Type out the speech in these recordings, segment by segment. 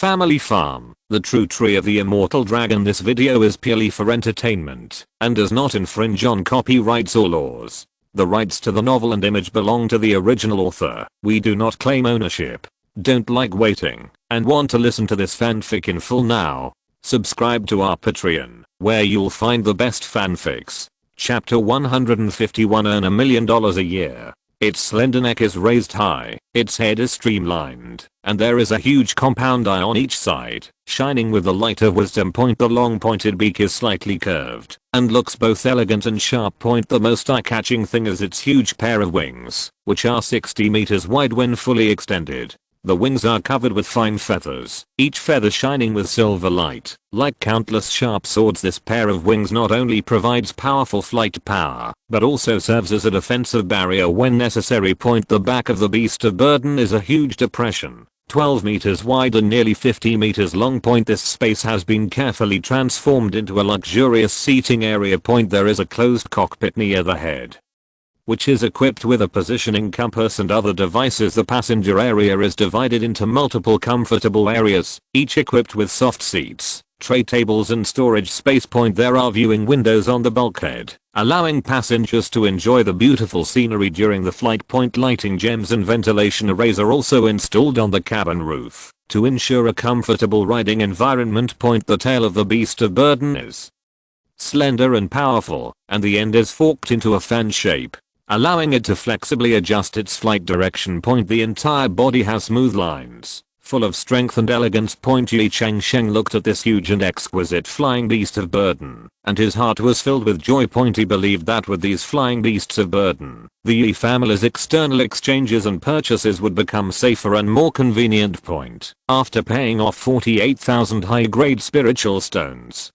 Family Farm, the true tree of the immortal dragon. This video is purely for entertainment and does not infringe on copyrights or laws. The rights to the novel and image belong to the original author. We do not claim ownership. Don't like waiting and want to listen to this fanfic in full now? Subscribe to our Patreon, where you'll find the best fanfics. Chapter 151. Earn $1 million a year. Its slender neck is raised high, its head is streamlined, and there is a huge compound eye on each side, shining with the light of wisdom. The long pointed beak is slightly curved, and looks both elegant and sharp. The most eye-catching thing is its huge pair of wings, which are 60 meters wide when fully extended. The wings are covered with fine feathers, each feather shining with silver light. Like countless sharp swords, this pair of wings not only provides powerful flight power, but also serves as a defensive barrier when necessary. The back of the beast of burden is a huge depression, 12 meters wide and nearly 50 meters long. This space has been carefully transformed into a luxurious seating area. There is a closed cockpit near the head, which is equipped with a positioning compass and other devices. The passenger area is divided into multiple comfortable areas, each equipped with soft seats, tray tables and storage space. There are viewing windows on the bulkhead, allowing passengers to enjoy the beautiful scenery during the flight. Lighting gems and ventilation arrays are also installed on the cabin roof to ensure a comfortable riding environment. The tail of the beast of burden is slender and powerful, and the end is forked into a fan shape, allowing it to flexibly adjust its flight direction. The entire body has smooth lines, full of strength and elegance. Ye Changsheng looked at this huge and exquisite flying beast of burden, and his heart was filled with joy. He believed that with these flying beasts of burden, the Ye family's external exchanges and purchases would become safer and more convenient. After paying off 48,000 high-grade spiritual stones,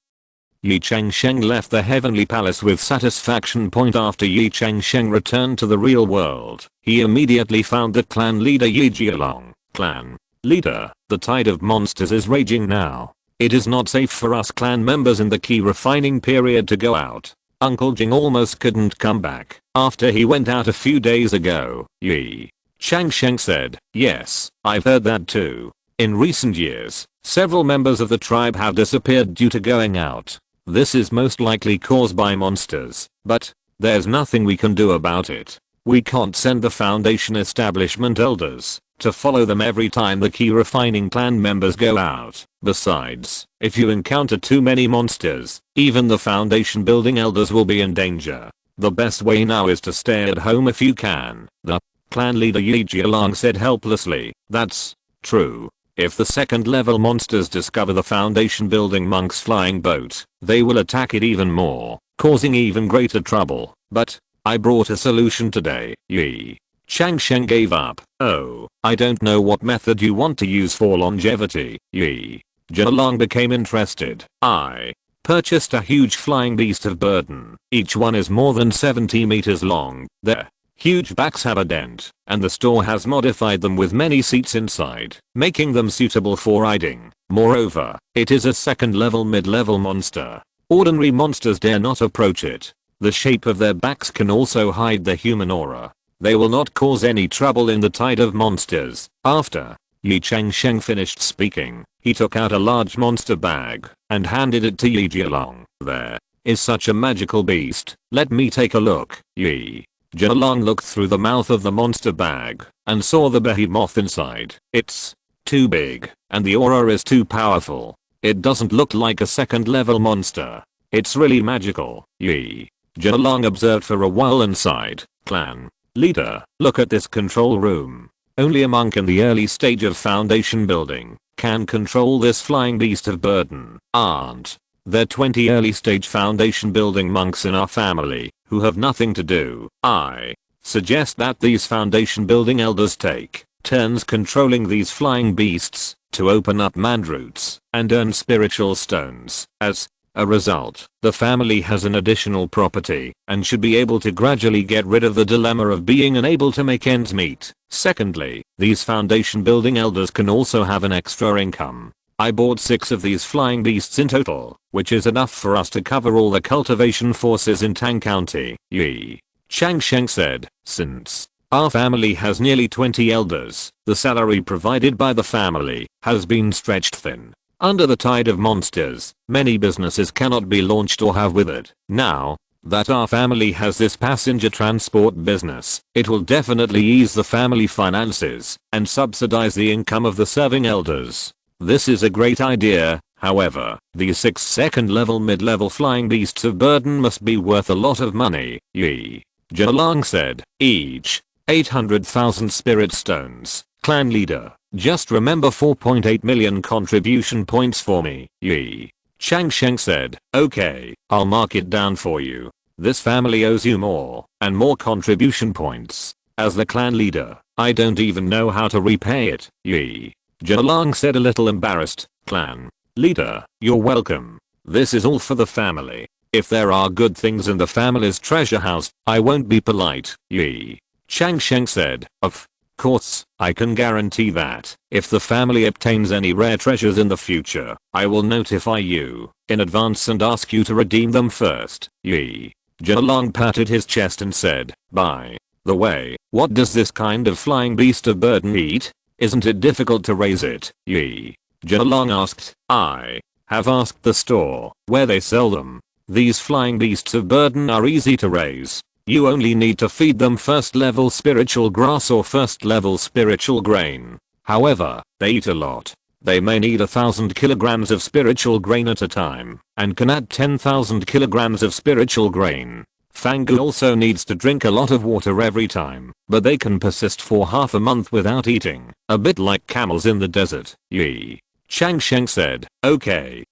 Ye Changsheng left the heavenly palace with satisfaction. After Ye Changsheng returned to the real world, he immediately found the clan leader Ye Jialong. Clan leader, the tide of monsters is raging now. It is not safe for us clan members in the key refining period to go out. Uncle Jing almost couldn't come back after he went out a few days ago. Ye Changsheng said, "Yes, I've heard that too. In recent years, several members of the tribe have disappeared due to going out. This is most likely caused by monsters, but there's nothing we can do about it. We can't send the Foundation establishment elders to follow them every time the key refining clan members go out. Besides, if you encounter too many monsters, even the Foundation building elders will be in danger. The best way now is to stay at home if you can." The clan leader Ye Jialong said helplessly, "That's true. If the second level monsters discover the Foundation building monk's flying boat, they will attack it even more, causing even greater trouble. But I brought a solution today." Ye Changsheng gave up. "Oh, I don't know what method you want to use for longevity." Ye Jialong became interested. "I purchased a huge flying beast of burden. Each one is more than 70 meters long. Their huge backs have a dent, and the store has modified them with many seats inside, making them suitable for riding. Moreover, it is a second-level mid-level monster. Ordinary monsters dare not approach it. The shape of their backs can also hide the human aura. They will not cause any trouble in the tide of monsters." After Ye Changsheng finished speaking, he took out a large monster bag and handed it to Ye Jialong. "There is such a magical beast. Let me take a look." Ye Jialong looked through the mouth of the monster bag and saw the behemoth inside. "It's too big, and the aura is too powerful. It doesn't look like a second level monster. It's really magical." Ye Jialong observed for a while and sighed. "Clan leader, look at this control room. Only a monk in the early stage of Foundation building can control this flying beast of burden. Aren't there 20 early stage Foundation building monks in our family who have nothing to do? I suggest that these Foundation building elders take turns controlling these flying beasts to open up mandroots and earn spiritual stones. As a result, the family has an additional property and should be able to gradually get rid of the dilemma of being unable to make ends meet. Secondly, these Foundation building elders can also have an extra income. I bought 6 of these flying beasts in total, which is enough for us to cover all the cultivation forces in Tang County." Ye Changsheng said, "Since Our family has nearly 20 elders. The salary provided by the family has been stretched thin. Under the tide of monsters, many businesses cannot be launched or have withered. Now that our family has this passenger transport business, it will definitely ease the family finances and subsidize the income of the serving elders. This is a great idea. However, these 6 second level mid-level flying beasts of burden must be worth a lot of money. Ye Changsheng said, each 800,000 spirit stones. Clan leader, just remember 4.8 million contribution points for me. Ye Changsheng said, okay, I'll mark it down for you. This family owes you more and more contribution points. As the clan leader, I don't even know how to repay it. Ye Changsheng said, a little embarrassed. Clan leader, you're welcome. This is all for the family. If there are good things in the family's treasure house, I won't be polite. Ye Changsheng said, of course, I can guarantee that if the family obtains any rare treasures in the future, I will notify you in advance and ask you to redeem them first. Ye Changsheng patted his chest and said, by the way, what does this kind of flying beast of burden eat? Isn't it difficult to raise it? Ye Changsheng asked. I have asked the store where they sell them. These flying beasts of burden are easy to raise. You only need to feed them first level spiritual grass or first level spiritual grain. However, they eat a lot. They may need 1,000 kilograms of spiritual grain at a time and can add 10,000 kilograms of spiritual grain. Fangu also needs to drink a lot of water every time, but they can persist for half a month without eating, a bit like camels in the desert. Ye Changsheng said, okay,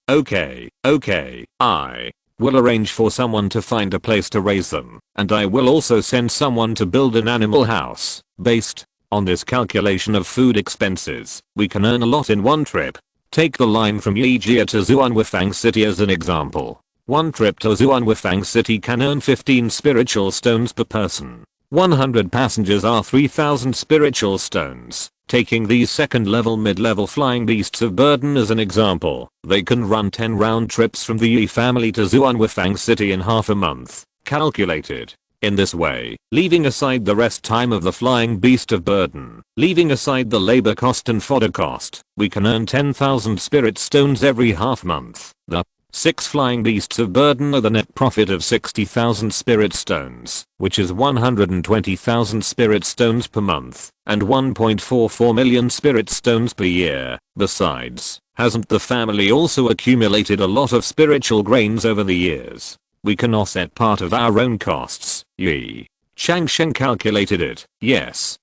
I will arrange for someone to find a place to raise them, and I will also send someone to build an animal house. Based on this calculation of food expenses, we can earn a lot in one trip. Take the line from Yijia to Zhuanwufang City as an example. One trip to Zhuanwufang City can earn 15 spiritual stones per person. 100 passengers are 3,000 spiritual stones. Taking these second level mid-level flying beasts of burden as an example, they can run 10 round trips from the Yi family to Zhuanwufang City in half a month. Calculated in this way, leaving aside the rest time of the flying beast of burden, leaving aside the labor cost and fodder cost, we can earn 10,000 spirit stones every half month. The 6 flying beasts of burden are the net profit of 60,000 spirit stones, which is 120,000 spirit stones per month, and 1.44 million spirit stones per year. Besides, hasn't the family also accumulated a lot of spiritual grains over the years? We can offset part of our own costs. Ye Changsheng calculated it. Yes,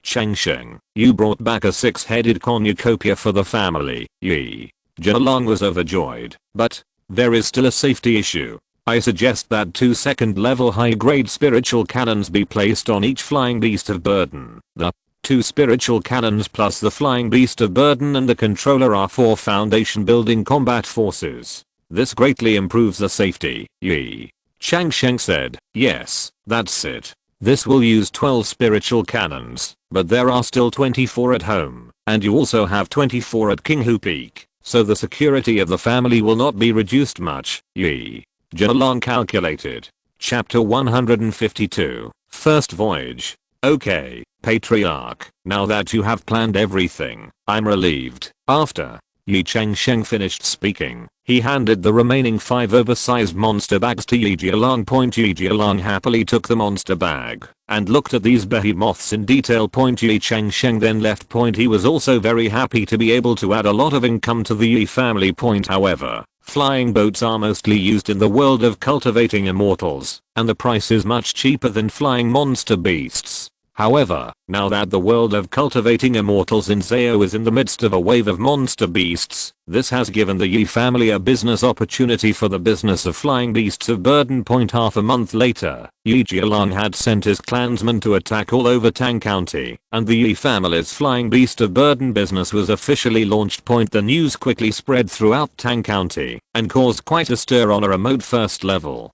Changsheng, you brought back a 6-headed cornucopia for the family. Ye Changsheng was overjoyed, but there is still a safety issue. I suggest that 2 second level high grade spiritual cannons be placed on each flying beast of burden. The 2 spiritual cannons plus the flying beast of burden and the controller are 4 foundation building combat forces. This greatly improves the safety. Ye Changsheng said, yes, that's it. This will use 12 spiritual cannons, but there are still 24 at home, and you also have 24 at Kinghu Peak. So the security of the family will not be reduced much. Ye Changsheng calculated. Chapter 152. First Voyage. Okay, patriarch, now that you have planned everything, I'm relieved. After Ye Changsheng finished speaking, he handed the remaining 5 oversized monster bags to Ye Changsheng. Ye Changsheng happily took the monster bag and looked at these behemoths in detail. Ye Changsheng then left. He was also very happy to be able to add a lot of income to the Yi family. However, flying boats are mostly used in the world of cultivating immortals, and the price is much cheaper than flying monster beasts. However, now that the world of cultivating immortals in Zao is in the midst of a wave of monster beasts, this has given the Yi family a business opportunity for the business of flying beasts of burden. Half a month later, Ye Changsheng had sent his clansmen to attack all over Tang County, and the Yi family's flying beast of burden business was officially launched. The news quickly spread throughout Tang County and caused quite a stir on a remote first level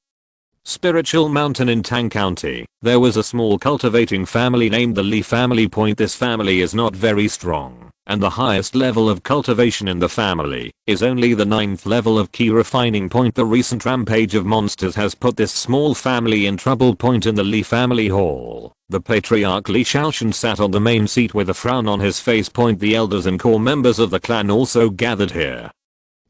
spiritual mountain in Tang County. There was a small cultivating family named the Li family. This family is not very strong, and the highest level of cultivation in the family is only the 9th level of key refining point. The recent rampage of monsters has put this small family in trouble. In the Li family hall, the patriarch Ye Changsheng sat on the main seat with a frown on his face. The elders and core members of the clan also gathered here,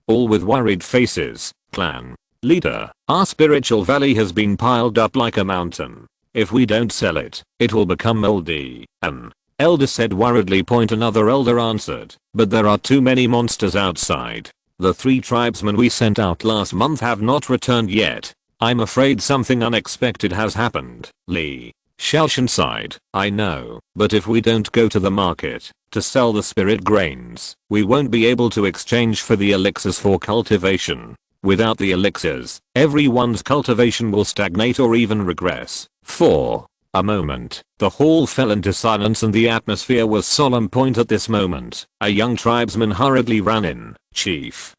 all with worried faces. Clan leader, our spiritual valley has been piled up like a mountain. If we don't sell it, it will become moldy. An elder said worriedly. Another elder answered, but there are too many monsters outside. The 3 tribesmen we sent out last month have not returned yet. I'm afraid something unexpected has happened. Li Changsheng sighed. I know, but if we don't go to the market to sell the spirit grains, we won't be able to exchange for the elixirs for cultivation. Without the elixirs, everyone's cultivation will stagnate or even regress. For a moment, the hall fell into silence and the atmosphere was solemn. At this moment, a young tribesman hurriedly ran in. Chief,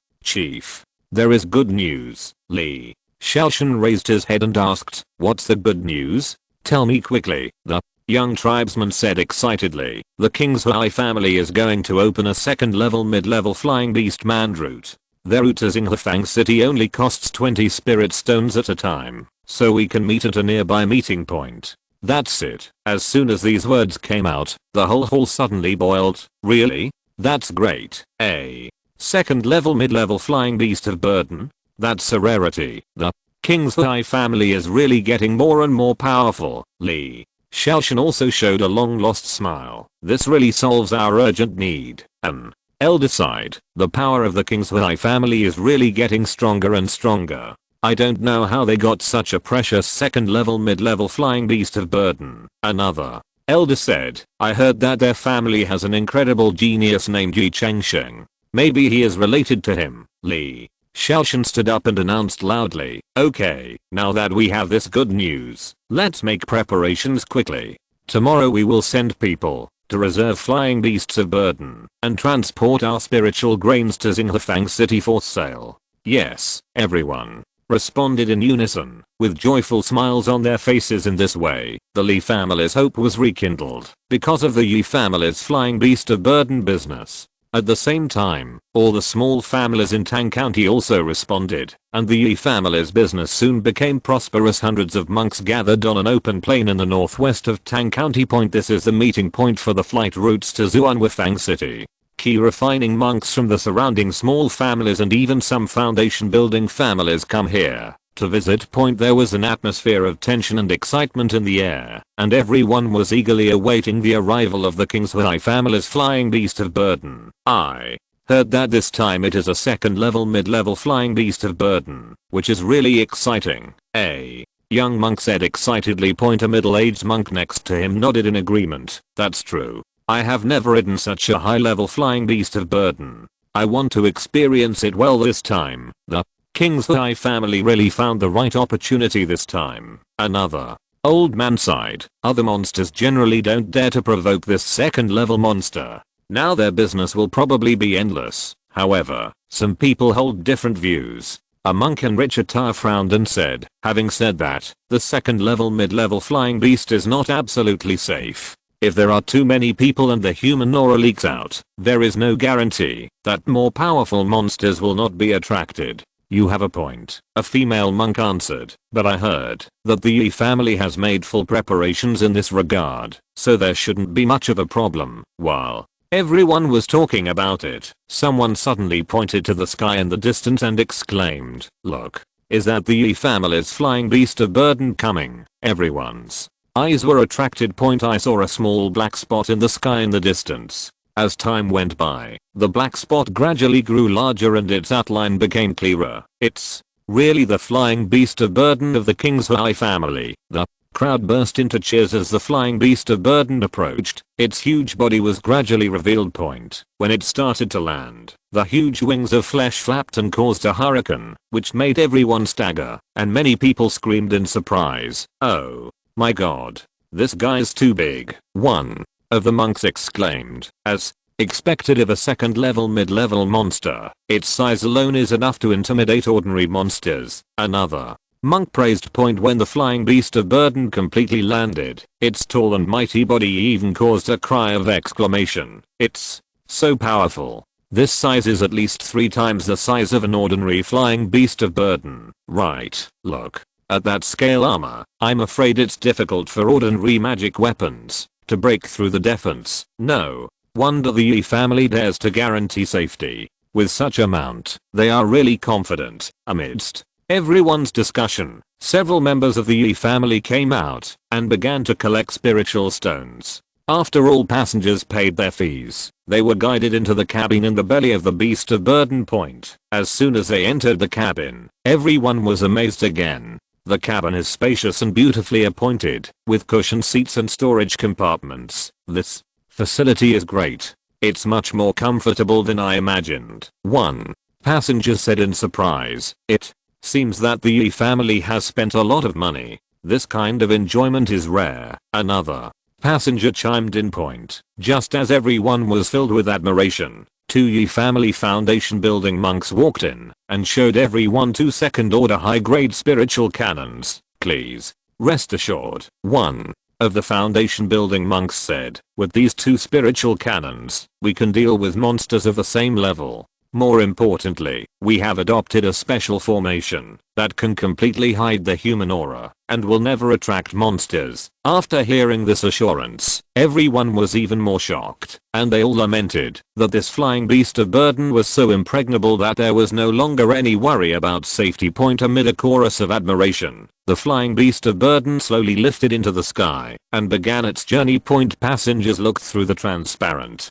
there is good news. Li Changsheng raised his head and asked, what's the good news? Tell me quickly. The young tribesman said excitedly, the King's High family is going to open a 2nd level mid-level flying beast man route. Their route to Xinghefang City only costs 20 spirit stones at a time, so we can meet at a nearby meeting point. That's it. As soon as these words came out, the whole hall suddenly boiled. Really? That's great. A 2nd level mid-level flying beast of burden? That's a rarity. The King's High family is really getting more and more powerful. Li Changsheng also showed a long-lost smile. This really solves our urgent need. An elder sighed. The power of the King's High family is really getting stronger and stronger. I don't know how they got such a precious 2nd level mid-level flying beast of burden. Another elder said, I heard that their family has an incredible genius named Ye Changsheng. Maybe he is related to him. Li Changsheng stood up and announced loudly, okay, now that we have this good news, let's make preparations quickly. Tomorrow we will send people to reserve flying beasts of burden and transport our spiritual grains to Xinghefang City for sale. Yes, everyone responded in unison, with joyful smiles on their faces. In this way, the Li family's hope was rekindled because of the Ye family's flying beast of burden business. At the same time, all the small families in Tang County also responded, and the Ye family's business soon became prosperous. Hundreds of monks gathered on an open plain in the northwest of Tang County. This is the meeting point for the flight routes to Unwavering City. Key refining monks from the surrounding small families and even some foundation building families come here to visit. There was an atmosphere of tension and excitement in the air, and everyone was eagerly awaiting the arrival of the King's High family's flying beast of burden. I heard that this time it is a 2nd level mid-level flying beast of burden, which is really exciting. A young monk said excitedly. A middle-aged monk next to him nodded in agreement. That's true. I have never ridden such a high-level flying beast of burden. I want to experience it well this time. The King's High family really found the right opportunity this time. Another old man sighed. Other monsters generally don't dare to provoke this 2nd level monster. Now their business will probably be endless. However, some people hold different views. A monk in rich attire frowned and said, having said that, the 2nd level mid-level flying beast is not absolutely safe. If there are too many people and the human aura leaks out, there is no guarantee that more powerful monsters will not be attracted. You have a point, a female monk answered, but I heard that the Ye family has made full preparations in this regard, so there shouldn't be much of a problem. While everyone was talking about it, someone suddenly pointed to the sky in the distance and exclaimed, look, is that the Ye family's flying beast of burden coming? Everyone's eyes were attracted. I saw a small black spot in the sky in the distance. As time went by, the black spot gradually grew larger and its outline became clearer. It's really the flying beast of burden of the King's High family. The crowd burst into cheers as the flying beast of burden approached. Its huge body was gradually revealed. When it started to land, the huge wings of flesh flapped and caused a hurricane, which made everyone stagger, and many people screamed in surprise. Oh my god, this guy's too big. One of the monks exclaimed. As expected of a 2nd level mid-level monster, its size alone is enough to intimidate ordinary monsters. Another monk praised. When the flying beast of burden completely landed, its tall and mighty body even caused a cry of exclamation. Its So powerful. This size is at least 3 times the size of an ordinary flying beast of burden. Right, look. At that scale armor, I'm afraid it's difficult for ordinary magic weapons to break through the defense. No wonder the Ye family dares to guarantee safety. With such a mount, they are really confident. Amidst everyone's discussion, several members of the Ye family came out and began to collect spiritual stones. After all passengers paid their fees, they were guided into the cabin in the belly of the beast of burden point. As soon as they entered the cabin, everyone was amazed again. The cabin is spacious and beautifully appointed, with cushioned seats and storage compartments. This facility is great. It's much more comfortable than I imagined. One passenger said in surprise. It seems that the Ye family has spent a lot of money. This kind of enjoyment is rare. Another passenger chimed in point. Just as everyone was filled with admiration, 2 Ye family foundation building monks walked in and showed everyone 2 second order high grade spiritual cannons. Please rest assured. One of the foundation building monks said, with these 2 spiritual cannons, we can deal with monsters of the same level. More importantly, we have adopted a special formation that can completely hide the human aura and will never attract monsters. After hearing this assurance, everyone was even more shocked, and they all lamented that this flying beast of burden was so impregnable that there was no longer any worry about safety. Amid a chorus of admiration, the flying beast of burden slowly lifted into the sky and began its journey. Passengers looked through the transparent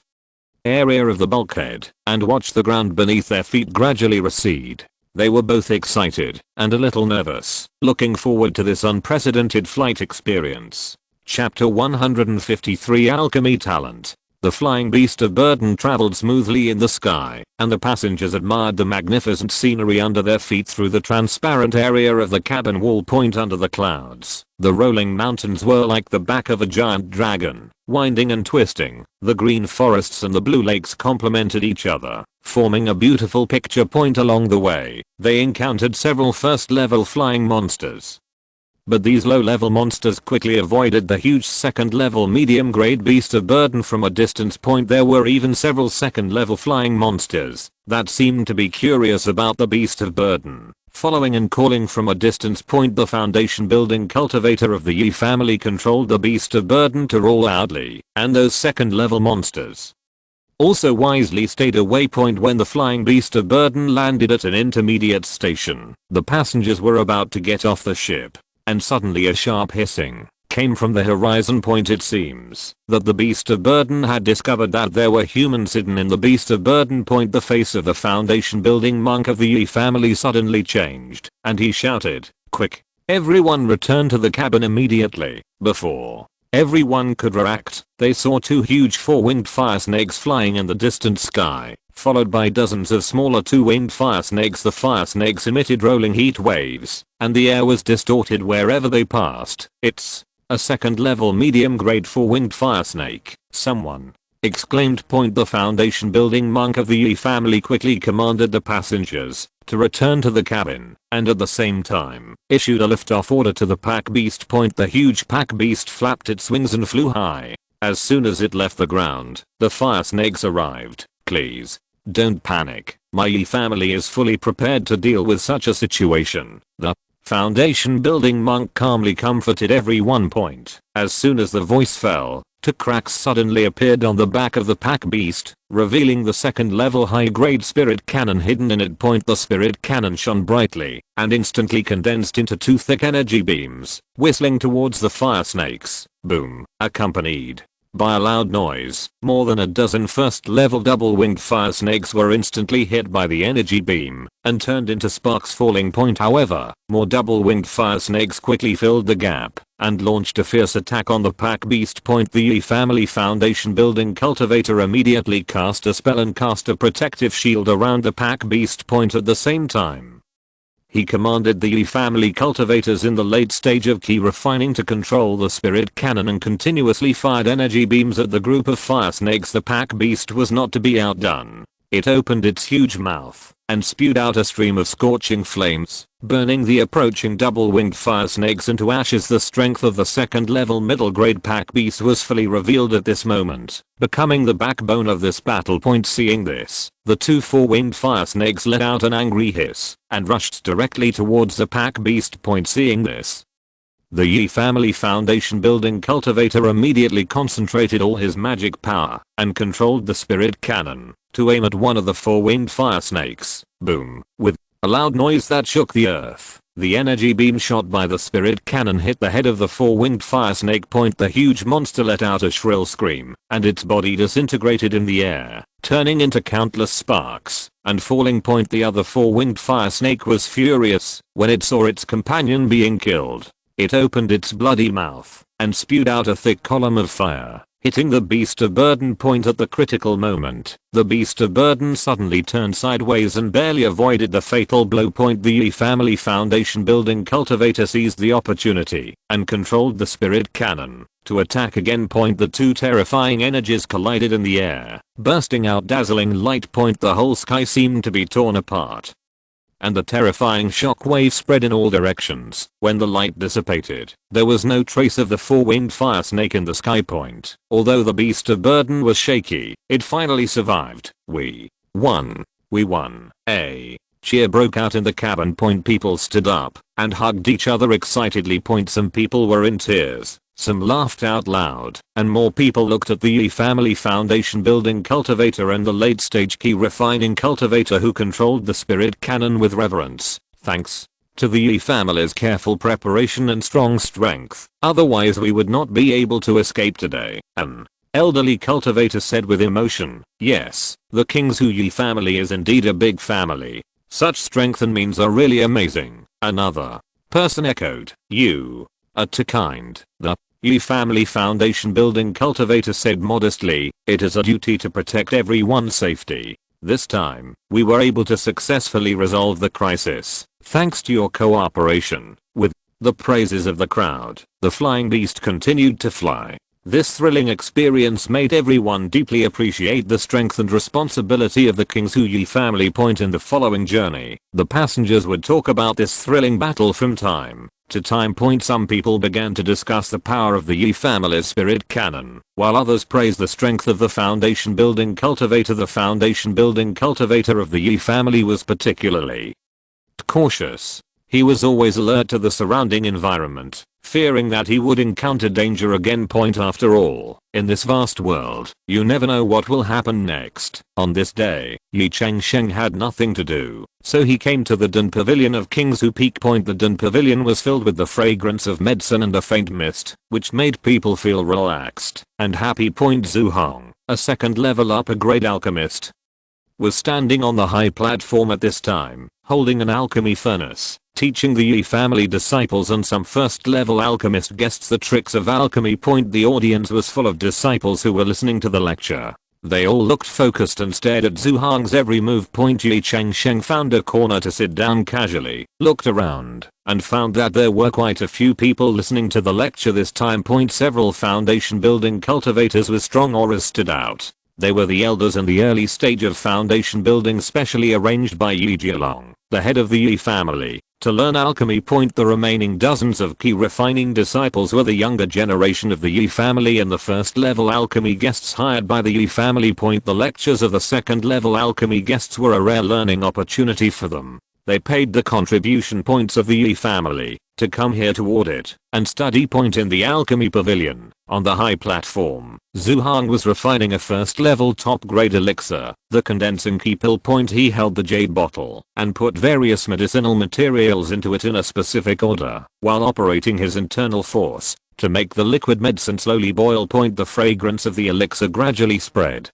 area of the bulkhead and watched the ground beneath their feet gradually recede. They were both excited and a little nervous, looking forward to this unprecedented flight experience. Chapter 153 Alchemy Talent. The flying beast of burden traveled smoothly in the sky, and the passengers admired the magnificent scenery under their feet through the transparent area of the cabin wall. Under the clouds, the rolling mountains were like the back of a giant dragon, winding and twisting. The green forests and the blue lakes complemented each other, forming a beautiful picture. Along the way, they encountered several first-level flying monsters. But these low-level monsters quickly avoided the huge second-level medium-grade beast of burden from a distance. There were even several second-level flying monsters that seemed to be curious about the beast of burden. Following and calling from a distance. The foundation building cultivator of the Ye family controlled the beast of burden to roll loudly, and those second-level monsters also wisely stayed away. When the flying beast of burden landed at an intermediate station, the passengers were about to get off the ship, and suddenly a sharp hissing came from the horizon. It seems that the beast of burden had discovered that there were humans hidden in the beast of burden. The face of the foundation building monk of the Ye family suddenly changed, and he shouted, "Quick, everyone return to the cabin immediately." Before everyone could react, they saw 2 huge 4-winged fire snakes flying in the distant sky, followed by dozens of smaller 2-winged fire snakes. The fire snakes emitted rolling heat waves, and the air was distorted wherever they passed. It's a second-level medium-grade 4-winged fire snake. Someone exclaimed. The foundation building monk of the Ye family quickly commanded the passengers to return to the cabin, and at the same time issued a liftoff order to the pack beast. The huge pack beast flapped its wings and flew high. As soon as it left the ground, the fire snakes arrived. Please don't panic. My Ye family is fully prepared to deal with such a situation. The foundation building monk calmly comforted everyone. As soon as the voice fell, 2 cracks suddenly appeared on the back of the pack beast, revealing the second-level high-grade spirit cannon hidden in it. The spirit cannon shone brightly and instantly condensed into 2 thick energy beams, whistling towards the fire snakes. Boom, accompanied by a loud noise. More than a dozen first-level double-winged fire snakes were instantly hit by the energy beam and turned into sparks falling. However, more double-winged fire snakes quickly filled the gap and launched a fierce attack on the pack beast. The Ye family foundation building cultivator immediately cast a spell and cast a protective shield around the pack beast. At the same time, he commanded the Ye family cultivators in the late stage of key refining to control the spirit cannon and continuously fired energy beams at the group of fire snakes. The pack beast was not to be outdone. It opened its huge mouth and spewed out a stream of scorching flames, burning the approaching double-winged fire snakes into ashes. The strength of the second level middle grade pack beast was fully revealed at this moment, becoming the backbone of this battle point. Seeing this, the two four-winged fire snakes let out an angry hiss and rushed directly towards the pack beast point. Seeing this, the Ye family foundation building cultivator immediately concentrated all his magic power and controlled the spirit cannon to aim at one of the four-winged fire snakes. Boom. With a loud noise that shook the earth, the energy beam shot by the spirit cannon hit the head of the four-winged fire snake point. The huge monster let out a shrill scream and its body disintegrated in the air, turning into countless sparks and falling. The other four-winged fire snake was furious when it saw its companion being killed. It opened its bloody mouth and spewed out a thick column of fire, hitting the beast of burden point. At the critical moment, the beast of burden suddenly turned sideways and barely avoided the fatal blow. The Ye family foundation building cultivator seized the opportunity and controlled the spirit cannon to attack again. The two terrifying energies collided in the air, bursting out dazzling light. The whole sky seemed to be torn apart, and the terrifying shockwave spread in all directions. When the light dissipated, there was no trace of the four-winged fire snake in the sky. Although the beast of burden was shaky, it finally survived. We won. We won. A cheer broke out in the cabin. People stood up and hugged each other excitedly. Some people were in tears, some laughed out loud, and more people looked at the Ye family foundation building cultivator and the late stage key refining cultivator who controlled the spirit cannon with reverence. Thanks to the Ye family's careful preparation and strong strength, otherwise we would not be able to escape today. An elderly cultivator said with emotion. Yes, the King's Ye family is indeed a big family. Such strength and means are really amazing. Another person echoed. You are too kind. The Ye family foundation building cultivator said modestly, it is a duty to protect everyone's safety. This time, we were able to successfully resolve the crisis, thanks to your cooperation. With the praises of the crowd, the flying beast continued to fly. This thrilling experience made everyone deeply appreciate the strength and responsibility of the King's Ye family. In the following journey, the passengers would talk about this thrilling battle from time to time. Some people began to discuss the power of the Ye family's spirit cannon, while others praised the strength of the foundation building cultivator. The foundation building cultivator of the Ye family was particularly cautious. He was always alert to the surrounding environment, fearing that he would encounter danger again. After all, in this vast world, you never know what will happen next. On this day, Ye Changsheng had nothing to do, so he came to the Den Pavilion of King's Peak. The Den Pavilion was filled with the fragrance of medicine and a faint mist, which made people feel relaxed and happy. Zhu Hong, a second level upper grade alchemist, was standing on the high platform at this time, holding an alchemy furnace, teaching the Ye family disciples and some first level alchemist guests the tricks of alchemy. The audience was full of disciples who were listening to the lecture. They all looked focused and stared at Zhu Hong's every move. Ye Changsheng found a corner to sit down casually, looked around, and found that there were quite a few people listening to the lecture this time. Several foundation building cultivators with strong auras stood out. They were the elders in the early stage of foundation building, specially arranged by Ye Jialong, the head of the Ye family, to learn alchemy. The remaining dozens of key refining disciples were the younger generation of the Ye family and the first level alchemy guests hired by the Ye family. The lectures of the second level alchemy guests were a rare learning opportunity for them. They paid the contribution points of the Ye family to come here to audit and study. In the alchemy pavilion, on the high platform, Zhu Hong was refining a first level top grade elixir, the condensing key pill. He held the jade bottle and put various medicinal materials into it in a specific order, while operating his internal force to make the liquid medicine slowly boil. The fragrance of the elixir gradually spread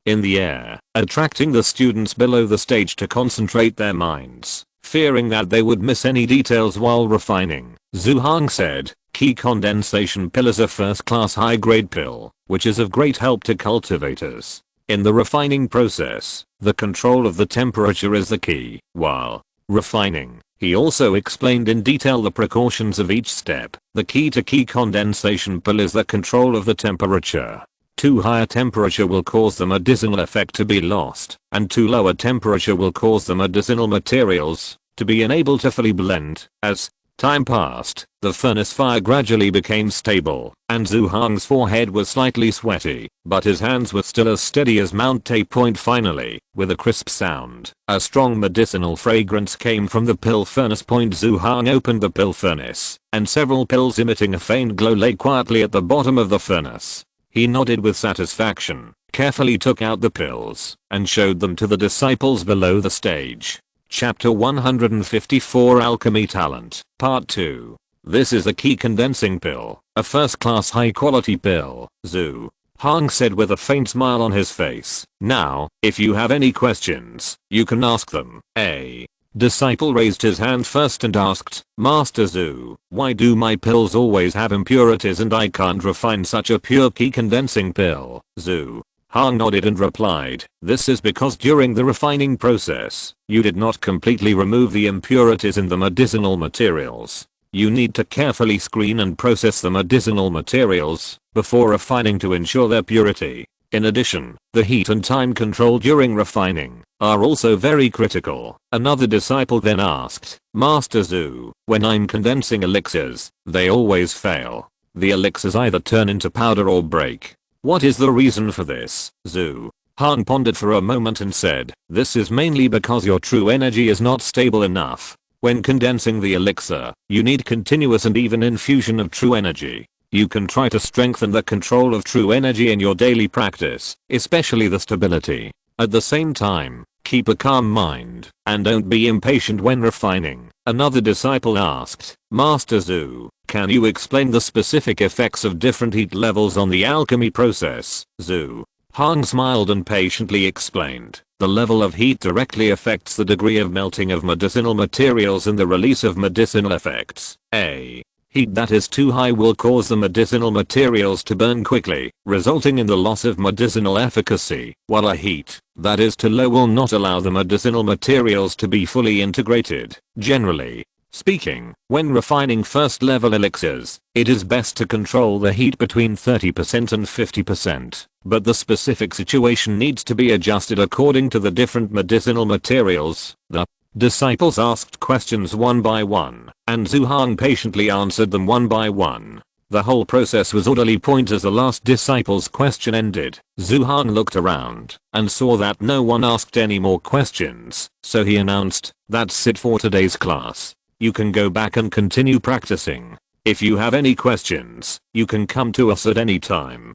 in the air, attracting the students below the stage to concentrate their minds, fearing that they would miss any details while refining. Zhu Hong said, key condensation pill is a first-class high-grade pill, which is of great help to cultivators. In the refining process, the control of the temperature is the key. While refining, he also explained in detail the precautions of each step. The key to key condensation pill is the control of the temperature. Too high a temperature will cause the medicinal effect to be lost, and too low a temperature will cause the medicinal materials to be unable to fully blend. As time passed, the furnace fire gradually became stable, and Zhu Hang's forehead was slightly sweaty, but his hands were still as steady as Mount Tay Point. Finally, with a crisp sound, a strong medicinal fragrance came from the pill furnace. Zhu Hang opened the pill furnace, and several pills emitting a faint glow lay quietly at the bottom of the furnace. He nodded with satisfaction, carefully took out the pills, and showed them to the disciples below the stage. Chapter 154 Alchemy Talent, Part 2. This is a key condensing pill, a first-class high-quality pill, Zhu Hang said with a faint smile on his face. Now, if you have any questions, you can ask them. A disciple raised his hand first and asked, Master Zhu, why do my pills always have impurities and I can't refine such a pure key condensing pill? Zhu Hang nodded and replied, this is because during the refining process, you did not completely remove the impurities in the medicinal materials. You need to carefully screen and process the medicinal materials before refining to ensure their purity. In addition, the heat and time control during refining are also very critical. Another disciple then asked, Master Zhu, when I'm condensing elixirs, they always fail. The elixirs either turn into powder or break. What is the reason for this? Zhu Hang pondered for a moment and said, this is mainly because your true energy is not stable enough. When condensing the elixir, you need continuous and even infusion of true energy. You can try to strengthen the control of true energy in your daily practice, especially the stability. At the same time, keep a calm mind, and don't be impatient when refining. Another disciple asked, Master Zhu, can you explain the specific effects of different heat levels on the alchemy process? Zhu Hang smiled and patiently explained, the level of heat directly affects the degree of melting of medicinal materials and the release of medicinal effects. A heat that is too high will cause the medicinal materials to burn quickly, resulting in the loss of medicinal efficacy, while a heat that is too low will not allow the medicinal materials to be fully integrated. Generally speaking, when refining first level elixirs, it is best to control the heat between 30% and 50%, but the specific situation needs to be adjusted according to the different medicinal materials. The disciples asked questions one by one, and Zhu Hang patiently answered them one by one. The whole process was orderly. As the last disciple's question ended, Zhu Hang looked around and saw that no one asked any more questions, so he announced, that's it for today's class. You can go back and continue practicing. If you have any questions, you can come to us at any time.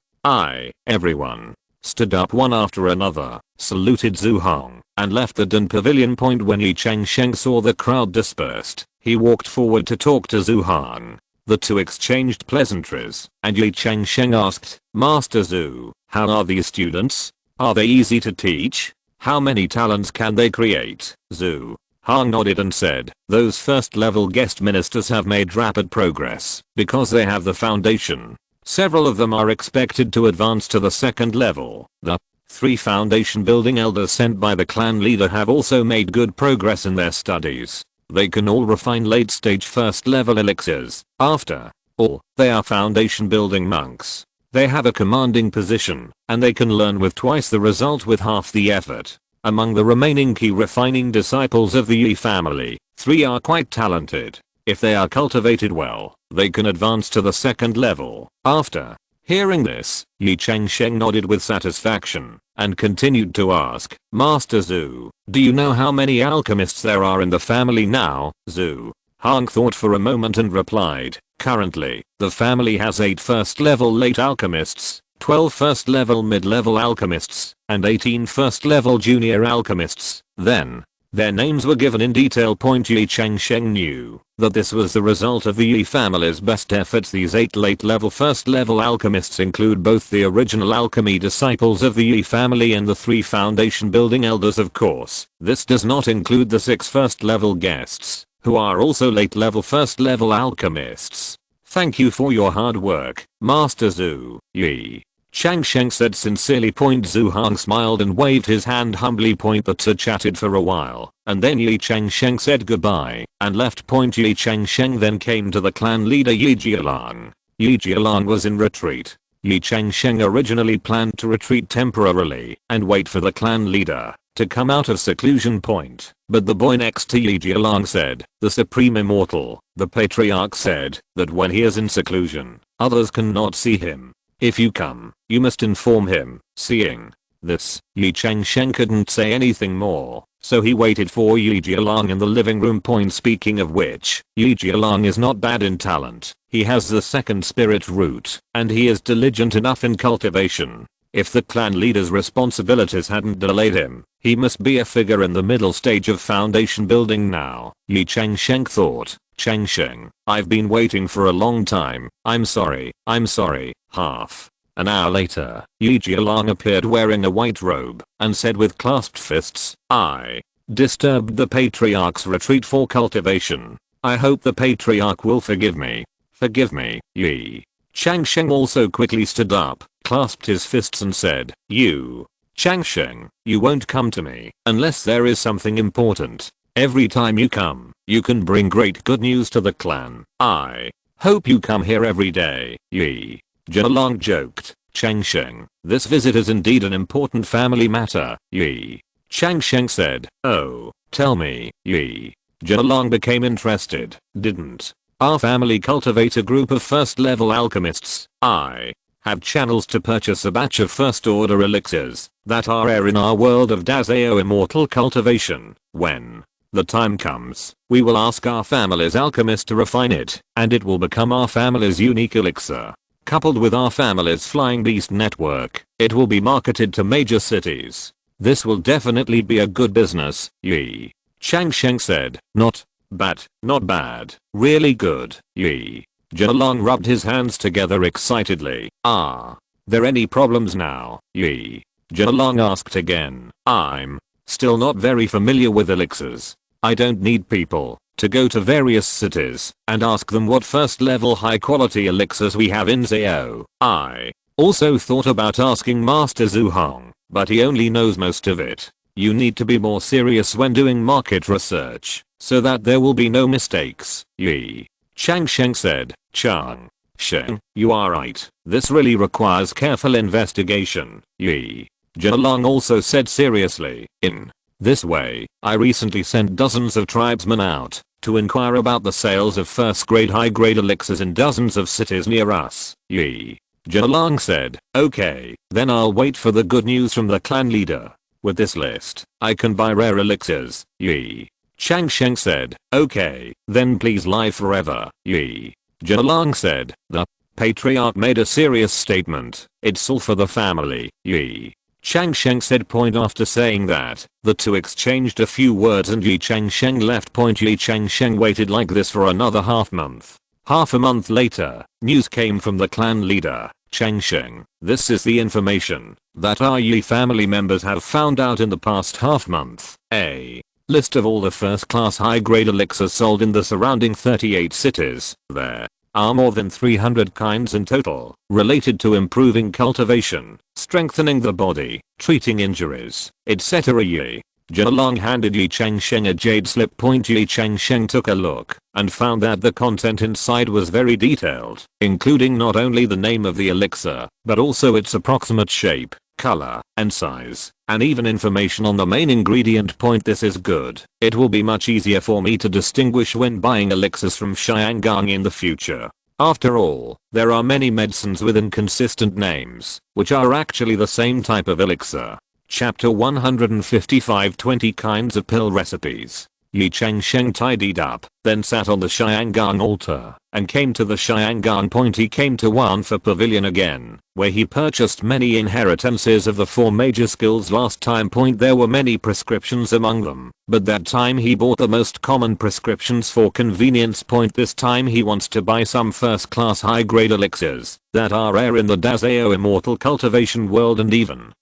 Everyone stood up one after another, saluted Zhu Hang, and left the Den Pavilion. When Ye Changsheng saw the crowd dispersed, he walked forward to talk to Zhu Hang. The two exchanged pleasantries, and Ye Changsheng asked, Master Zhu, how are these students? Are they easy to teach? How many talents can they create? Zhu Hang nodded and said, those first level guest ministers have made rapid progress because they have the foundation. Several of them are expected to advance to the second level. The 3 foundation building elders sent by the clan leader have also made good progress in their studies. They can all refine late stage first level elixirs. After all, they are foundation building monks. They have a commanding position, and they can learn with twice the result with half the effort. Among the remaining key refining disciples of the Ye family, 3 are quite talented. If they are cultivated well, they can advance to the second level. After hearing this, Ye Changsheng nodded with satisfaction, and continued to ask, Master Zhu, do you know how many alchemists there are in the family now? Zhu Hang thought for a moment and replied, currently, the family has 8 first level late alchemists, 12 first level mid-level alchemists, and 18 first level junior alchemists. Then their names were given in detail. Ye Changsheng knew that this was the result of the Ye family's best efforts. These 8 late level first level alchemists include both the original alchemy disciples of the Ye family and the 3 foundation building elders, of course. This does not include the 6 first level guests, who are also late level first level alchemists. Thank you for your hard work, Master Zhu. Ye Changsheng said sincerely. Zhu Hang smiled and waved his hand humbly. The two chatted for a while, and then Ye Changsheng said goodbye and left. Ye Changsheng then came to the clan leader Ye Jialang. Ye Jialang was in retreat. Ye Changsheng originally planned to retreat temporarily and wait for the clan leader to come out of seclusion point, but the boy next to Ye Jialang said, the supreme immortal, the patriarch said, that when he is in seclusion, others cannot see him. If you come, you must inform him. Seeing this, Ye Changsheng couldn't say anything more, so he waited for Ye Jialang in the living room. Speaking of which, Ye Jialang is not bad in talent, he has the second spirit root, and he is diligent enough in cultivation. If the clan leader's responsibilities hadn't delayed him, he must be a figure in the middle stage of foundation building now. Ye Changsheng thought, Changsheng, I've been waiting for a long time, I'm sorry. Half an hour later, Ye Jialang appeared wearing a white robe and said with clasped fists, I disturbed the patriarch's retreat for cultivation. I hope the patriarch will forgive me. Forgive me. Ye Changsheng also quickly stood up, clasped his fists and said, You, Changsheng, you won't come to me unless there is something important. Every time you come, you can bring great good news to the clan. I hope you come here every day. Ye Jialang joked, Changsheng, this visit is indeed an important family matter. Ye Changsheng said, oh, tell me. Ye Jialang became interested. Didn't our family cultivate a group of first level alchemists? I have channels to purchase a batch of first order elixirs that are rare in our world of Dazao immortal cultivation. When the time comes, we will ask our family's alchemist to refine it, and it will become our family's unique elixir. Coupled with our family's flying beast network, it will be marketed to major cities. This will definitely be a good business. Ye Changsheng said, not bad, really good. Ye Jialang rubbed his hands together excitedly. Are there any problems now? Ye Jialang asked again. I'm still not very familiar with elixirs. I don't need people to go to various cities and ask them what first level high quality elixirs we have in Zao. I also thought about asking Master Zhu Hong, but he only knows most of it. You need to be more serious when doing market research, so that there will be no mistakes. Ye Changsheng said, Changsheng, you are right. This really requires careful investigation. Ye Jialang also said seriously, in this way, I recently sent dozens of tribesmen out to inquire about the sales of first grade high grade elixirs in dozens of cities near us. Ye Jialang said, okay, then I'll wait for the good news from the clan leader. With this list, I can buy rare elixirs. Ye Changsheng said, okay, then please live forever. Ye Jialang said, the patriarch made a serious statement. It's all for the family. Ye Changsheng said. After saying that, the two exchanged a few words and Ye Changsheng left. Ye Changsheng waited like this for another half month. Half a month later, news came from the clan leader, Changsheng. This is the information that our Ye family members have found out in the past half month. A list of all the first class high grade elixirs sold in the surrounding 38 cities. There are more than 300 kinds in total, related to improving cultivation, strengthening the body, treating injuries, etc. Ye Jialang handed Ye Changsheng a jade slip. Ye Changsheng took a look and found that the content inside was very detailed, including not only the name of the elixir, but also its approximate shape, color, and size, and even information on the main ingredient. This is good. It will be much easier for me to distinguish when buying elixirs from Xiangang in the future. After all, there are many medicines with inconsistent names, which are actually the same type of elixir. Chapter 155 20 kinds of pill recipes. Ye Changsheng tidied up, then sat on the Xiangang altar, and came to the Xiangang. He came to Wanfa Pavilion again, where he purchased many inheritances of the 4 major skills last time. There were many prescriptions among them, but that time he bought the most common prescriptions for convenience. This time he wants to buy some first class high grade elixirs that are rare in the Dazao immortal cultivation world and even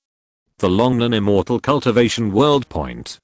the Longnan immortal cultivation world.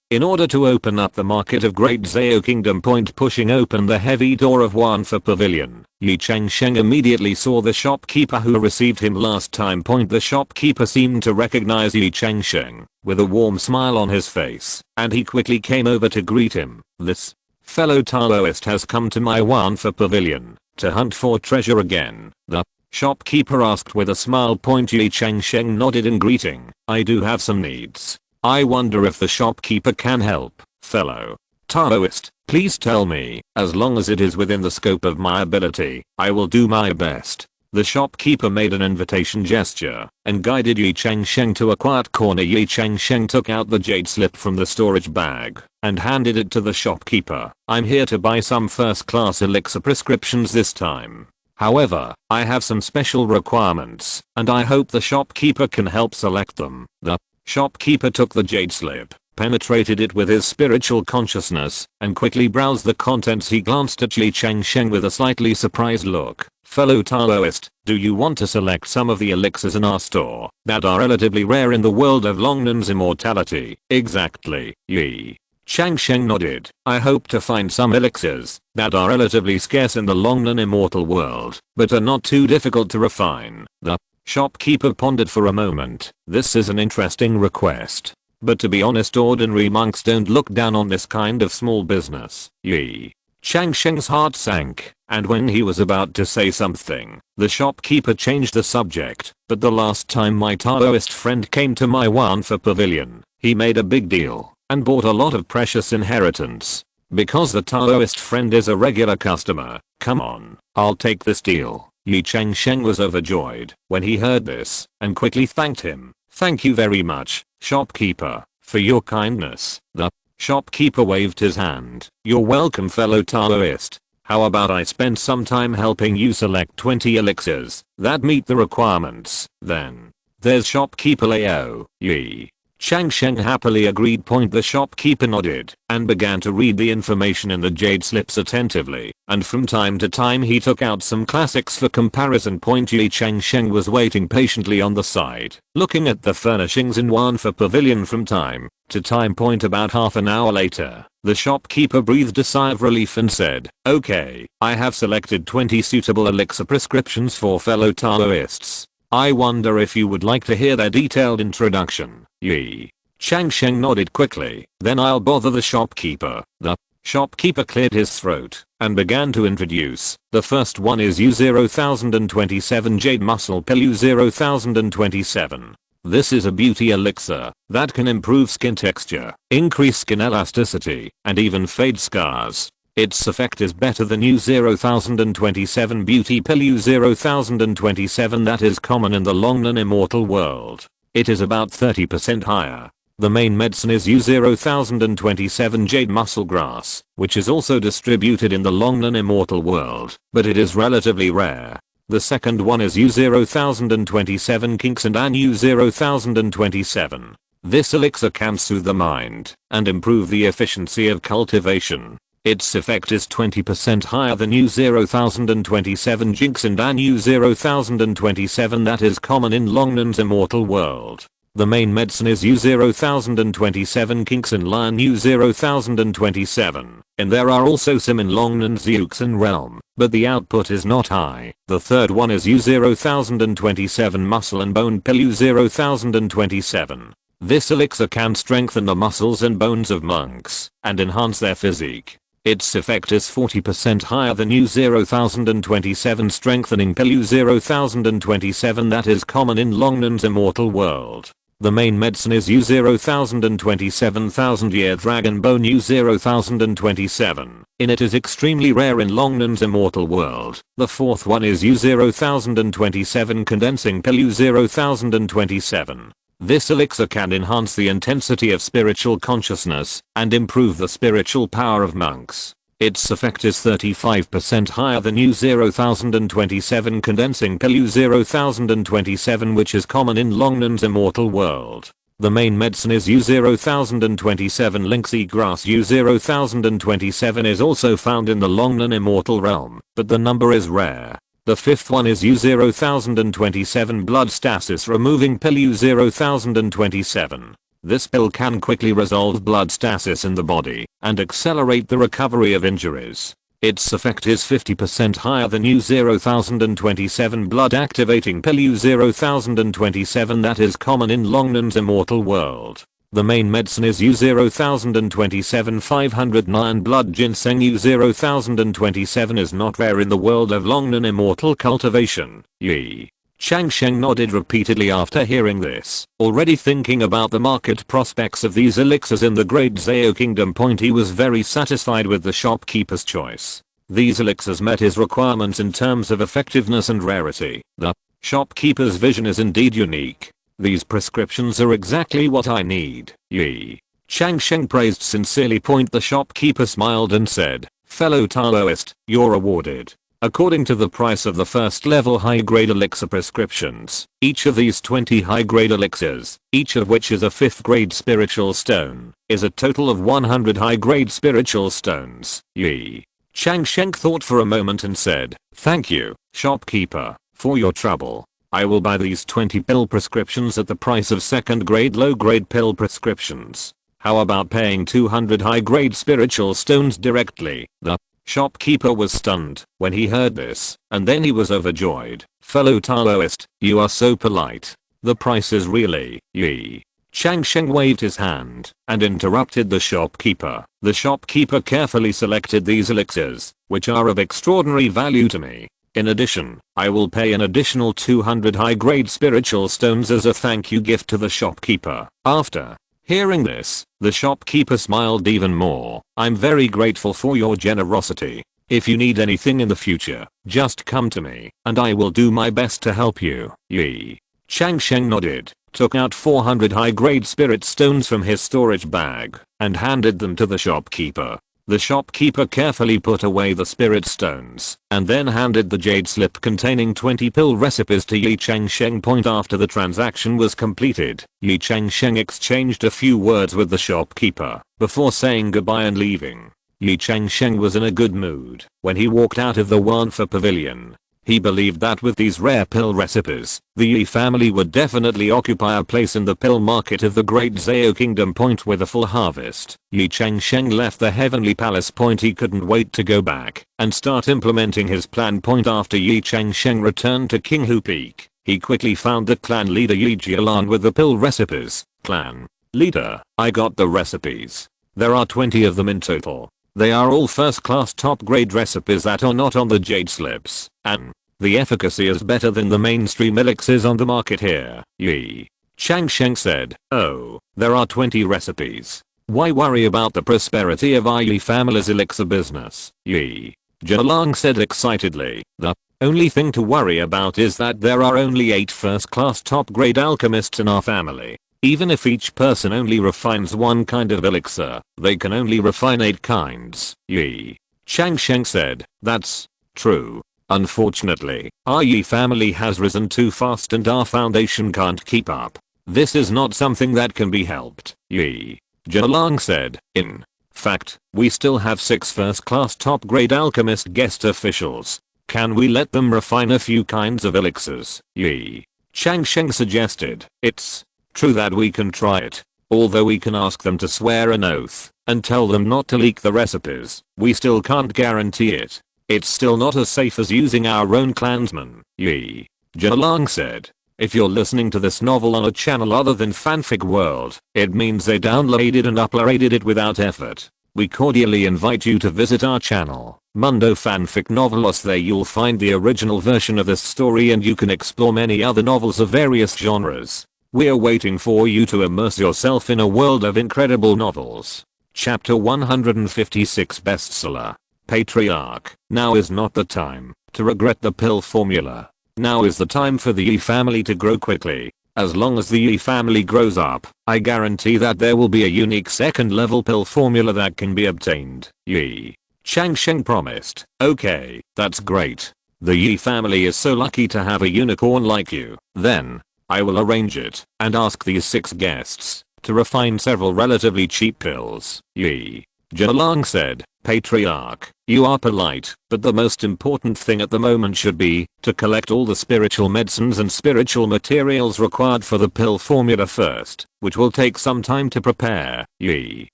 In order to open up the market of Great Zao Kingdom. Pushing open the heavy door of Wanfa Pavilion, Ye Changsheng immediately saw the shopkeeper who received him last time. The shopkeeper seemed to recognize Ye Changsheng, with a warm smile on his face, and he quickly came over to greet him. This fellow Taoist has come to my Wanfa Pavilion to hunt for treasure again. The shopkeeper asked with a smile. Ye Changsheng nodded in greeting. I do have some needs. I wonder if the shopkeeper can help, fellow Taoist. Please tell me, as long as it is within the scope of my ability, I will do my best. The shopkeeper made an invitation gesture and guided Ye Changsheng to a quiet corner. Ye Changsheng took out the jade slip from the storage bag and handed it to the shopkeeper. I'm here to buy some first-class elixir prescriptions this time. However, I have some special requirements, and I hope the shopkeeper can help select them. The shopkeeper took the jade slip, penetrated it with his spiritual consciousness, and quickly browsed the contents. He glanced at Ye Changsheng with a slightly surprised look. Fellow Taoist, do you want to select some of the elixirs in our store that are relatively rare in the world of Longnan's immortality? Exactly, Ye Changsheng nodded. I hope to find some elixirs that are relatively scarce in the Longnan immortal world, but are not too difficult to refine. The shopkeeper pondered for a moment. This is an interesting request, but to be honest, ordinary monks don't look down on this kind of small business. Ye Changsheng's heart sank, and when he was about to say something, the shopkeeper changed the subject. But the last time my Taoist friend came to my Wanfa pavilion, he made a big deal and bought a lot of precious inheritance. Because the Taoist friend is a regular customer, come on, I'll take this deal. Ye Changsheng was overjoyed when he heard this and quickly thanked him. Thank you very much, shopkeeper, for your kindness. The shopkeeper waved his hand. You're welcome, fellow Taoist. How about I spend some time helping you select 20 elixirs that meet the requirements? Then there's shopkeeper Lao. Ye Changsheng happily agreed. The shopkeeper nodded and began to read the information in the jade slips attentively, and from time to time he took out some classics for comparison. Ye Changsheng was waiting patiently on the side, looking at the furnishings in Wanfa pavilion from time to time. About half an hour later, the shopkeeper breathed a sigh of relief and said, okay, I have selected 20 suitable elixir prescriptions for fellow Taoists. I wonder if you would like to hear their detailed introduction. Ye Changsheng nodded quickly. Then I'll bother the shopkeeper. The shopkeeper cleared his throat and began to introduce. The first one is U0027 Jade Muscle Pill. U0027. This is a beauty elixir that can improve skin texture, increase skin elasticity, and even fade scars. Its effect is better than U0027 Beauty Pill. U0027 that is common in the Longnan immortal world. It is about 30% higher. The main medicine is U0027 Jade Muscle Grass, which is also distributed in the Longnan immortal world, but it is relatively rare. The second one is U0027 Kinks and An. U0027. This elixir can soothe the mind and improve the efficiency of cultivation. Its effect is 20% higher than U0027 Jinx and An. U0027 that is common in Longnan's immortal world. The main medicine is U0027 Kinks and Lion. U0027. And there are also some in Longnan's Yuxin realm, but the output is not high. The third one is U0027 Muscle and Bone Pill. U0027. This elixir can strengthen the muscles and bones of monks and enhance their physique. Its effect is 40% higher than U0027 Strengthening Pill. U0027 that is common in Longnan's immortal world. The main medicine is U0027 Thousand-Year Dragon Bone. U0027. In it is extremely rare in Longnan's immortal world. The fourth one is U0027 Condensing Pill. U0027. This elixir can enhance the intensity of spiritual consciousness and improve the spiritual power of monks. Its effect is 35% higher than U0027 Condensing Pill. U0027 which is common in Longnan's immortal world. The main medicine is U0027 Linksea Grass. U0027 is also found in the Longnan immortal realm, but the number is rare. The fifth one is U0027 Blood Stasis Removing Pill. U0027. This pill can quickly resolve blood stasis in the body and accelerate the recovery of injuries. Its effect is 50% higher than U0027 Blood Activating Pill. U0027 that is common in Longnan's immortal world. The main medicine is U0027 509 blood ginseng. U0027 is not rare in the world of Longnan immortal cultivation. Ye Changsheng nodded repeatedly after hearing this, already thinking about the market prospects of these elixirs in the Great Zhao Kingdom. He was very satisfied with the shopkeeper's choice. These elixirs met his requirements in terms of effectiveness and rarity. The shopkeeper's vision is indeed unique. These prescriptions are exactly what I need. Ye Changsheng praised sincerely. The shopkeeper smiled and said, fellow Taoist, you're awarded. According to the price of the first level high grade elixir prescriptions, each of these 20 high grade elixirs, each of which is a 5th grade spiritual stone, is a total of 100 high grade spiritual stones. Ye Changsheng thought for a moment and said, thank you, shopkeeper, for your trouble. I will buy these 20 pill prescriptions at the price of 2nd grade low grade pill prescriptions. How about paying 200 high grade spiritual stones directly? The shopkeeper was stunned when he heard this, and then he was overjoyed. Fellow Taoist, you are so polite. The price is really. Ye Changsheng waved his hand and interrupted the shopkeeper. The shopkeeper carefully selected these elixirs, which are of extraordinary value to me. In addition, I will pay an additional 200 high grade spiritual stones as a thank you gift to the shopkeeper. After hearing this, the shopkeeper smiled even more. I'm very grateful for your generosity. If you need anything in the future, just come to me, and I will do my best to help you. Ye Changsheng nodded, took out 400 high grade spirit stones from his storage bag, and handed them to the shopkeeper. The shopkeeper carefully put away the spirit stones, and then handed the jade slip containing 20 pill recipes to Ye Changsheng. After the transaction was completed, Ye Changsheng exchanged a few words with the shopkeeper before saying goodbye and leaving. Ye Changsheng was in a good mood when he walked out of the Wanfa pavilion. He believed that with these rare pill recipes, the Ye family would definitely occupy a place in the pill market of the Great Zhao Kingdom. With a full harvest, Ye Changsheng left the Heavenly Palace. He couldn't wait to go back and start implementing his plan. After Ye Changsheng returned to Qinghu Peak, he quickly found the clan leader Ye Jialan with the pill recipes. Clan leader, I got the recipes. There are 20 of them in total. They are all first class top grade recipes that are not on the jade slips, and the efficacy is better than the mainstream elixirs on the market here. Ye Changsheng said, oh, there are 20 recipes. Why worry about the prosperity of our Ye family's elixir business? Ye Jialang said excitedly, the only thing to worry about is that there are only 8 first class top grade alchemists in our family. Even if each person only refines one kind of elixir, they can only refine 8 kinds. Ye Changsheng said, that's true. Unfortunately, our Ye family has risen too fast and our foundation can't keep up. This is not something that can be helped. Ye Jialang said, in fact, we still have 6 first class top grade alchemist guest officials. Can we let them refine a few kinds of elixirs? Ye Changsheng suggested, it's true that we can try it. Although we can ask them to swear an oath and tell them not to leak the recipes, we still can't guarantee it. It's still not as safe as using our own clansmen. Ye Jialang said, if you're listening to this novel on a channel other than Fanfic World, it means they downloaded and uploaded it without effort. We cordially invite you to visit our channel, Mundo Fanfic Novelos. There you'll find the original version of this story and you can explore many other novels of various genres. We're waiting for you to immerse yourself in a world of incredible novels. Chapter 156 Bestseller. Patriarch. Now is not the time to regret the pill formula. Now is the time for the Ye family to grow quickly. As long as the Ye family grows up, I guarantee that there will be a unique 2nd level pill formula that can be obtained. Ye Changsheng promised. Okay, that's great. The Ye family is so lucky to have a unicorn like you. Then I will arrange it and ask these 6 guests to refine several relatively cheap pills. Ye Jialang said, Patriarch, you are polite, but the most important thing at the moment should be to collect all the spiritual medicines and spiritual materials required for the pill formula first, which will take some time to prepare. Ye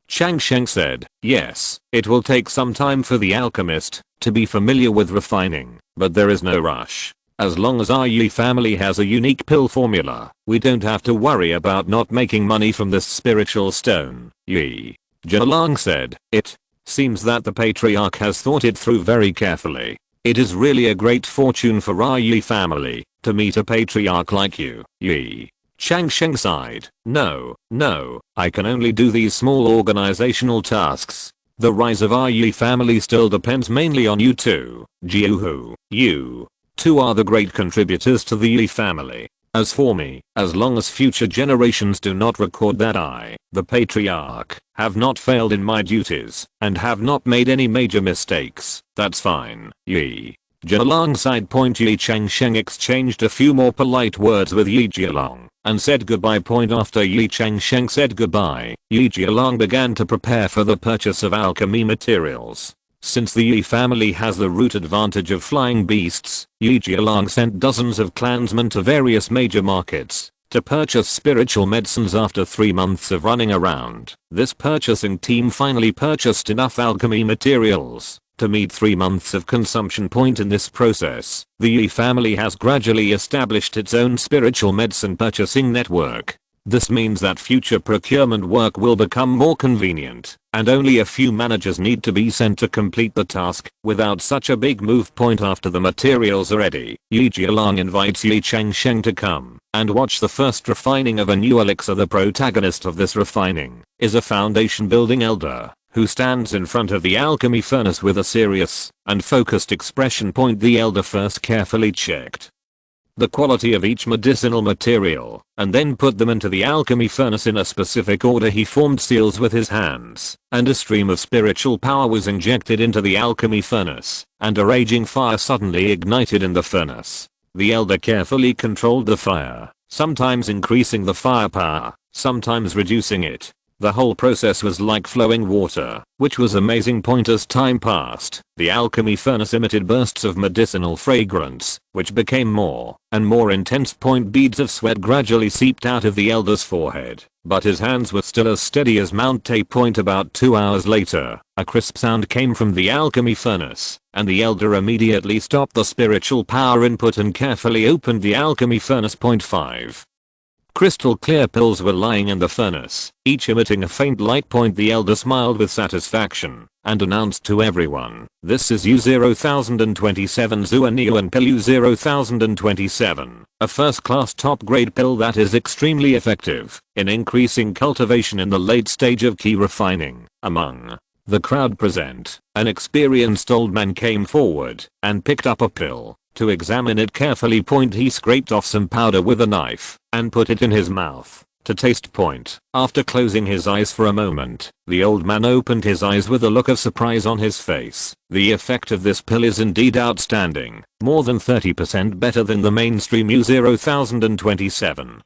Changsheng said, yes, it will take some time for the alchemist to be familiar with refining, but there is no rush. As long as our Ye family has a unique pill formula, we don't have to worry about not making money from this spiritual stone, Ye Changsheng said. It seems that the patriarch has thought it through very carefully. It is really a great fortune for our Ye family to meet a patriarch like you. Ye Changsheng sighed. No, I can only do these small organizational tasks. The rise of our Ye family still depends mainly on you two. You two are the great contributors to the Ye family. As for me, as long as future generations do not record that I, the patriarch, have not failed in my duties, and have not made any major mistakes, that's fine. Ye Changsheng side point. Ye Changsheng exchanged a few more polite words with Ye Changsheng, and said goodbye. Point after Ye Changsheng said goodbye, Ye Changsheng began to prepare for the purchase of alchemy materials. Since the Ye family has the root advantage of flying beasts, Ye Changsheng sent dozens of clansmen to various major markets to purchase spiritual medicines. After 3 months of running around, this purchasing team finally purchased enough alchemy materials to meet 3 months of consumption. Point in this process, the Ye family has gradually established its own spiritual medicine purchasing network. This means that future procurement work will become more convenient, and only a few managers need to be sent to complete the task without such a big move. Point after the materials are ready, Ye Changsheng invites Ye Changsheng to come and watch the first refining of a new elixir. The protagonist of this refining is a foundation building elder who stands in front of the alchemy furnace with a serious and focused expression. Point the elder first carefully checked the quality of each medicinal material, and then put them into the alchemy furnace in a specific order. He formed seals with his hands, and a stream of spiritual power was injected into the alchemy furnace, and a raging fire suddenly ignited in the furnace. The elder carefully controlled the fire, sometimes increasing the firepower, sometimes reducing it. The whole process was like flowing water, which was amazing. Point as time passed, the alchemy furnace emitted bursts of medicinal fragrance, which became more and more intense. Point beads of sweat gradually seeped out of the elder's forehead, but his hands were still as steady as Mount Tay. Point about 2 hours later, a crisp sound came from the alchemy furnace, and the elder immediately stopped the spiritual power input and carefully opened the alchemy furnace. Point 5. Crystal clear pills were lying in the furnace, each emitting a faint light. Point the elder smiled with satisfaction and announced to everyone, "This is U-0,027 Zuaniuan pill U-0,027, a first-class top-grade pill that is extremely effective in increasing cultivation in the late stage of key refining." Among the crowd present, an experienced old man came forward and picked up a pill to examine it carefully. Point he scraped off some powder with a knife and put it in his mouth to taste. Point after closing his eyes for a moment, the old man opened his eyes with a look of surprise on his face. The effect of this pill is indeed outstanding, more than 30% better than the mainstream U-0,027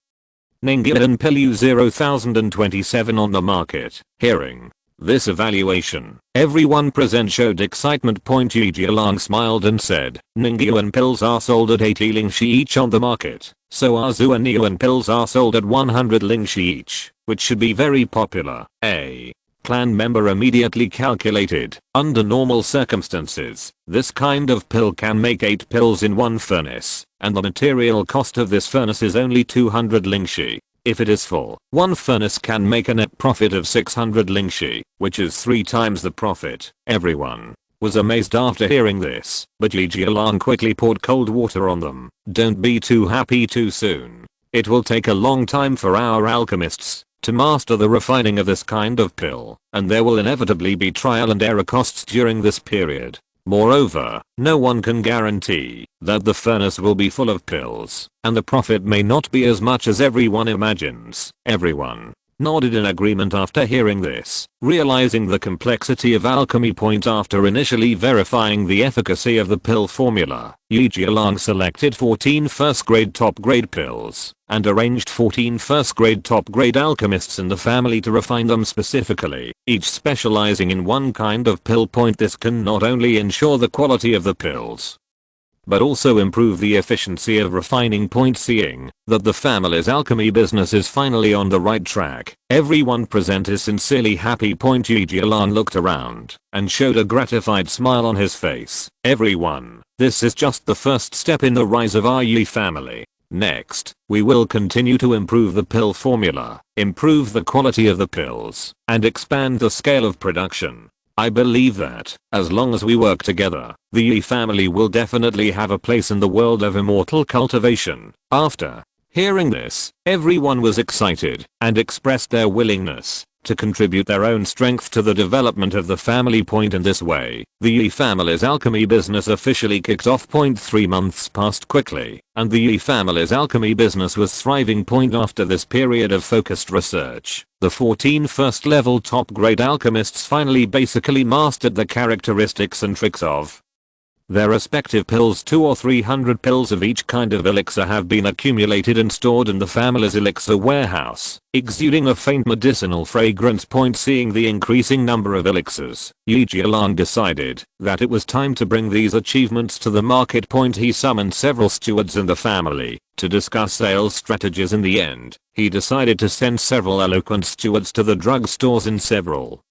Ningguan pill U-0,027 on the market. Hearing this evaluation, everyone present showed excitement. Point Ye Changsheng smiled and said, "Ningguan pills are sold at 80 lingxi each on the market, so our Zuaniuan pills are sold at 100 lingxi each, which should be very popular." A clan member immediately calculated, under normal circumstances, this kind of pill can make 8 pills in one furnace, and the material cost of this furnace is only 200 lingxi. If it is full, one furnace can make a net profit of 600 lingxi, which is 3 times the profit. Everyone was amazed after hearing this, but Ye Changsheng quickly poured cold water on them. "Don't be too happy too soon. It will take a long time for our alchemists to master the refining of this kind of pill, and there will inevitably be trial and error costs during this period. Moreover, no one can guarantee that the furnace will be full of pills, and the profit may not be as much as everyone imagines." Everyone nodded in agreement after hearing this, realizing the complexity of alchemy. Point after initially verifying the efficacy of the pill formula, Ye Changsheng selected 14 first-grade top-grade pills and arranged 14 first-grade top-grade alchemists in the family to refine them specifically, each specializing in one kind of pill. Point this can not only ensure the quality of the pills, but also improve the efficiency of refining. Seeing that the family's alchemy business is finally on the right track, everyone present is sincerely happy. Ye Changsheng looked around and showed a gratified smile on his face. Everyone, this is just the first step in the rise of our Ye family. Next, we will continue to improve the pill formula, improve the quality of the pills, and expand the scale of production. I believe that, as long as we work together, the Ye family will definitely have a place in the world of immortal cultivation. After hearing this, everyone was excited and expressed their willingness to contribute their own strength to the development of the family. In this way, the Ye family's alchemy business officially kicked off. 3 months passed quickly, and the Ye family's alchemy business was thriving. After this period of focused research, the 14 first level top grade alchemists finally basically mastered the characteristics and tricks of their respective pills. 200 or 300 pills of each kind of elixir have been accumulated and stored in the family's elixir warehouse, exuding a faint medicinal fragrance. Seeing the increasing number of elixirs, Ye Changsheng decided that it was time to bring these achievements to the market. He summoned several stewards in the family to discuss sales strategies. In the end, he decided to send several eloquent stewards to the drugstores in several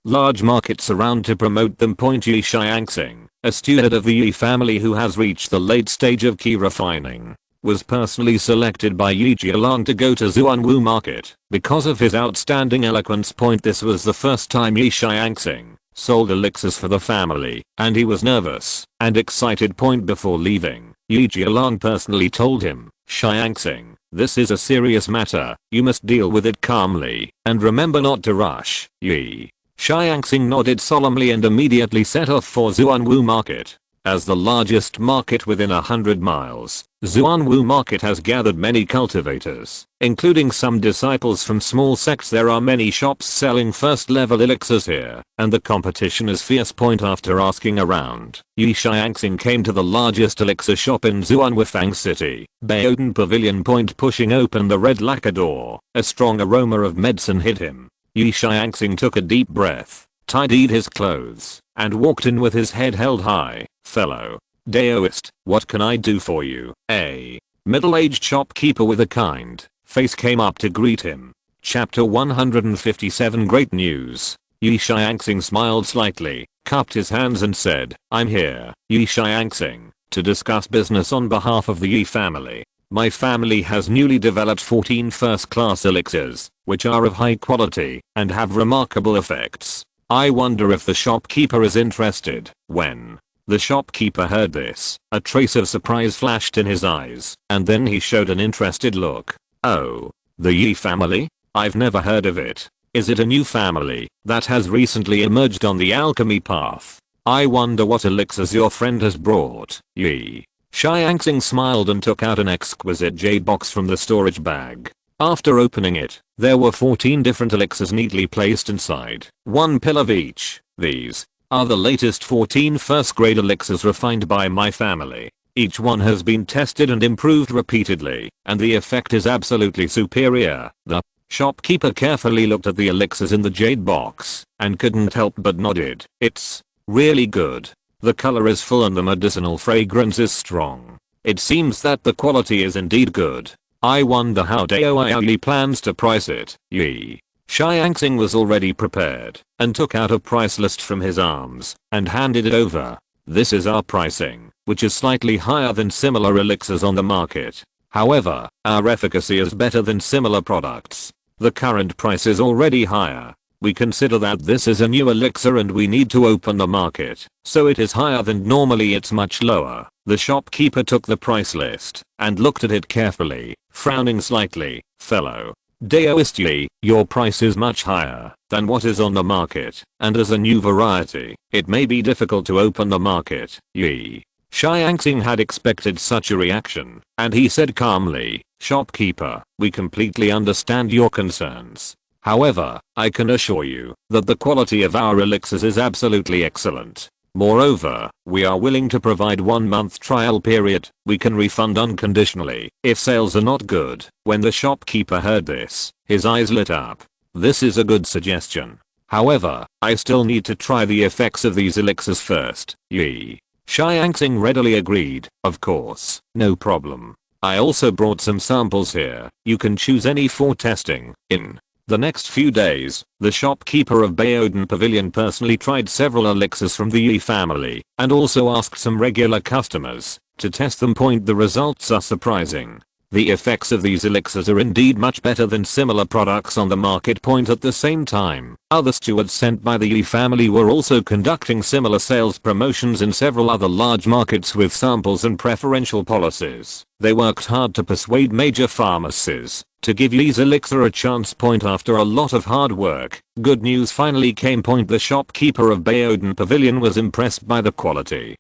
large markets around to promote them. Ye Changsheng, a steward of the Ye family who has reached the late stage of key refining, was personally selected by Ye Changsheng to go to Xuanwu market because of his outstanding eloquence. This was the first time Ye Changsheng sold elixirs for the family, and he was nervous and excited. Before leaving, Ye Changsheng personally told him, "Changsheng, this is a serious matter, you must deal with it calmly, and remember not to rush." Ye Changsheng nodded solemnly and immediately set off for Xuanwu market. As the largest market within 100 miles, Xuanwu market has gathered many cultivators, including some disciples from small sects. There are many shops selling first level elixirs here, and the competition is fierce. After asking around, Ye Changsheng came to the largest elixir shop in Xuanwufang City, Baoden Pavilion. Pushing open the red lacquer door, a strong aroma of medicine hit him. Ye Changsheng took a deep breath, tidied his clothes, and walked in with his head held high. "Fellow Daoist, what can I do for you?" A middle-aged shopkeeper with a kind face came up to greet him. Chapter 157 Great News. Ye Changsheng smiled slightly, cupped his hands and said, "I'm here, Ye Changsheng, to discuss business on behalf of the Ye family. My family has newly developed 14 first-class elixirs, which are of high quality and have remarkable effects. I wonder if the shopkeeper is interested." When the shopkeeper heard this, a trace of surprise flashed in his eyes, and then he showed an interested look. "Oh, the Ye family? I've never heard of it. Is it a new family that has recently emerged on the alchemy path? I wonder what elixirs your friend has brought." Ye Changsheng smiled and took out an exquisite jade box from the storage bag. After opening it, there were 14 different elixirs neatly placed inside, one pill of each. "These are the latest 14 first-grade elixirs refined by my family. Each one has been tested and improved repeatedly, and the effect is absolutely superior." The shopkeeper carefully looked at the elixirs in the jade box and couldn't help but nodded. "It's really good. The color is full and the medicinal fragrance is strong. It seems that the quality is indeed good. I wonder how Daoist plans to price it." Ye Changsheng was already prepared and took out a price list from his arms and handed it over. "This is our pricing, which is slightly higher than similar elixirs on the market. However, our efficacy is better than similar products. The current price is already higher. We consider that this is a new elixir and we need to open the market, so it is higher than normally. It's much lower." The shopkeeper took the price list and looked at it carefully, frowning slightly. "Fellow Daoist Ye, your price is much higher than what is on the market, and as a new variety, it may be difficult to open the market." Ye Changsheng had expected such a reaction, and he said calmly, "Shopkeeper, we completely understand your concerns. However, I can assure you that the quality of our elixirs is absolutely excellent. Moreover, we are willing to provide 1-month trial period. We can refund unconditionally if sales are not good." When the shopkeeper heard this, his eyes lit up. "This is a good suggestion. However, I still need to try the effects of these elixirs first." Ye Changsheng readily agreed, of course, no problem. I also brought some samples here, you can choose any for testing. In the next few days, the shopkeeper of Baoden Pavilion personally tried several elixirs from the Ye family, and also asked some regular customers to test them. The results are surprising. The effects of these elixirs are indeed much better than similar products on the market. At the same time, other stewards sent by the Ye family were also conducting similar sales promotions in several other large markets with samples and preferential policies. They worked hard to persuade major pharmacies to give Ye's elixir a chance. After a lot of hard work, good news finally came. The shopkeeper of Baoden Pavilion was impressed by the quality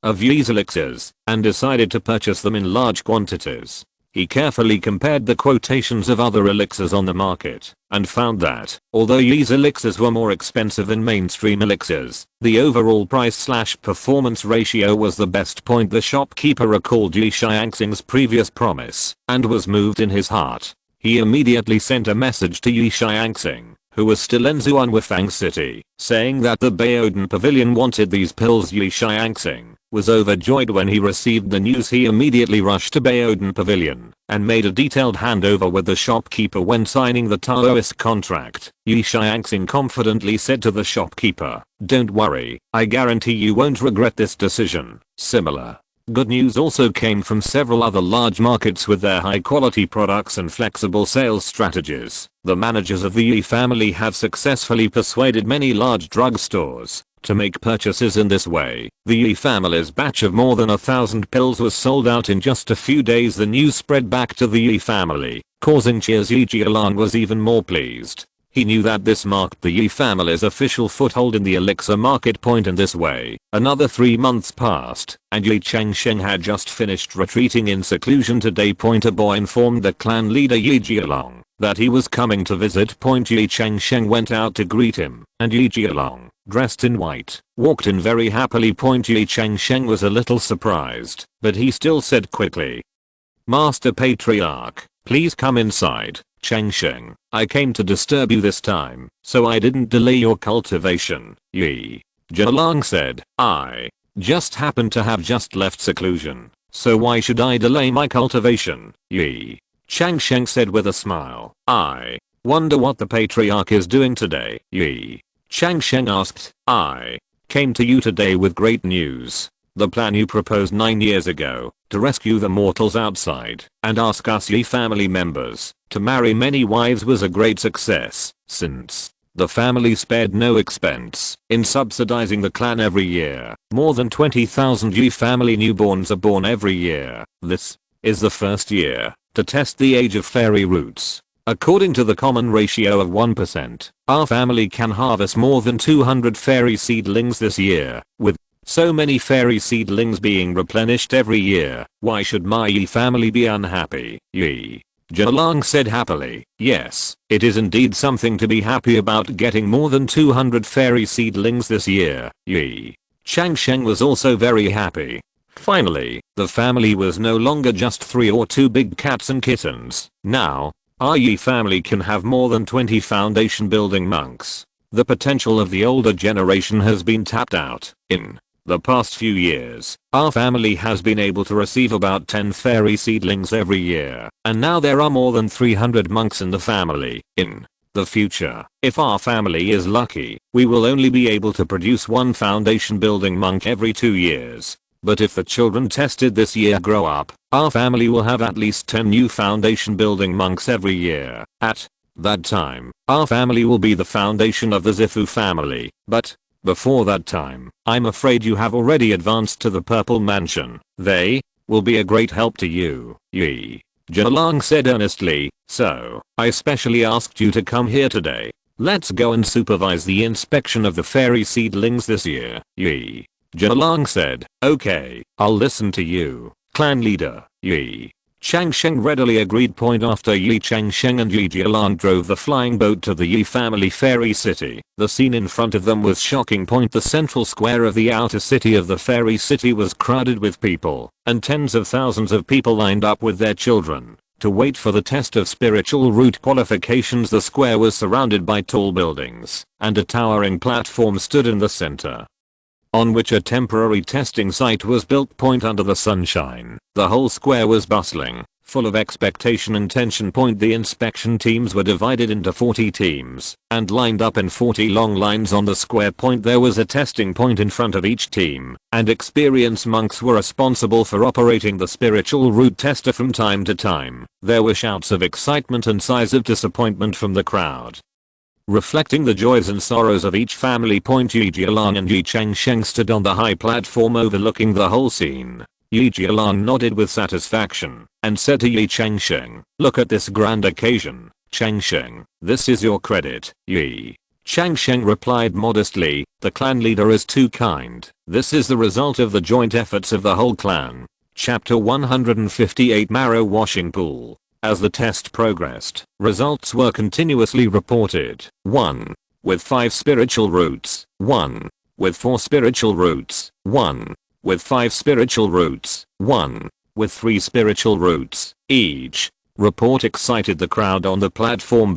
of Ye's elixirs and decided to purchase them in large quantities. He carefully compared the quotations of other elixirs on the market and found that, although Ye's elixirs were more expensive than mainstream elixirs, the overall price/performance ratio was the best. The shopkeeper recalled Ye Changsheng's previous promise and was moved in his heart. He immediately sent a message to Ye Changsheng, who was still in Zhuanwufang City, saying that the Baoden Pavilion wanted these pills. Ye Changsheng was overjoyed when he received the news. He immediately rushed to Baoden Pavilion and made a detailed handover with the shopkeeper. When signing the Taoist contract, Ye Changsheng confidently said to the shopkeeper, "Don't worry, I guarantee you won't regret this decision." Similar good news also came from several other large markets with their high quality products and flexible sales strategies. The managers of the Ye family have successfully persuaded many large drugstores to make purchases in this way. The Ye family's batch of more than 1,000 pills was sold out in just a few days. The news spread back to the Ye family, causing cheers. Ye Jialan was even more pleased. He knew that this marked the Ye family's official foothold in the elixir market. In this way, another 3 months passed, and Ye Changsheng had just finished retreating in seclusion. Today, a boy informed the clan leader Ye Jialong that he was coming to visit. Ye Changsheng went out to greet him, and Ye Jialong, dressed in white, walked in very happily. Ye Changsheng was a little surprised, but he still said quickly, "Master Patriarch, please come inside." "Changsheng, I came to disturb you this time, so I didn't delay your cultivation," Ye Jialong said. "I just happened to have just left seclusion, so why should I delay my cultivation?" Ye Changsheng said with a smile. "I wonder what the Patriarch is doing today?" Ye Changsheng asked. "I came to you today with great news. The plan you proposed 9 years ago, to rescue the mortals outside and ask us Ye family members to marry many wives, was a great success, since the family spared no expense in subsidizing the clan every year. More than 20,000 Ye family newborns are born every year. This is the first year to test the age of fairy roots. According to the common ratio of 1%, our family can harvest more than 200 fairy seedlings this year. With so many fairy seedlings being replenished every year, why should my Ye family be unhappy?" Ye Jialong said happily. "Yes, it is indeed something to be happy about, getting more than 200 fairy seedlings this year." Ye Changsheng was also very happy. Finally, the family was no longer just 3 or 2 big cats and kittens. Now, our Ye family can have more than 20 foundation building monks. The potential of the older generation has been tapped out. In the past few years, our family has been able to receive about 10 fairy seedlings every year, and now there are more than 300 monks in the family. In the future, if our family is lucky, we will only be able to produce 1 foundation building monk every 2 years. But if the children tested this year grow up, our family will have at least 10 new foundation building monks every year. At that time, our family will be the foundation of the Zifu family. But before that time, I'm afraid you have already advanced to the Purple Mansion. They will be a great help to you." Ye Jialong said earnestly, "So, I specially asked you to come here today. Let's go and supervise the inspection of the fairy seedlings this year." Ye Jialong said, "Okay, I'll listen to you, clan leader." Ye Changsheng readily agreed. After Ye Changsheng and Ye Jialong drove the flying boat to the Ye family fairy city, the scene in front of them was shocking. The central square of the outer city of the fairy city was crowded with people, and tens of thousands of people lined up with their children to wait for the test of spiritual root qualifications. The square was surrounded by tall buildings, and a towering platform stood in the center on which a temporary testing site was built. Under the sunshine, the whole square was bustling, full of expectation and tension. The inspection teams were divided into 40 teams and lined up in 40 long lines on the square. There was a testing point in front of each team, and experienced monks were responsible for operating the spiritual root tester from time to time. There were shouts of excitement and sighs of disappointment from the crowd, reflecting the joys and sorrows of each family. Ye Jialang and Ye Changsheng stood on the high platform overlooking the whole scene. Ye Jialang nodded with satisfaction and said to Ye Changsheng, "Look at this grand occasion, Changsheng. This is your credit." Ye Changsheng replied modestly, "The clan leader is too kind. This is the result of the joint efforts of the whole clan." Chapter 158 Marrow Washing Pool. As the test progressed, results were continuously reported. 1. With 5 spiritual roots. 1. With 4 spiritual roots. 1. With 5 spiritual roots. 1. With 3 spiritual roots. Each report excited the crowd on the platform.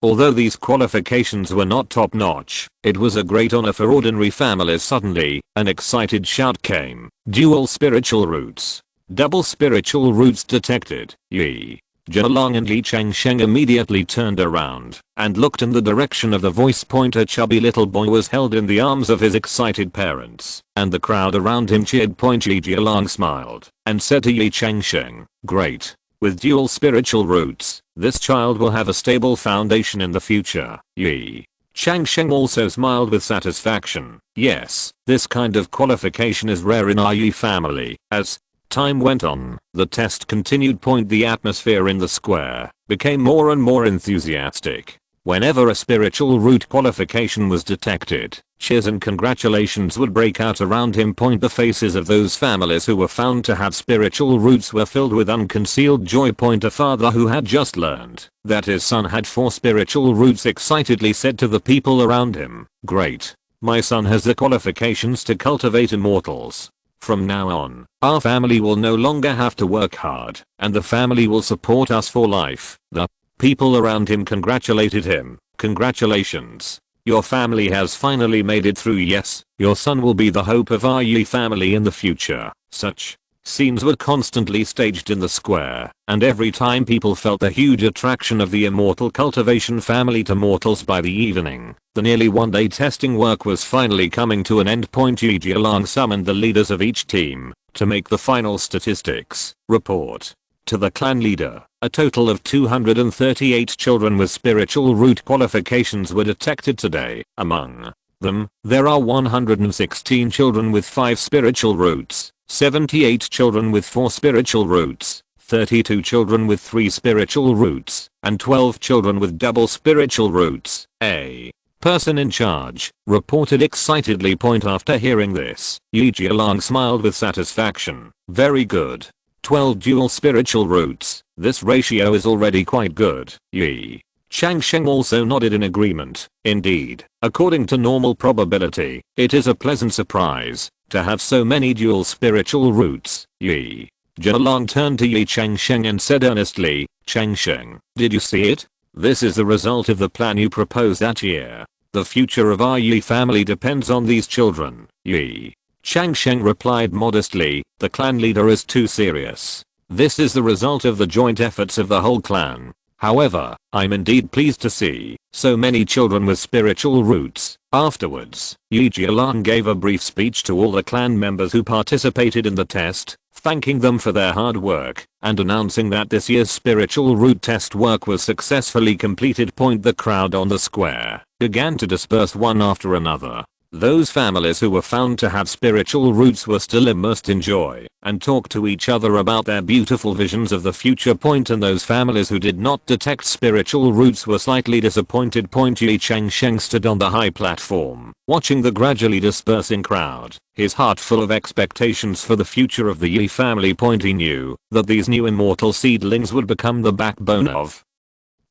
Although these qualifications were not top notch, it was a great honor for ordinary families. Suddenly, an excited shout came. Dual spiritual roots. Double spiritual roots detected. Ye Jialang and Ye Changsheng immediately turned around and looked in the direction of the voice. A chubby little boy was held in the arms of his excited parents, and the crowd around him cheered. Ye Jialang smiled and said to Ye Changsheng, "Great. With dual spiritual roots, this child will have a stable foundation in the future." Ye Changsheng also smiled with satisfaction. "Yes, this kind of qualification is rare in our Ye family." As time went on, the test continued. The atmosphere in the square became more and more enthusiastic. Whenever a spiritual root qualification was detected, cheers and congratulations would break out around him. The faces of those families who were found to have spiritual roots were filled with unconcealed joy. A father who had just learned that his son had 4 spiritual roots excitedly said to the people around him, "Great. My son has the qualifications to cultivate immortals. From now on, our family will no longer have to work hard, and the family will support us for life." The people around him congratulated him. "Congratulations. Your family has finally made it through. Yes, your son will be the hope of our Ye family in the future." Such scenes were constantly staged in the square, and every time people felt the huge attraction of the immortal cultivation family to mortals. By the evening, the nearly one-day testing work was finally coming to an end. Ye Jialang summoned the leaders of each team to make the final statistics report to the clan leader. A total of 238 children with spiritual root qualifications were detected today. Among them, there are 116 children with 5 spiritual roots, 78 children with 4 spiritual roots, 32 children with 3 spiritual roots, and 12 children with double spiritual roots. A person in charge reported excitedly. After hearing this, Ye Jialang smiled with satisfaction. "Very good. 12 dual spiritual roots. This ratio is already quite good." Ye Changsheng also nodded in agreement. "Indeed, according to normal probability, it is a pleasant surprise to have so many dual spiritual roots." Ye Jialang turned to Ye Changsheng and said earnestly, "Changsheng, did you see it? This is the result of the plan you proposed that year. The future of our Ye family depends on these children." Ye Changsheng replied modestly, "The clan leader is too serious. This is the result of the joint efforts of the whole clan. However, I'm indeed pleased to see so many children with spiritual roots." Afterwards, Ye Jialang gave a brief speech to all the clan members who participated in the test, thanking them for their hard work and announcing that this year's spiritual root test work was successfully completed. The crowd on the square began to disperse one after another. Those families who were found to have spiritual roots were still immersed in joy and talked to each other about their beautiful visions of the future. And those families who did not detect spiritual roots were slightly disappointed. Ye Changsheng stood on the high platform, watching the gradually dispersing crowd, his heart full of expectations for the future of the Ye family. He knew that these new immortal seedlings would become the backbone of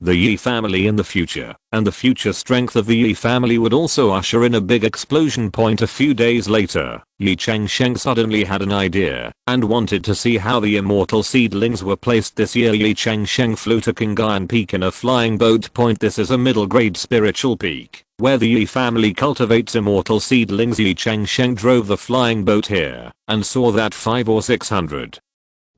the Ye family in the future, and the future strength of the Ye family would also usher in a big explosion. A few days later, Ye Changsheng suddenly had an idea and wanted to see how the immortal seedlings were placed this year. Ye Changsheng flew to Kingayan Peak in a flying boat. This is a middle grade spiritual peak where the Ye family cultivates immortal seedlings. Ye Changsheng drove the flying boat here and saw that 500 or 600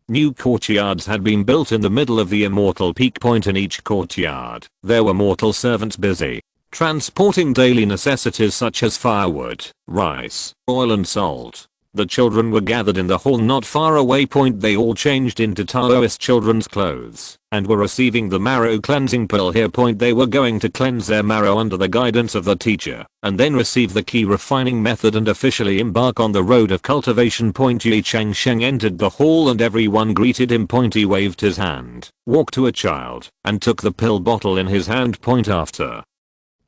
new courtyards had been built in the middle of the immortal peak. In each courtyard, there were mortal servants busy transporting daily necessities such as firewood, rice, oil and salt. The children were gathered in the hall not far away. They all changed into Taoist children's clothes and were receiving the marrow cleansing pill here. They were going to cleanse their marrow under the guidance of the teacher and then receive the key refining method and officially embark on the road of cultivation. Ye Changsheng entered the hall and everyone greeted him. He waved his hand, walked to a child and took the pill bottle in his hand. After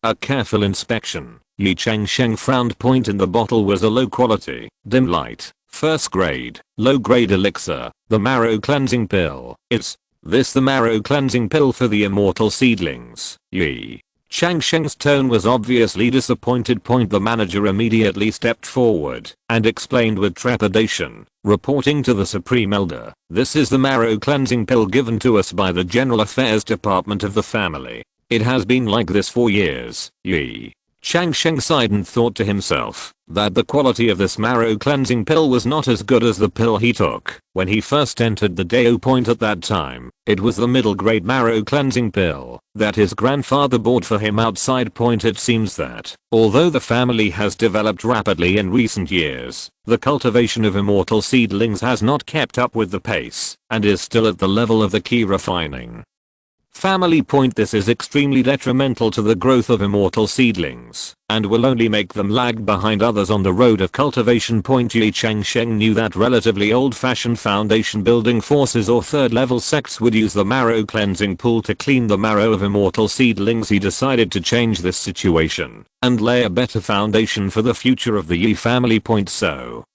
a careful inspection, Ye Changsheng frowned. In the bottle was a low quality, dim light, first grade, low grade elixir, the marrow cleansing pill. Is this the marrow cleansing pill for the immortal seedlings? Ye Changsheng's tone was obviously disappointed. The manager immediately stepped forward and explained with trepidation, reporting to the Supreme Elder, this is the marrow cleansing pill given to us by the General Affairs Department of the family. It has been like this for years. Ye Changsheng sighed and thought to himself that the quality of this marrow cleansing pill was not as good as the pill he took when he first entered the Dao. At that time, it was the middle grade marrow cleansing pill that his grandfather bought for him outside. It seems that, although the family has developed rapidly in recent years, the cultivation of immortal seedlings has not kept up with the pace and is still at the level of the key refining family. This is extremely detrimental to the growth of immortal seedlings and will only make them lag behind others on the road of cultivation. Ye Changsheng knew that relatively old-fashioned foundation building forces or third level sects would use the marrow cleansing pool to clean the marrow of immortal seedlings. He decided to change this situation and lay a better foundation for the future of the Ye family. So,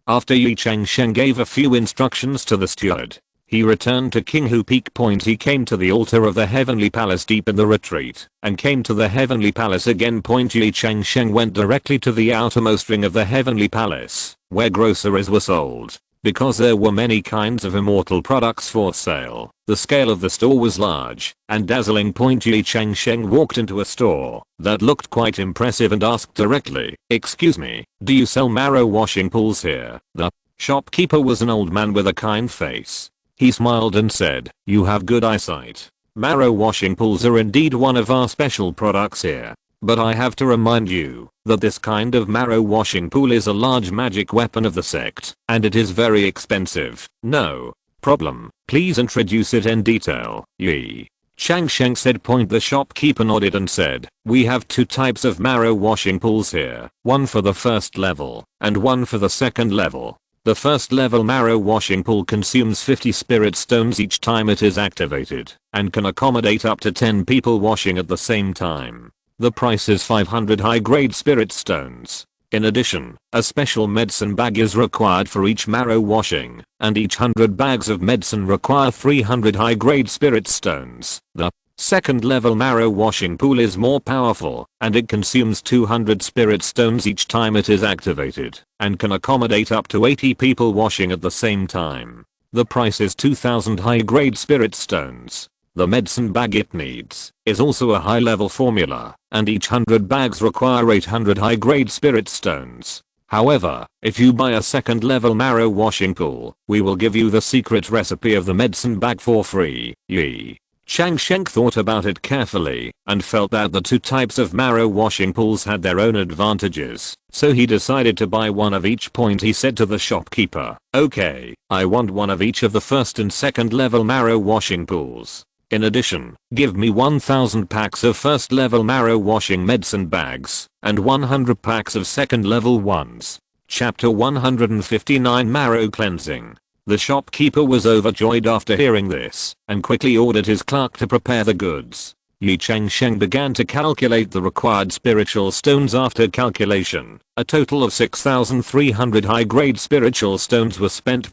after Ye Changsheng gave a few instructions to the steward, he returned to Qinghu Peak. He came to the altar of the Heavenly Palace deep in the retreat and came to the Heavenly Palace again. Ye Changsheng went directly to the outermost ring of the Heavenly Palace where groceries were sold. Because there were many kinds of immortal products for sale, the scale of the store was large and dazzling. Ye Changsheng walked into a store that looked quite impressive and asked directly, excuse me, do you sell marrow washing pools here? The shopkeeper was an old man with a kind face. He smiled and said, you have good eyesight. Marrow washing pools are indeed one of our special products here. But I have to remind you that this kind of marrow washing pool is a large magic weapon of the sect and it is very expensive. No problem. Please introduce it in detail. Ye Changsheng said. The shopkeeper nodded and said, we have two types of marrow washing pools here. One for the first level and one for the second level. The first level marrow washing pool consumes 50 spirit stones each time it is activated and can accommodate up to 10 people washing at the same time. The price is 500 high grade spirit stones. In addition, a special medicine bag is required for each marrow washing and each 100 bags of medicine require 300 high grade spirit stones. The second level marrow washing pool is more powerful and it consumes 200 spirit stones each time it is activated and can accommodate up to 80 people washing at the same time. The price is 2000 high grade spirit stones. The medicine bag it needs is also a high level formula and each 100 bags require 800 high grade spirit stones. However, if you buy a second level marrow washing pool, we will give you the secret recipe of the medicine bag for free. Ye Changsheng thought about it carefully and felt that the two types of marrow washing pools had their own advantages, so he decided to buy one of each. He said to the shopkeeper, okay, I want one of each of the first and second level marrow washing pools. In addition, give me 1000 packs of first level marrow washing medicine bags and 100 packs of second level ones. Chapter 159 Marrow Cleansing. The shopkeeper was overjoyed after hearing this and quickly ordered his clerk to prepare the goods. Ye Changsheng began to calculate the required spiritual stones. After calculation, a total of 6,300 high-grade spiritual stones were spent.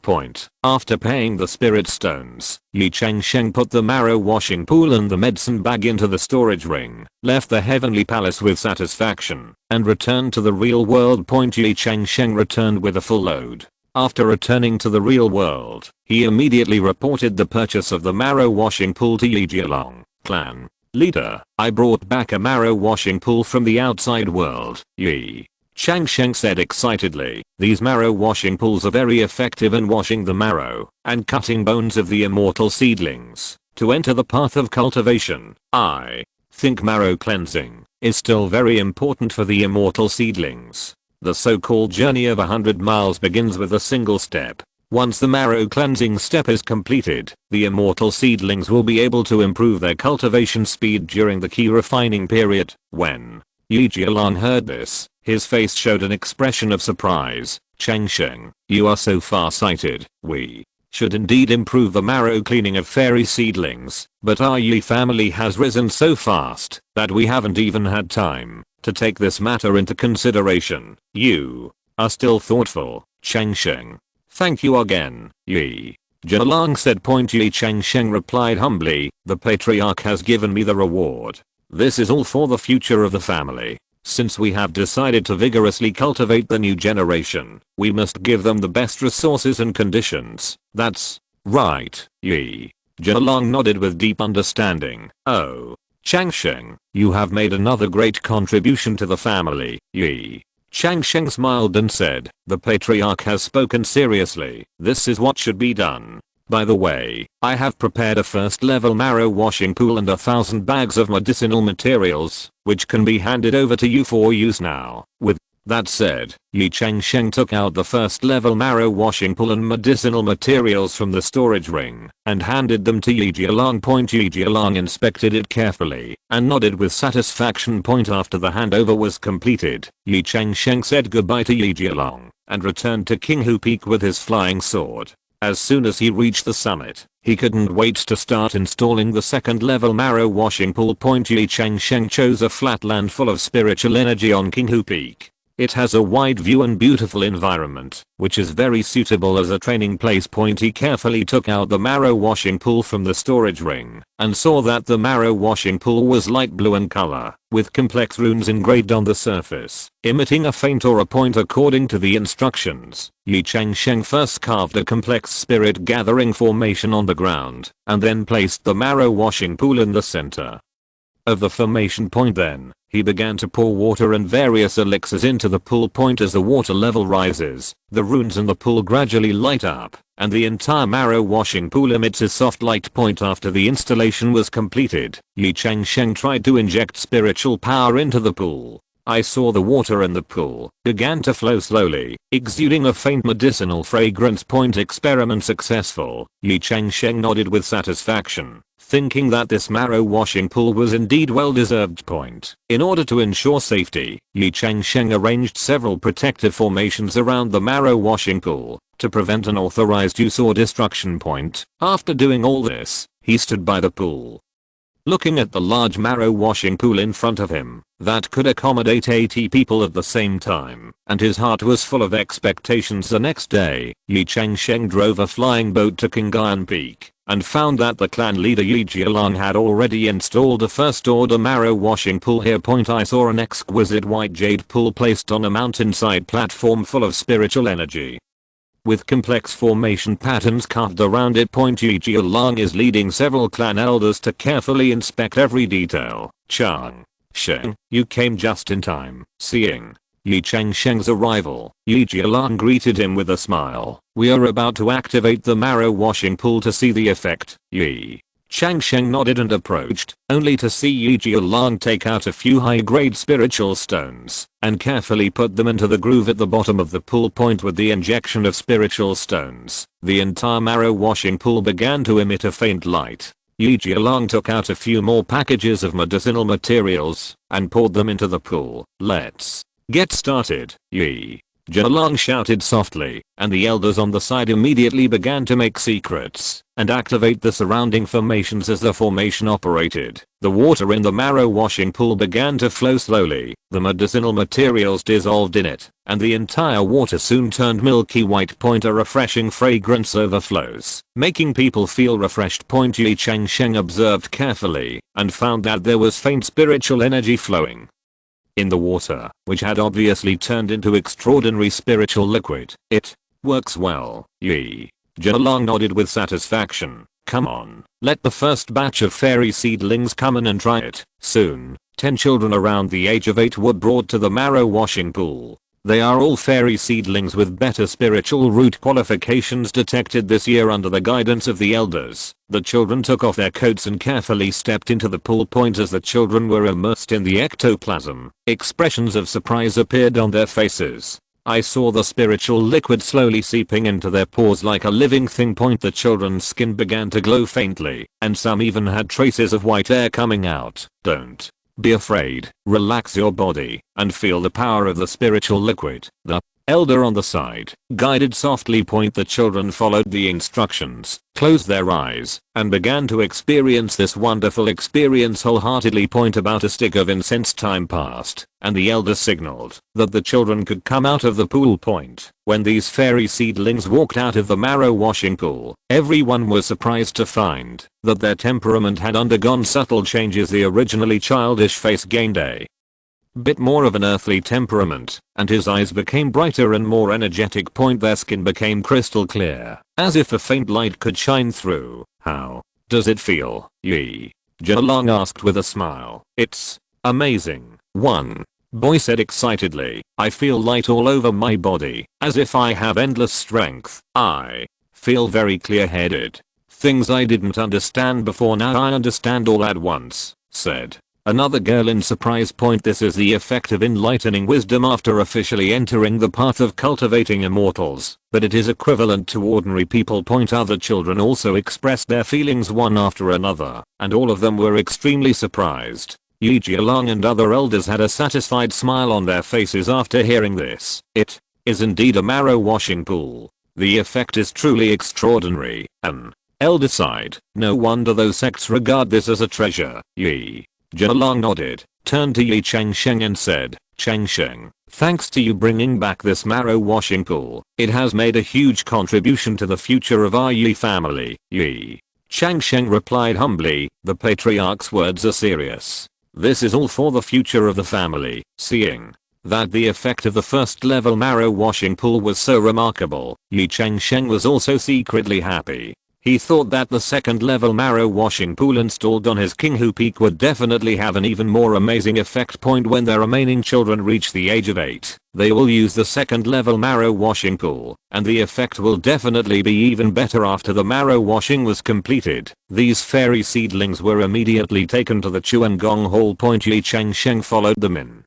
After paying the spirit stones, Ye Changsheng put the marrow washing pool and the medicine bag into the storage ring, left the heavenly palace with satisfaction, and returned to the real world. Ye Changsheng returned with a full load. After returning to the real world, he immediately reported the purchase of the marrow washing pool to Ye Jialong clan leader. I brought back a marrow washing pool from the outside world, Ye Changsheng said excitedly. These marrow washing pools are very effective in washing the marrow and cutting bones of the immortal seedlings to enter the path of cultivation. I think marrow cleansing is still very important for the immortal seedlings. The so-called journey of 100 miles begins with a single step. Once the marrow cleansing step is completed, the immortal seedlings will be able to improve their cultivation speed during the key refining period. When Ye Jialong heard this, his face showed an expression of surprise. Changsheng, you are so far-sighted. We should indeed improve the marrow cleaning of fairy seedlings, but our Ye family has risen so fast that we haven't even had time to take this matter into consideration. You are still thoughtful, Changsheng. Thank you again, Ye Jialong said. Ye Changsheng replied humbly, the patriarch has given me the reward. This is all for the future of the family. Since we have decided to vigorously cultivate the new generation, we must give them the best resources and conditions. That's right, Ye Jialong nodded with deep understanding. Oh, Changsheng, you have made another great contribution to the family. Ye Changsheng smiled and said, the patriarch has spoken seriously. This is what should be done. By the way, I have prepared a first level marrow washing pool and 1,000 bags of medicinal materials, which can be handed over to you for use now. With that said, Ye Changsheng took out the first level marrow washing pool and medicinal materials from the storage ring and handed them to Ye Jialong. Ye Jialong inspected it carefully and nodded with satisfaction. After the handover was completed, Ye Changsheng said goodbye to Ye Jialong and returned to Qinghu Peak with his flying sword. As soon as he reached the summit, he couldn't wait to start installing the second level marrow washing pool. Ye Changsheng chose a flat land full of spiritual energy on Qinghu Peak. It has a wide view and beautiful environment, which is very suitable as a training place. He carefully took out the marrow washing pool from the storage ring and saw that the marrow washing pool was light blue in color, with complex runes engraved on the surface, emitting a faint aura point according to the instructions. Ye Changsheng first carved a complex spirit gathering formation on the ground, and then placed the marrow washing pool in the center of the formation. Then he began to pour water and various elixirs into the pool. As the water level rises, the runes in the pool gradually light up, and the entire marrow washing pool emits a soft light. After the installation was completed, Ye Changsheng tried to inject spiritual power into the pool. I saw the water in the pool began to flow slowly, exuding a faint medicinal fragrance. Experiment successful. Ye Changsheng nodded with satisfaction, thinking that this marrow washing pool was indeed well deserved. In order to ensure safety, Ye Changsheng arranged several protective formations around the marrow washing pool to prevent unauthorized use or destruction. After doing all this, he stood by the pool, looking at the large marrow washing pool in front of him that could accommodate 80 people at the same time, and his heart was full of expectations. The next day, Ye Changsheng drove a flying boat to Qingyan Peak and found that the clan leader Ye Jialong had already installed a first order marrow washing pool here. I saw an exquisite white jade pool placed on a mountainside platform full of spiritual energy, with complex formation patterns carved around it. Ye Jialong is leading several clan elders to carefully inspect every detail. Changsheng, you came just in time. Seeing Ye Changsheng's arrival, Ye Jialong greeted him with a smile. We are about to activate the marrow washing pool to see the effect. Ye Changsheng nodded and approached, only to see Ye Jialong take out a few high-grade spiritual stones and carefully put them into the groove at the bottom of the pool. With the injection of spiritual stones, the entire marrow washing pool began to emit a faint light. Ye Jialong took out a few more packages of medicinal materials and poured them into the pool. Let's get started. Ye Jinalong shouted softly, and the elders on the side immediately began to make secrets and activate the surrounding formations as the formation operated. The water in the marrow washing pool began to flow slowly, the medicinal materials dissolved in it, and the entire water soon turned milky white. A refreshing fragrance overflows, making people feel refreshed. Ye Changsheng observed carefully and found that there was faint spiritual energy flowing in the water, which had obviously turned into extraordinary spiritual liquid. It works well. Ye Jinalong nodded with satisfaction. Come on, let the first batch of fairy seedlings come in and try it. Soon, 10 children around the age of 8 were brought to the marrow washing pool. They are all fairy seedlings with better spiritual root qualifications detected this year under the guidance of the elders. The children took off their coats and carefully stepped into the pool. As the children were immersed in the ectoplasm, expressions of surprise appeared on their faces. I saw the spiritual liquid slowly seeping into their pores like a living thing. The children's skin began to glow faintly, and some even had traces of white air coming out. Don't be afraid, relax your body, and feel the power of the spiritual liquid. The elder on the side guided softly. The children followed the instructions, closed their eyes, and began to experience this wonderful experience wholeheartedly. About a stick of incense. Time passed, and the elder signaled that the children could come out of the pool. When these fairy seedlings walked out of the marrow washing pool, everyone was surprised to find that their temperament had undergone subtle changes. The originally childish face gained a bit more of an earthly temperament, and his eyes became brighter and more energetic. Their skin became crystal clear, as if a faint light could shine through. How does it feel? Ye Jinalong asked with a smile. It's amazing. One boy said excitedly. I feel light all over my body, as if I have endless strength. I feel very clear-headed. Things I didn't understand before, now I understand all at once, said another girl in surprise. This is the effect of enlightening wisdom after officially entering the path of cultivating immortals, but it is equivalent to ordinary people. Other children also expressed their feelings one after another, and all of them were extremely surprised. Ye Jinalong and other elders had a satisfied smile on their faces after hearing this. It is indeed a marrow washing pool. The effect is truly extraordinary. An elder sighed. No wonder those sects regard this as a treasure. Ye Jinalong nodded, turned to Ye Changsheng and said, Changsheng, thanks to you bringing back this marrow washing pool, it has made a huge contribution to the future of our Ye family. Ye Changsheng replied humbly, the patriarch's words are serious. This is all for the future of the family. Seeing that the effect of the first level marrow washing pool was so remarkable, Ye Changsheng was also secretly happy. He thought that the second level marrow washing pool installed on his Kinghu Peak would definitely have an even more amazing effect. When their remaining children reach the age of 8, they will use the second level marrow washing pool, and the effect will definitely be even better after the marrow washing was completed. These fairy seedlings were immediately taken to the Chuangong Hall. Ye Changsheng followed them in,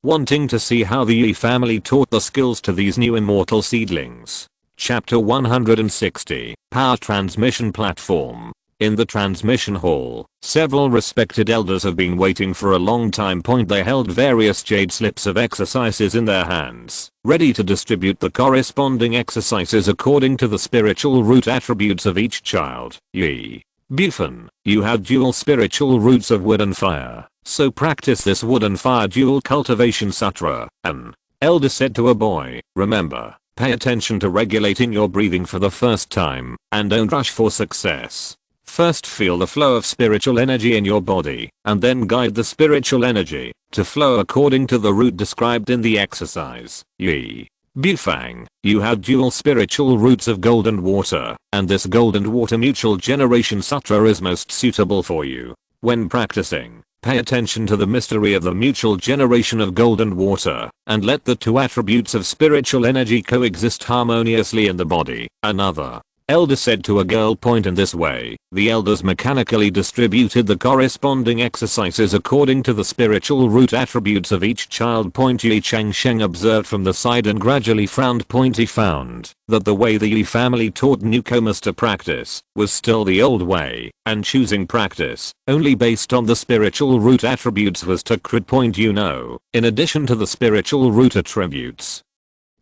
wanting to see how the Ye family taught the skills to these new immortal seedlings. Chapter 160, Power Transmission Platform. In the transmission hall, several respected elders have been waiting for a long time. They held various jade slips of exercises in their hands, ready to distribute the corresponding exercises according to the spiritual root attributes of each child. Ye Bufan, you have dual spiritual roots of wood and fire, so practice this wood and fire dual cultivation sutra. An elder said to a boy, remember, pay attention to regulating your breathing for the first time, and don't rush for success. First feel the flow of spiritual energy in your body, and then guide the spiritual energy to flow according to the route described in the exercise. Ye Bufang, you have dual spiritual roots of gold and water, and this gold and water mutual generation sutra is most suitable for you. When practicing, pay attention to the mystery of the mutual generation of gold and water, and let the two attributes of spiritual energy coexist harmoniously in the body. Another elder said to a girl. In this way, the elders mechanically distributed the corresponding exercises according to the spiritual root attributes of each child. Ye Changsheng observed from the side and gradually frowned. He found that the way the Ye family taught newcomers to practice was still the old way, and choosing practice only based on the spiritual root attributes was to crit. In addition to the spiritual root attributes,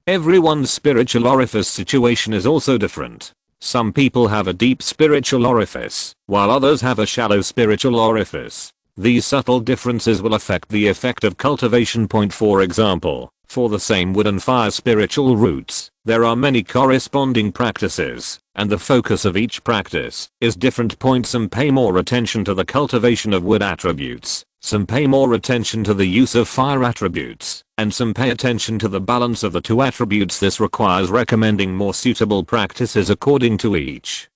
Everyone's spiritual orifice situation is also different. Some people have a deep spiritual orifice, while others have a shallow spiritual orifice. These subtle differences will affect the effect of cultivation. For example, for the same wood and fire spiritual roots, there are many corresponding practices, and the focus of each practice is different. Some pay more attention to the cultivation of wood attributes, some pay more attention to the use of fire attributes, and some pay attention to the balance of the two attributes. This requires recommending more suitable practices according to each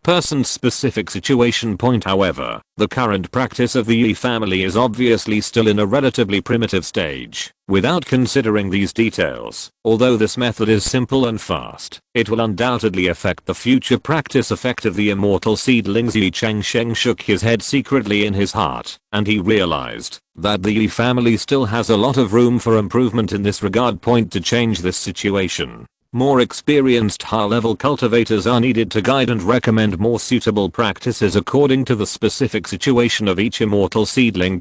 person's specific situation. However, the current practice of the Ye family is obviously still in a relatively primitive stage. Without considering these details, although this method is simple and fast, it will undoubtedly affect the future practice effect of the immortal seedlings. Ye Changsheng shook his head secretly in his heart, and he realized that the Ye family still has a lot of room for improvement in this regard. To change this situation, more experienced high-level cultivators are needed to guide and recommend more suitable practices according to the specific situation of each immortal seedling.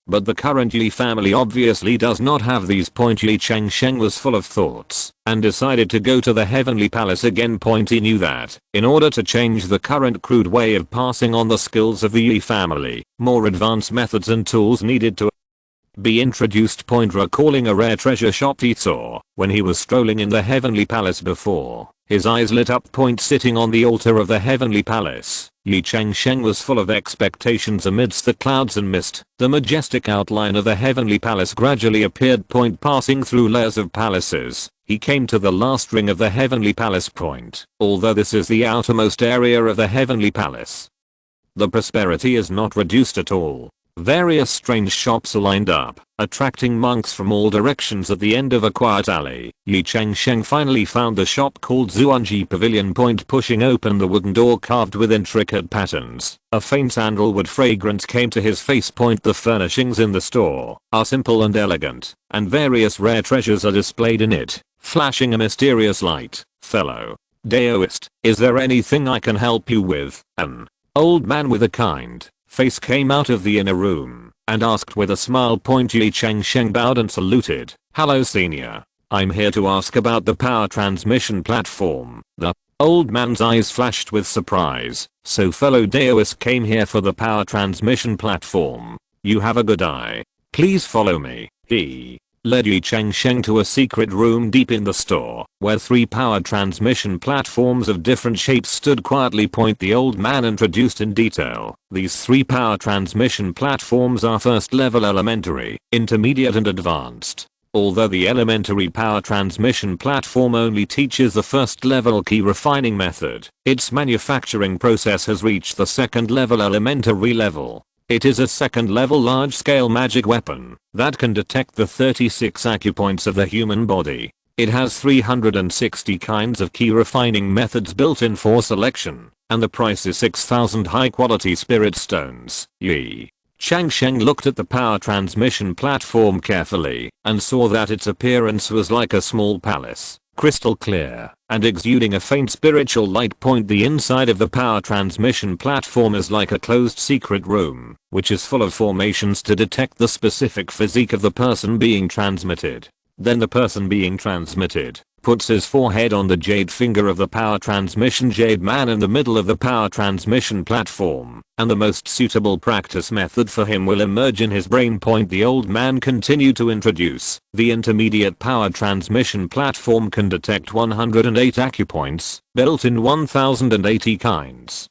But the current Ye family obviously does not have these. Ye Changsheng was full of thoughts and decided to go to the heavenly palace again. He knew that, in order to change the current crude way of passing on the skills of the Ye family, more advanced methods and tools needed to be introduced. Recalling a rare treasure shop he saw when he was strolling in the heavenly palace before, his eyes lit up. Sitting on the altar of the heavenly palace, Ye Changsheng was full of expectations. Amidst the clouds and mist, the majestic outline of the heavenly palace gradually appeared. Passing through layers of palaces, he came to the last ring of the heavenly palace. Although this is the outermost area of the heavenly palace, the prosperity is not reduced at all. Various strange shops are lined up, attracting monks from all directions. At the end of a quiet alley, Ye Changsheng finally found the shop called Zuanji Pavilion. Pushing open the wooden door carved with intricate patterns, a faint sandalwood fragrance came to his face. The furnishings in the store are simple and elegant, and various rare treasures are displayed in it, flashing a mysterious light. Fellow Daoist, is there anything I can help you with? An old man with a kind face came out of the inner room and asked with a smile. Ye Changsheng bowed and saluted. Hello senior. I'm here to ask about the power transmission platform. The old man's eyes flashed with surprise. So fellow Daoist came here for the power transmission platform. You have a good eye. Please follow me. He led Ye Changsheng to a secret room deep in the store, where 3 power transmission platforms of different shapes stood quietly. The old man introduced in detail. These 3 power transmission platforms are first level, elementary, intermediate and advanced. Although the elementary power transmission platform only teaches the first level key refining method, its manufacturing process has reached the second level, elementary level. It is a second level large-scale magic weapon that can detect the 36 acupoints of the human body. It has 360 kinds of key refining methods built in for selection, and the price is 6,000 high-quality spirit stones. Ye Changsheng looked at the power transmission platform carefully and saw that its appearance was like a small palace, crystal clear and exuding a faint spiritual light. The inside of the power transmission platform is like a closed secret room, which is full of formations to detect the specific physique of the person being transmitted. Then the person being transmitted puts his forehead on the jade finger of the power transmission jade man in the middle of the power transmission platform, and the most suitable practice method for him will emerge in his brain. The old man continued to introduce. The intermediate power transmission platform can detect 108 acupoints, built in 1080 kinds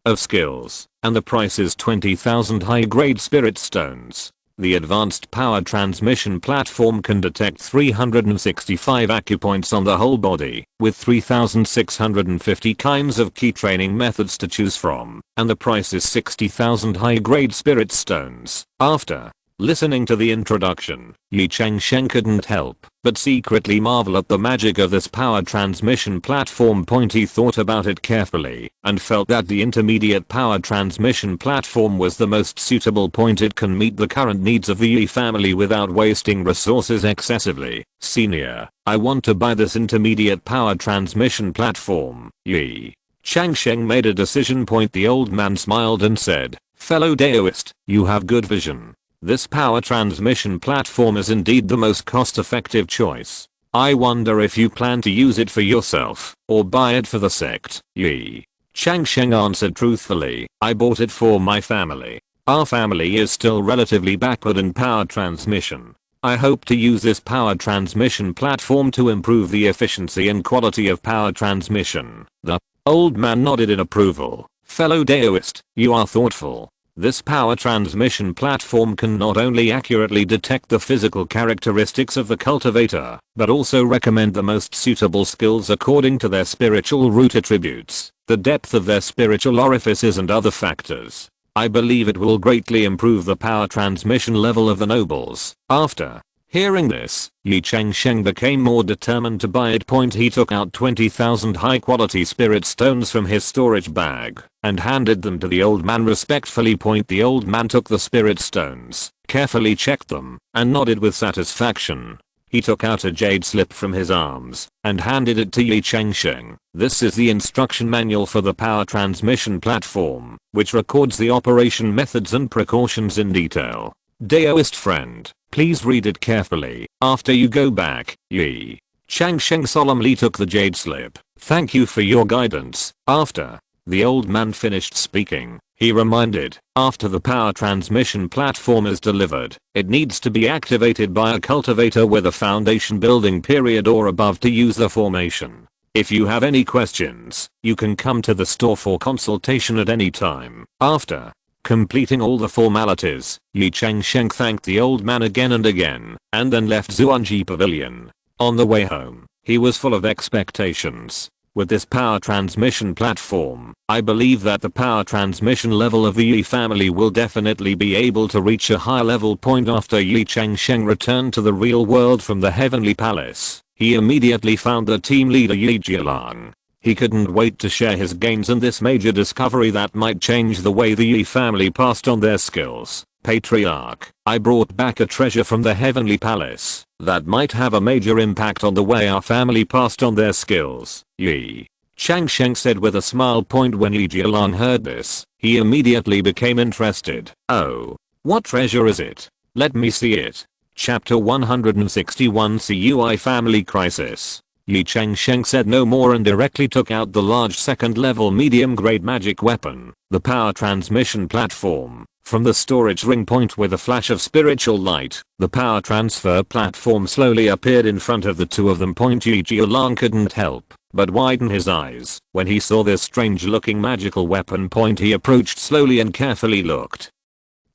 of skills, and the price is 20,000 high-grade spirit stones. The advanced power transmission platform can detect 365 acupoints on the whole body, with 3,650 kinds of key training methods to choose from, and the price is 60,000 high-grade spirit stones. After listening to the introduction, Ye Changsheng couldn't help but secretly marvel at the magic of this power transmission platform. He thought about it carefully and felt that the intermediate power transmission platform was the most suitable. It can meet the current needs of the Ye family without wasting resources excessively. Senior, I want to buy this intermediate power transmission platform. Ye Changsheng made a decision. The old man smiled and said, fellow Daoist, you have good vision. This power transmission platform is indeed the most cost-effective choice. I wonder if you plan to use it for yourself or buy it for the sect. Ye Changsheng answered truthfully, I bought it for my family. Our family is still relatively backward in power transmission. I hope to use this power transmission platform to improve the efficiency and quality of power transmission. The old man nodded in approval. Fellow Daoist, you are thoughtful. This power transmission platform can not only accurately detect the physical characteristics of the cultivator, but also recommend the most suitable skills according to their spiritual root attributes, the depth of their spiritual orifices and other factors. I believe it will greatly improve the power transmission level of the nobles. After hearing this, Ye Changsheng became more determined to buy it. He took out 20,000 high quality spirit stones from his storage bag and handed them to the old man respectfully. The old man took the spirit stones, carefully checked them, and nodded with satisfaction. He took out a jade slip from his arms and handed it to Ye Changsheng. This is the instruction manual for the power transmission platform, which records the operation methods and precautions in detail. Daoist friend, please read it carefully. After you go back, Ye Changsheng solemnly took the jade slip. Thank you for your guidance. After the old man finished speaking, he reminded, after the power transmission platform is delivered, it needs to be activated by a cultivator with a foundation building period or above to use the formation. If you have any questions, you can come to the store for consultation at any time. After completing all the formalities, Ye Changsheng thanked the old man again and again, and then left Xuanji Pavilion. On the way home, he was full of expectations. With this power transmission platform, I believe that the power transmission level of the Ye family will definitely be able to reach a high level point. After Ye Changsheng returned to the real world from the heavenly palace, he immediately found the team leader Ye Jialang. He couldn't wait to share his gains and this major discovery that might change the way the Ye family passed on their skills. Patriarch, I brought back a treasure from the heavenly palace that might have a major impact on the way our family passed on their skills. Ye Changsheng said with a smile. When Ye Jialang heard this, he immediately became interested. Oh, what treasure is it? Let me see it. Chapter 161 CUI Family Crisis. Ye Changsheng said no more and directly took out the large second-level medium-grade magic weapon, the power transmission platform, from the storage ring. With a flash of spiritual light, the power transfer platform slowly appeared in front of the two of them. Ye Jialang couldn't help but widen his eyes when he saw this strange-looking magical weapon. He approached slowly and carefully looked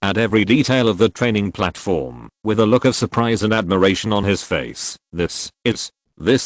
at every detail of the training platform, with a look of surprise and admiration on his face. This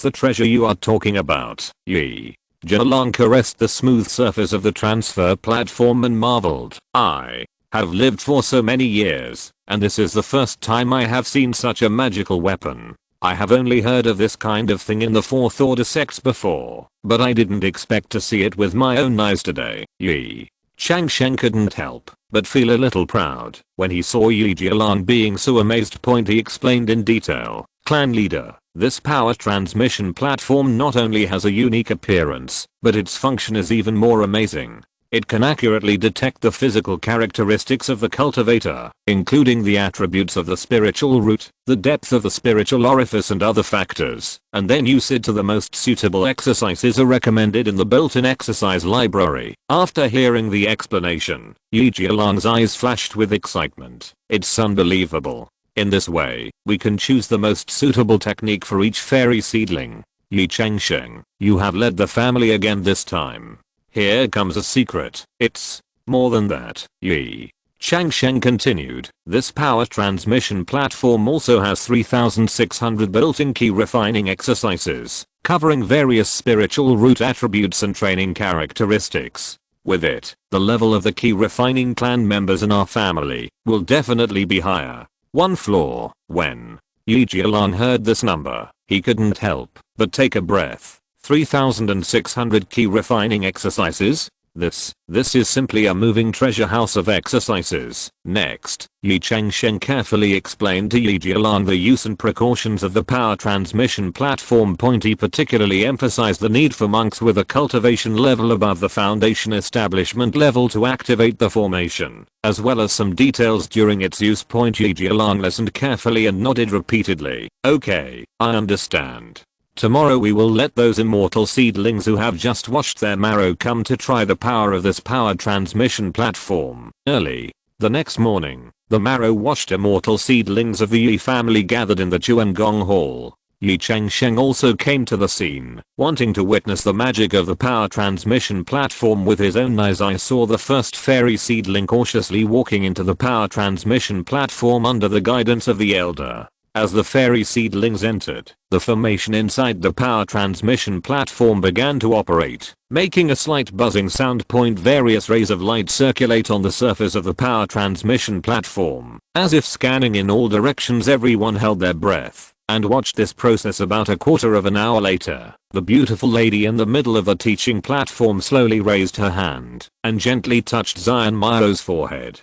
the treasure you are talking about? Ye Jialang caressed the smooth surface of the transfer platform and marveled. I have lived for so many years, and this is the first time I have seen such a magical weapon. I have only heard of this kind of thing in the fourth order sects before, but I didn't expect to see it with my own eyes today. Ye Changsheng couldn't help but feel a little proud when he saw Ye Jialang being so amazed. He explained in detail. Clan leader, this power transmission platform not only has a unique appearance, but its function is even more amazing. It can accurately detect the physical characteristics of the cultivator, including the attributes of the spiritual root, the depth of the spiritual orifice and other factors, and then use it to the most suitable exercises are recommended in the built-in exercise library. After hearing the explanation, Ye Jialang's eyes flashed with excitement. It's unbelievable. In this way, we can choose the most suitable technique for each fairy seedling. Ye Changsheng, you have led the family again this time. Here comes a secret. It's more than that. Ye Changsheng continued. This power transmission platform also has 3,600 built-in key refining exercises, covering various spiritual root attributes and training characteristics. With it, the level of the key refining clan members in our family will definitely be higher. One floor. When Ye Jialang heard this number, he couldn't help but take a breath. 3,600 key refining exercises? This is simply a moving treasure house of exercises. Next, Ye Changsheng carefully explained to Ye Jialang the use and precautions of the power transmission platform. He particularly emphasized the need for monks with a cultivation level above the foundation establishment level to activate the formation, as well as some details during its use. Ye Jialang listened carefully and nodded repeatedly. Okay, I understand. Tomorrow we will let those immortal seedlings who have just washed their marrow come to try the power of this power transmission platform. Early the next morning, the marrow washed immortal seedlings of the Ye family gathered in the Chuangong Hall. Ye Changsheng also came to the scene, wanting to witness the magic of the power transmission platform with his own eyes. I saw the first fairy seedling cautiously walking into the power transmission platform under the guidance of the elder. As the fairy seedlings entered, the formation inside the power transmission platform began to operate, making a slight buzzing sound. Various rays of light circulate on the surface of the power transmission platform, as if scanning in all directions. Everyone held their breath and watched this process. About a quarter of an hour later, the beautiful lady in the middle of the teaching platform slowly raised her hand and gently touched Zion Mao's forehead.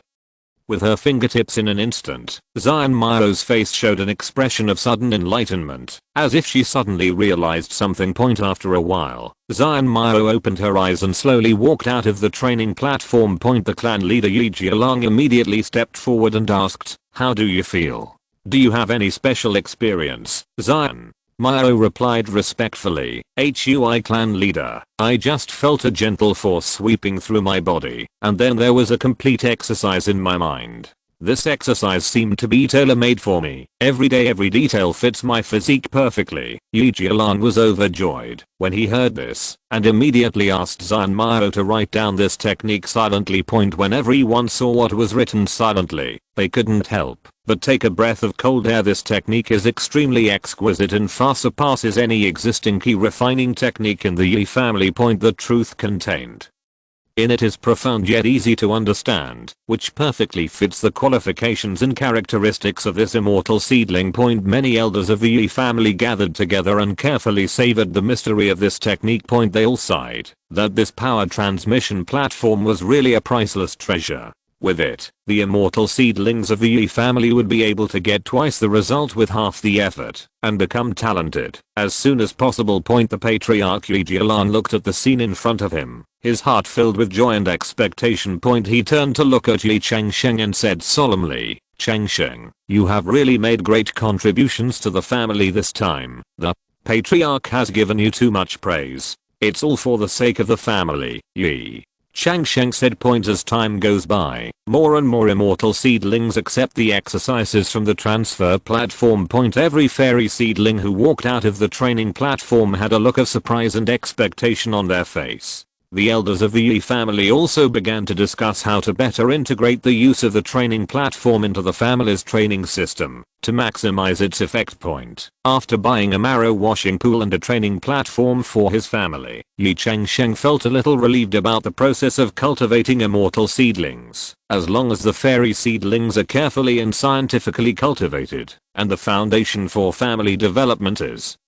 With her fingertips in an instant, Zion Mao's face showed an expression of sudden enlightenment, as if she suddenly realized something. After a while, Zion Mao opened her eyes and slowly walked out of the training platform. The clan leader Ye Jialang immediately stepped forward and asked, "How do you feel? Do you have any special experience, Zion?" Mao replied respectfully, "Hui clan leader, I just felt a gentle force sweeping through my body, and then there was a complete exercise in my mind. This exercise seemed to be tailor-made for me. Every day every detail fits my physique perfectly." Ye Jialang was overjoyed when he heard this, and immediately asked Zion Mao to write down this technique silently. When everyone saw what was written silently, they couldn't help but take a breath of cold air. This technique is extremely exquisite and far surpasses any existing key refining technique in the Ye family. The truth contained in it is profound yet easy to understand, which perfectly fits the qualifications and characteristics of this immortal seedling. Many elders of the Ye family gathered together and carefully savored the mystery of this technique. They all sighed that this power transmission platform was really a priceless treasure. With it, the immortal seedlings of the Ye family would be able to get twice the result with half the effort, and become talented as soon as possible. The patriarch Ye Jialang looked at the scene in front of him, his heart filled with joy and expectation. He turned to look at Ye Changsheng and said solemnly, "Changsheng, you have really made great contributions to the family this time. The patriarch has given you too much praise. It's all for the sake of the family." Ye Changsheng said. As time goes by, more and more immortal seedlings accept the exercises from the transfer platform. Every fairy seedling who walked out of the training platform had a look of surprise and expectation on their face. The elders of the Ye family also began to discuss how to better integrate the use of the training platform into the family's training system to maximize its effect. After buying a marrow washing pool and a training platform for his family, Ye Changsheng felt a little relieved about the process of cultivating immortal seedlings, as long as the fairy seedlings are carefully and scientifically cultivated, and the foundation for family development is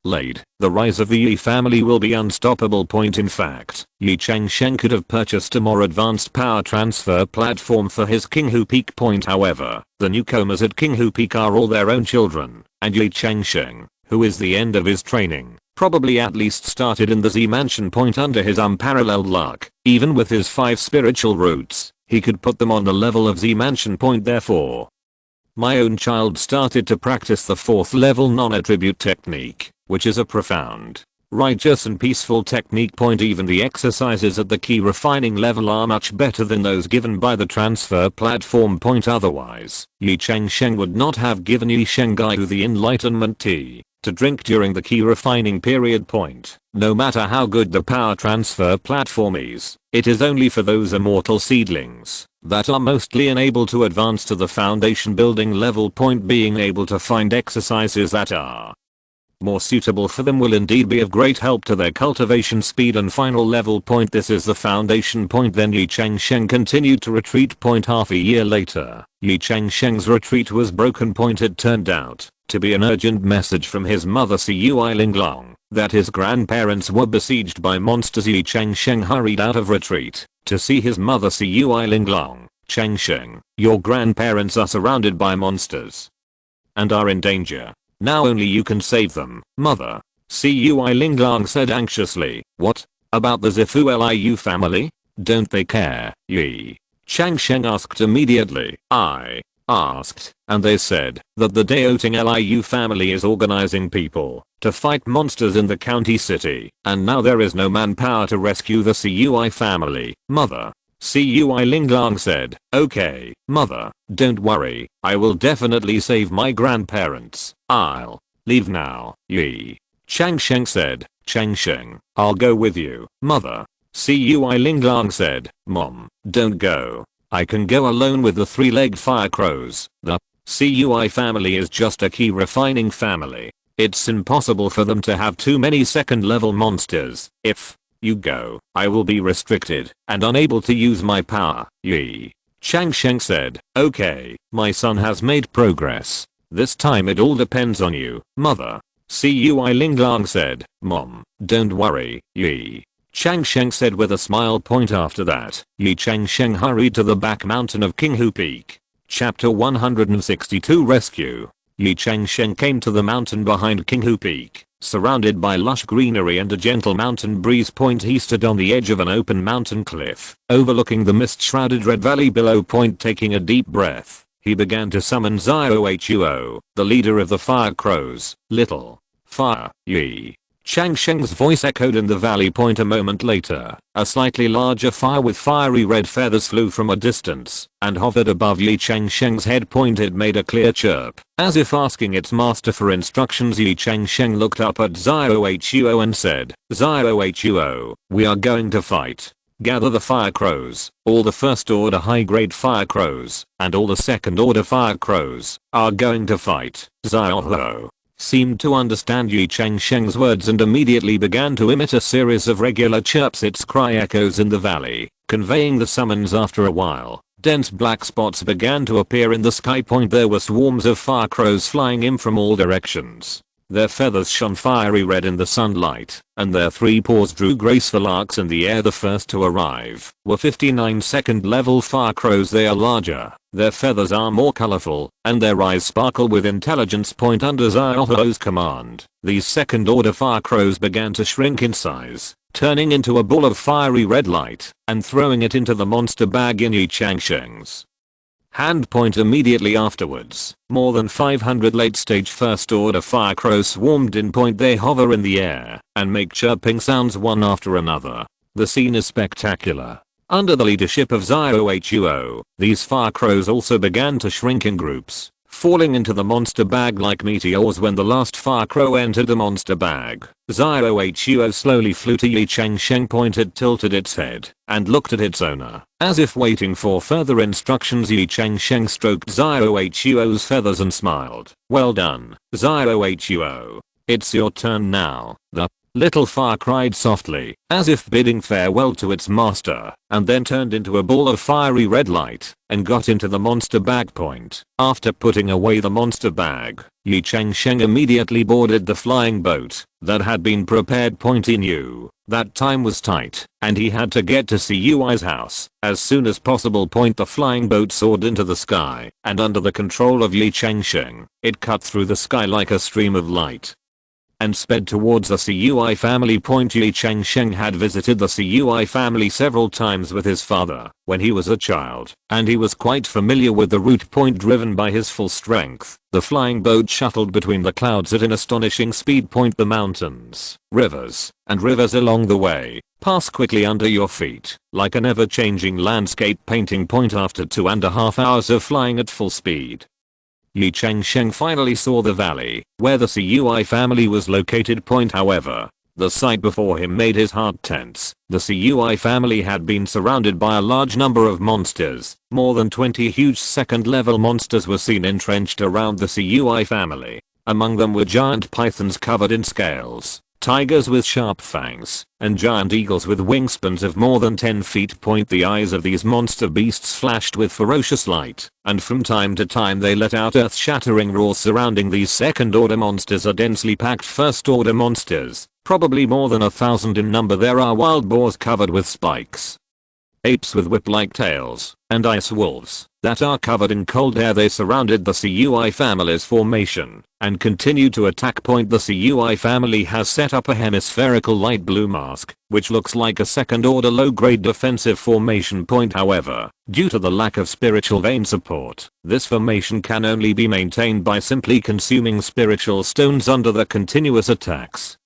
laid, the rise of the Ye family will be unstoppable. In fact, Ye Changsheng could have purchased a more advanced power transfer platform for his Qinghu Peak. However, the newcomers at Qinghu Peak are all their own children, and Ye Changsheng, who is the end of his training, probably at least started in the Z Mansion. Under his unparalleled luck, even with his 5 spiritual roots, he could put them on the level of Z Mansion. Therefore, my own child started to practice the 4th level non-attribute technique, which is a profound, righteous and peaceful technique. Even the exercises at the key refining level are much better than those given by the transfer platform. Otherwise, Ye Changsheng would not have given Ye Shengai the enlightenment tea to drink during the key refining period. No matter how good the power transfer platform is, it is only for those immortal seedlings that are mostly unable to advance to the foundation building level. Being able to find exercises that are more suitable for them will indeed be of great help to their cultivation speed and final level. This is the foundation. Then Ye Changsheng continued to retreat. Half a year later, Ye Changsheng's retreat was broken. It turned out to be an urgent message from his mother Cui Linglong, that his grandparents were besieged by monsters. Ye Changsheng hurried out of retreat to see his mother. Cui Linglong, Changsheng, your grandparents are surrounded by monsters and are in danger. Now only you can save them, mother. Cui Linglong said anxiously. What about the Zifu Liu family? Don't they care? Ye Changsheng asked immediately. I asked, and they said that the Daoting Liu family is organizing people to fight monsters in the county city, and now there is no manpower to rescue the Cui family, mother. Cui Linglong said, okay, mother, don't worry, I will definitely save my grandparents. I'll leave now. Ye Changsheng said, Changsheng, I'll go with you, mother. Cui Linglong said, Mom, don't go. I can go alone with the three-legged fire crows. The Cui family is just a key refining family. It's impossible for them to have too many second-level monsters. If you go, I will be restricted and unable to use my power. Ye Changsheng said, okay, my son has made progress. This time it all depends on you, mother. Cui Linglong said, Mom, don't worry. Ye Changsheng said with a smile. After that, Ye Changsheng hurried to the back mountain of Qinghu Peak. Chapter 162 Rescue. Ye Changsheng came to the mountain behind Qinghu Peak, surrounded by lush greenery and a gentle mountain breeze. He stood on the edge of an open mountain cliff, overlooking the mist-shrouded red valley below. Taking a deep breath, he began to summon Xiaohuo, the leader of the fire crows. Little fire. Ye Changsheng's voice echoed in the valley. A moment later, a slightly larger fire with fiery red feathers flew from a distance and hovered above Ye Changsheng's head. It made a clear chirp, as if asking its master for instructions. Ye Changsheng looked up at Xiaohuo and said, Xiaohuo, we are going to fight. Gather the fire crows, all the first order high-grade fire crows, and all the second order fire crows are going to fight. Xiaohuo seemed to understand Ye Changsheng's words and immediately began to emit a series of regular chirps. Its cry echoes in the valley, conveying the summons. After a while, dense black spots began to appear in the sky. There were swarms of fire crows flying in from all directions. Their feathers shone fiery red in the sunlight, and their three paws drew graceful arcs in the air. The first to arrive were 59 second level fire crows. They are larger, their feathers are more colorful, and their eyes sparkle with intelligence. Under Xiaohuo's command, these second order fire crows began to shrink in size, turning into a ball of fiery red light and throwing it into the monster bag in Ye Changsheng's hand. Immediately afterwards, more than 500 late-stage first-order fire crows swarmed in. They hover in the air and make chirping sounds one after another. The scene is spectacular. Under the leadership of Xiaohuo, these fire crows also began to shrink in groups, falling into the monster bag like meteors. When the last fire crow entered the monster bag, Xiaohuo slowly flew to Ye Changsheng. It tilted its head and looked at its owner, as if waiting for further instructions. Ye Changsheng stroked Xiaohuo's feathers and smiled. Well done, Xiaohuo. It's your turn now. The little fire cried softly, as if bidding farewell to its master, and then turned into a ball of fiery red light and got into the monster bag. After putting away the monster bag, Ye Changsheng immediately boarded the flying boat that had been prepared. He knew that time was tight, and he had to get to Cui's house as soon as possible. The flying boat soared into the sky, and under the control of Ye Changsheng, it cut through the sky like a stream of light and sped towards the Cui family. Ye Changsheng had visited the Cui family several times with his father when he was a child, and he was quite familiar with the route. Driven by his full strength, the flying boat shuttled between the clouds at an astonishing speed. The mountains, rivers, and rivers along the way pass quickly under your feet, like an ever-changing landscape painting. After 2.5 hours of flying at full speed, Ye Changsheng finally saw the valley where the Cui family was located. However, the sight before him made his heart tense. The Cui family had been surrounded by a large number of monsters. More than 20 huge second-level monsters were seen entrenched around the Cui family. Among them were giant pythons covered in scales, tigers with sharp fangs, and giant eagles with wingspans of more than 10 feet. The eyes of these monster beasts flashed with ferocious light, and from time to time they let out earth-shattering roars. Surrounding these second-order monsters are densely packed first-order monsters, Probably more than 1,000 in number. There are wild boars covered with spikes, apes with whip-like tails, and ice wolves that are covered in cold air. They surrounded the CUI family's formation and continue to attack. The CUI family has set up a hemispherical light blue mask, which looks like a second-order low-grade defensive formation. However, due to the lack of spiritual vein support, this formation can only be maintained by simply consuming spiritual stones under the continuous attacks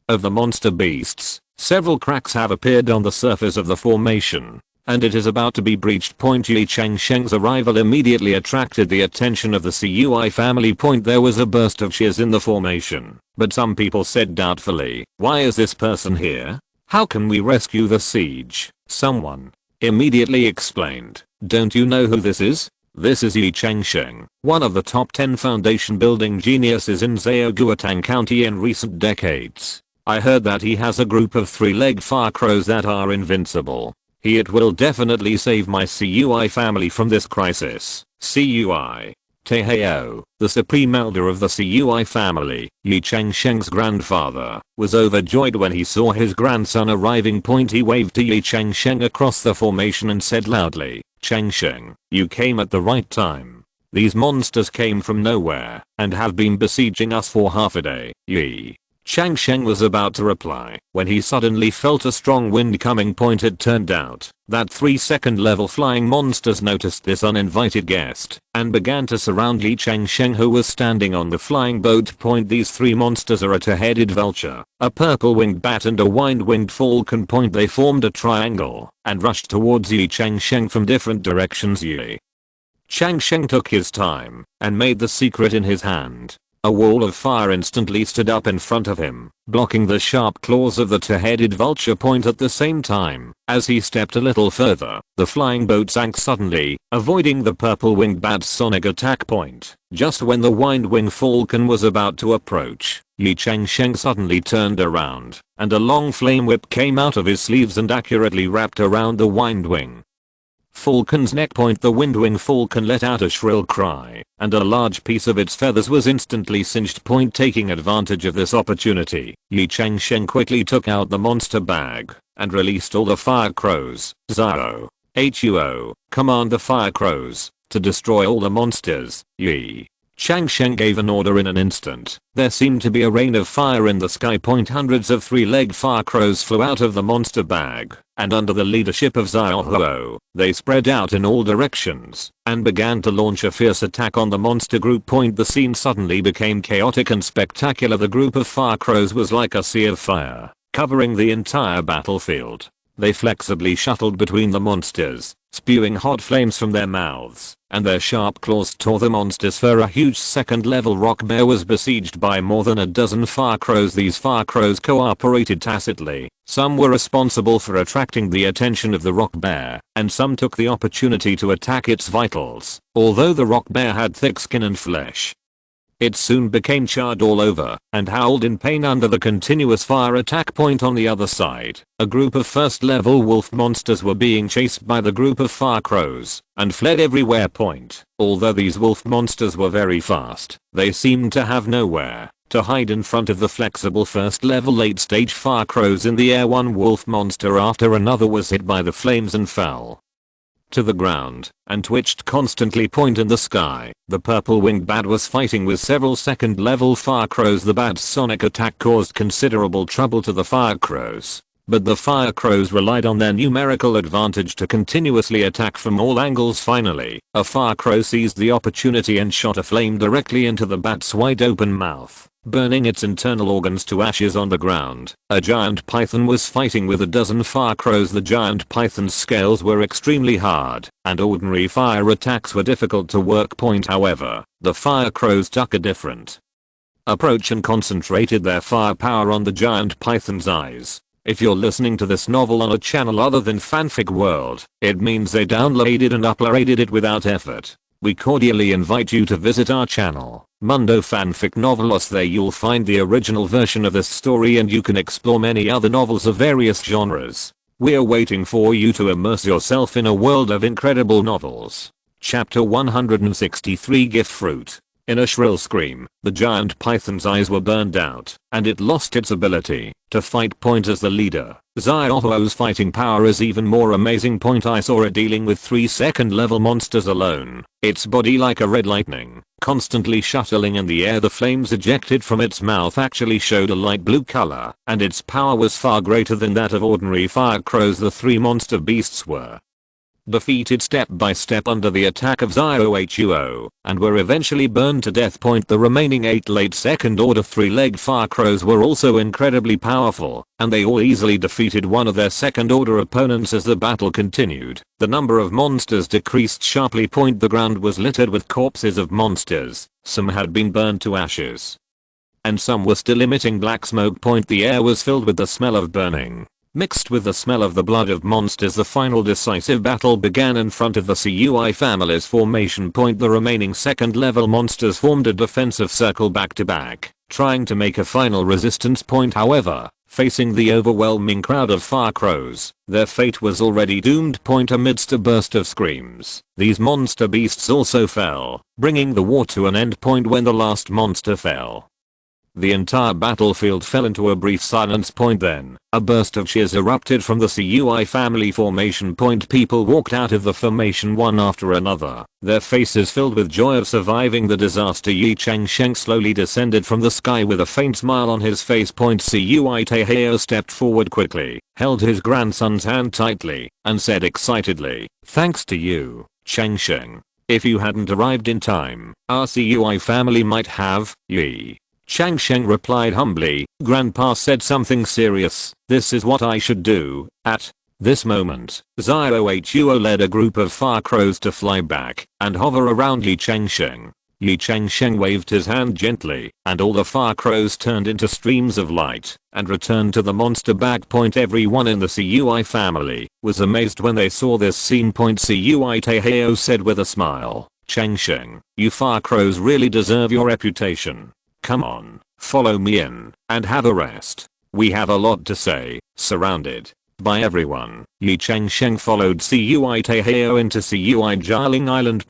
of the monster beasts. Several cracks have appeared on the surface of the formation, and it is about to be breached. Ye Changsheng's arrival immediately attracted the attention of the CUI family. There was a burst of cheers in the formation, but some people said doubtfully, "Why is this person here? How can we rescue the siege?" Someone immediately explained, "Don't you know who this is? This is Ye Changsheng, one of the top 10 foundation building geniuses in Zheoguotang County in recent decades. I heard that he has a group of 3-legged fire crows that are invincible. It will definitely save my CUI family from this crisis." CUI. Teheo, the supreme elder of the CUI family, Ye Changsheng's grandfather, was overjoyed when he saw his grandson arriving. He waved to Ye Changsheng across the formation and said loudly, "Changsheng, you came at the right time. These monsters came from nowhere and have been besieging us for half a day." Ye Changsheng was about to reply when he suddenly felt a strong wind coming. It turned out that 3 second-level flying monsters noticed this uninvited guest and began to surround Ye Changsheng, who was standing on the flying boat. These 3 monsters are a two-headed vulture, a purple-winged bat, and a wide-winged falcon. They formed a triangle and rushed towards Ye Changsheng from different directions. Ye Changsheng took his time and made the secret in his hand. A wall of fire instantly stood up in front of him, blocking the sharp claws of the two-headed vulture. At the same time, as he stepped a little further, the flying boat sank suddenly, avoiding the purple-winged bat's sonic attack. Just when the wide-winged falcon was about to approach, Ye Changsheng suddenly turned around, and a long flame whip came out of his sleeves and accurately wrapped around the wide-wing falcon's neck. The wind-wing falcon let out a shrill cry, and a large piece of its feathers was instantly singed. Taking advantage of this opportunity, Ye Changsheng quickly took out the monster bag and released all the fire crows. Zao. Huo, command the fire crows to destroy all the monsters. Ye Changsheng gave an order in an instant. There seemed to be a rain of fire in the sky. Hundreds of 3-legged fire crows flew out of the monster bag, and under the leadership of Zao Huo, they spread out in all directions and began to launch a fierce attack on the monster group. The scene suddenly became chaotic and spectacular. The group of fire crows was like a sea of fire, covering the entire battlefield. They flexibly shuttled between the monsters, spewing hot flames from their mouths, and their sharp claws tore the monster's fur. A huge second-level rock bear was besieged by more than a dozen fire crows. These fire crows cooperated tacitly. Some were responsible for attracting the attention of the rock bear, and some took the opportunity to attack its vitals. Although the rock bear had thick skin and flesh, it soon became charred all over and howled in pain under the continuous fire attack. On the other side, a group of first-level wolf monsters were being chased by the group of fire crows and fled everywhere. Although these wolf monsters were very fast, they seemed to have nowhere to hide in front of the flexible first-level late-stage fire crows in the air. One wolf monster after another was hit by the flames and fell to the ground and twitched constantly. In the sky, the purple-winged bat was fighting with several second-level fire crows. The bat's sonic attack caused considerable trouble to the fire crows, but the fire crows relied on their numerical advantage to continuously attack from all angles. Finally, a fire crow seized the opportunity and shot a flame directly into the bat's wide-open mouth, burning its internal organs to ashes on the ground. A giant python was fighting with a dozen fire crows. The giant python's scales were extremely hard, and ordinary fire attacks were difficult to work. However, the fire crows took a different approach and concentrated their firepower on the giant python's eyes. If you're listening to this novel on a channel other than Fanfic World, it means they downloaded and uploaded it without effort. We cordially invite you to visit our channel, Mundo Fanfic Novelos. There you'll find the original version of this story, and you can explore many other novels of various genres. We're waiting for you to immerse yourself in a world of incredible novels. Chapter 163 Gift Fruit. In a shrill scream, the giant python's eyes were burned out, and it lost its ability to fight. As the leader, Xiaohuo's fighting power is even more amazing. I saw it dealing with 3 second level monsters alone. Its body like a red lightning, constantly shuttling in the air. The flames ejected from its mouth actually showed a light blue color, and its power was far greater than that of ordinary fire crows. The 3 monster beasts were defeated step by step under the attack of Xiaohuo, and were eventually burned to death. The remaining 8 late second order 3-legged fire crows were also incredibly powerful, and they all easily defeated one of their second order opponents. As the battle continued, the number of monsters decreased sharply. The ground was littered with corpses of monsters. Some had been burned to ashes, and some were still emitting black smoke. The air was filled with the smell of burning, mixed with the smell of the blood of monsters. The final decisive battle began in front of the CUI family's formation point. The remaining second level monsters formed a defensive circle back to back, trying to make a final resistance. However, facing the overwhelming crowd of fire crows, their fate was already doomed. Amidst a burst of screams, these monster beasts also fell, bringing the war to an end. When the last monster fell, the entire battlefield fell into a brief silence. Then, a burst of cheers erupted from the CUI family formation. People walked out of the formation one after another, their faces filled with joy of surviving the disaster. Ye Changsheng slowly descended from the sky with a faint smile on his face. CUI Taihao stepped forward quickly, held his grandson's hand tightly, and said excitedly, "Thanks to you, Changsheng. If you hadn't arrived in time, our CUI family might have." Ye Changsheng replied humbly, "Grandpa said something serious. This is what I should do." At this moment, Xiaohuo led a group of fire crows to fly back and hover around Ye Changsheng. Ye Changsheng waved his hand gently, and all the fire crows turned into streams of light and returned to the monster bag. Everyone in the CUI family was amazed when they saw this scene. CUI Taihao said with a smile, "Changsheng, you fire crows really deserve your reputation. Come on, follow me in, and have a rest. We have a lot to say." Surrounded by everyone, Ye Changsheng followed CUI Taihao into CUI Jialing Island.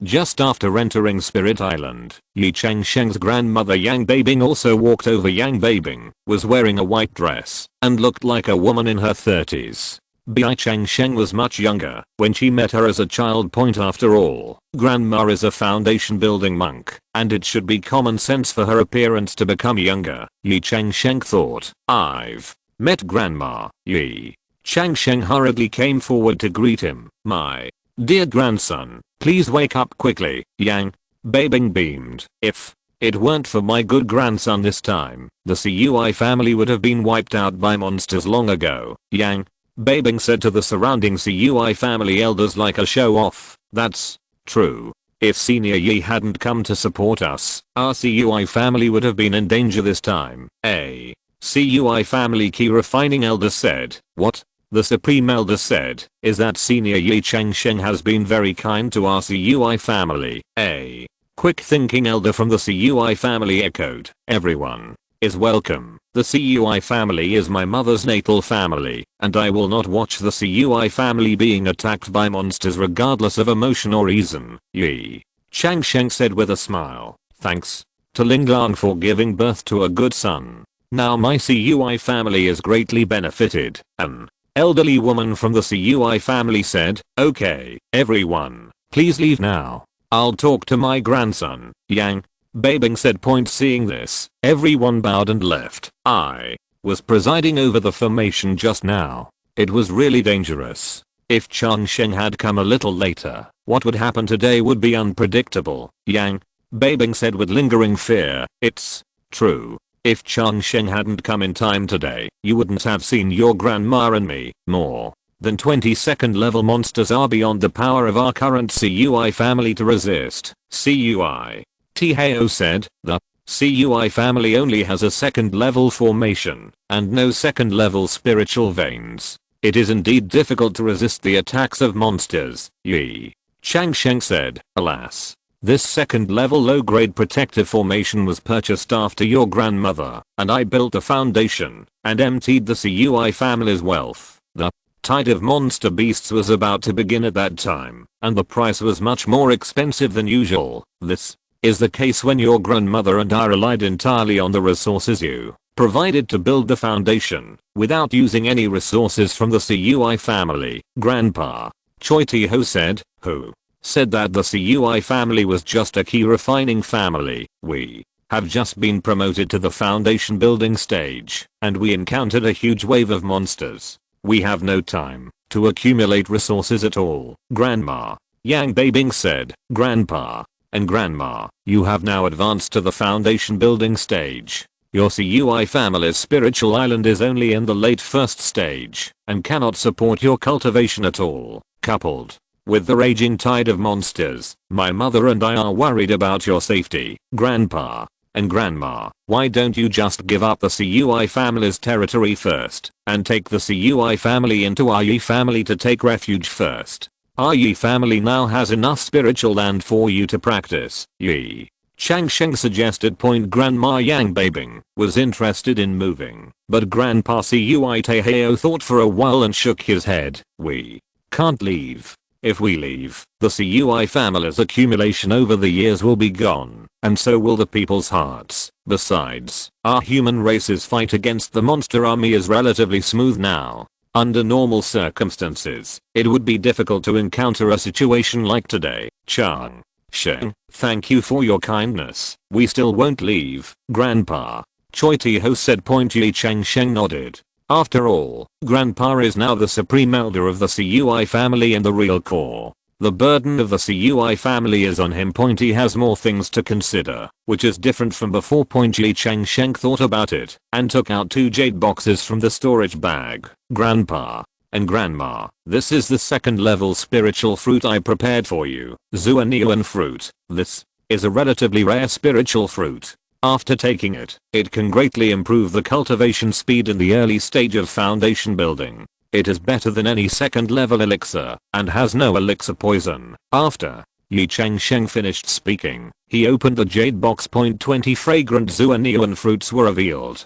Just after entering Spirit Island, Ye Changsheng's grandmother Yang Beibing also walked over. Yang Beibing was wearing a white dress and looked like a woman in her 30s. Ye Changsheng was much younger when she met her as a child. After all, Grandma is a foundation building monk, and it should be common sense for her appearance to become younger. Ye Changsheng thought, "I've met Grandma." Ye Changsheng hurriedly came forward to greet him. "My dear grandson, please wake up quickly." Yang Beibing beamed. "If it weren't for my good grandson this time, the CUI family would have been wiped out by monsters long ago." Yang Beibing said to the surrounding CUI family elders like a show off, "That's true. If Senior Yi hadn't come to support us, our CUI family would have been in danger this time." A CUI family key refining elder said, "What?" The supreme elder said, "Is that Senior Ye Changsheng has been very kind to our CUI family." A quick thinking elder from the CUI family echoed, "Everyone is welcome. The CUI family is my mother's natal family, and I will not watch the CUI family being attacked by monsters regardless of emotion or reason." Ye Changsheng said with a smile, "Thanks to Linglang for giving birth to a good son. Now my CUI family is greatly benefited." An elderly woman from the CUI family said, "Okay, everyone, please leave now. I'll talk to my grandson." Yang Beibing said. Seeing this, everyone bowed and left. I was presiding over the formation just now. It was really dangerous. If Changsheng had come a little later, what would happen today would be unpredictable. Yang Beibing said with lingering fear, "It's true. If Changsheng hadn't come in time today, you wouldn't have seen your grandma and me." More than 22nd level monsters are beyond the power of our current CUI family to resist. CUI Taihao said, "The CUI family only has a second level formation and no second level spiritual veins. It is indeed difficult to resist the attacks of monsters." Ye Changsheng said, "Alas, this second level low grade protective formation was purchased after your grandmother and I built a foundation and emptied the CUI family's wealth. The tide of monster beasts was about to begin at that time, and the price was much more expensive than usual. This is the case when your grandmother and I relied entirely on the resources you provided to build the foundation, without using any resources from the CUI family. Grandpa Choi Tae-ho said, who said that the CUI family was just a key refining family. We have just been promoted to the foundation building stage, and we encountered a huge wave of monsters. We have no time to accumulate resources at all. Grandma Yang Babing said, Grandpa and Grandma, you have now advanced to the foundation building stage. Your CUI family's spiritual island is only in the late first stage and cannot support your cultivation at all. Coupled with the raging tide of monsters, my mother and I are worried about your safety. Grandpa and Grandma, why don't you just give up the CUI family's territory first and take the CUI family into our Ye family to take refuge first? Our Ye family now has enough spiritual land for you to practice. Ye Changsheng suggested. Grandma Yang Babing was interested in moving, but Grandpa Cui Tae-ho thought for a while and shook his head. We can't leave. If we leave, the CUI family's accumulation over the years will be gone, and so will the people's hearts. Besides, our human race's fight against the monster army is relatively smooth now. Under normal circumstances, it would be difficult to encounter a situation like today. Changsheng, thank you for your kindness. We still won't leave, Grandpa Choi Tae-ho said. Ye Changsheng nodded. After all, Grandpa is now the supreme elder of the CUI family and the real core. The burden of the CUI family is on him. He has more things to consider, which is different from before. Ye Changsheng thought about it and took out 2 jade boxes from the storage bag. Grandpa and Grandma, this is the second level spiritual fruit I prepared for you. Zuanian fruit. This is a relatively rare spiritual fruit. After taking it, it can greatly improve the cultivation speed in the early stage of foundation building. It is better than any second level elixir and has no elixir poison. After Ye Changsheng finished speaking, he opened the jade box. 20 fragrant Zuanian fruits were revealed.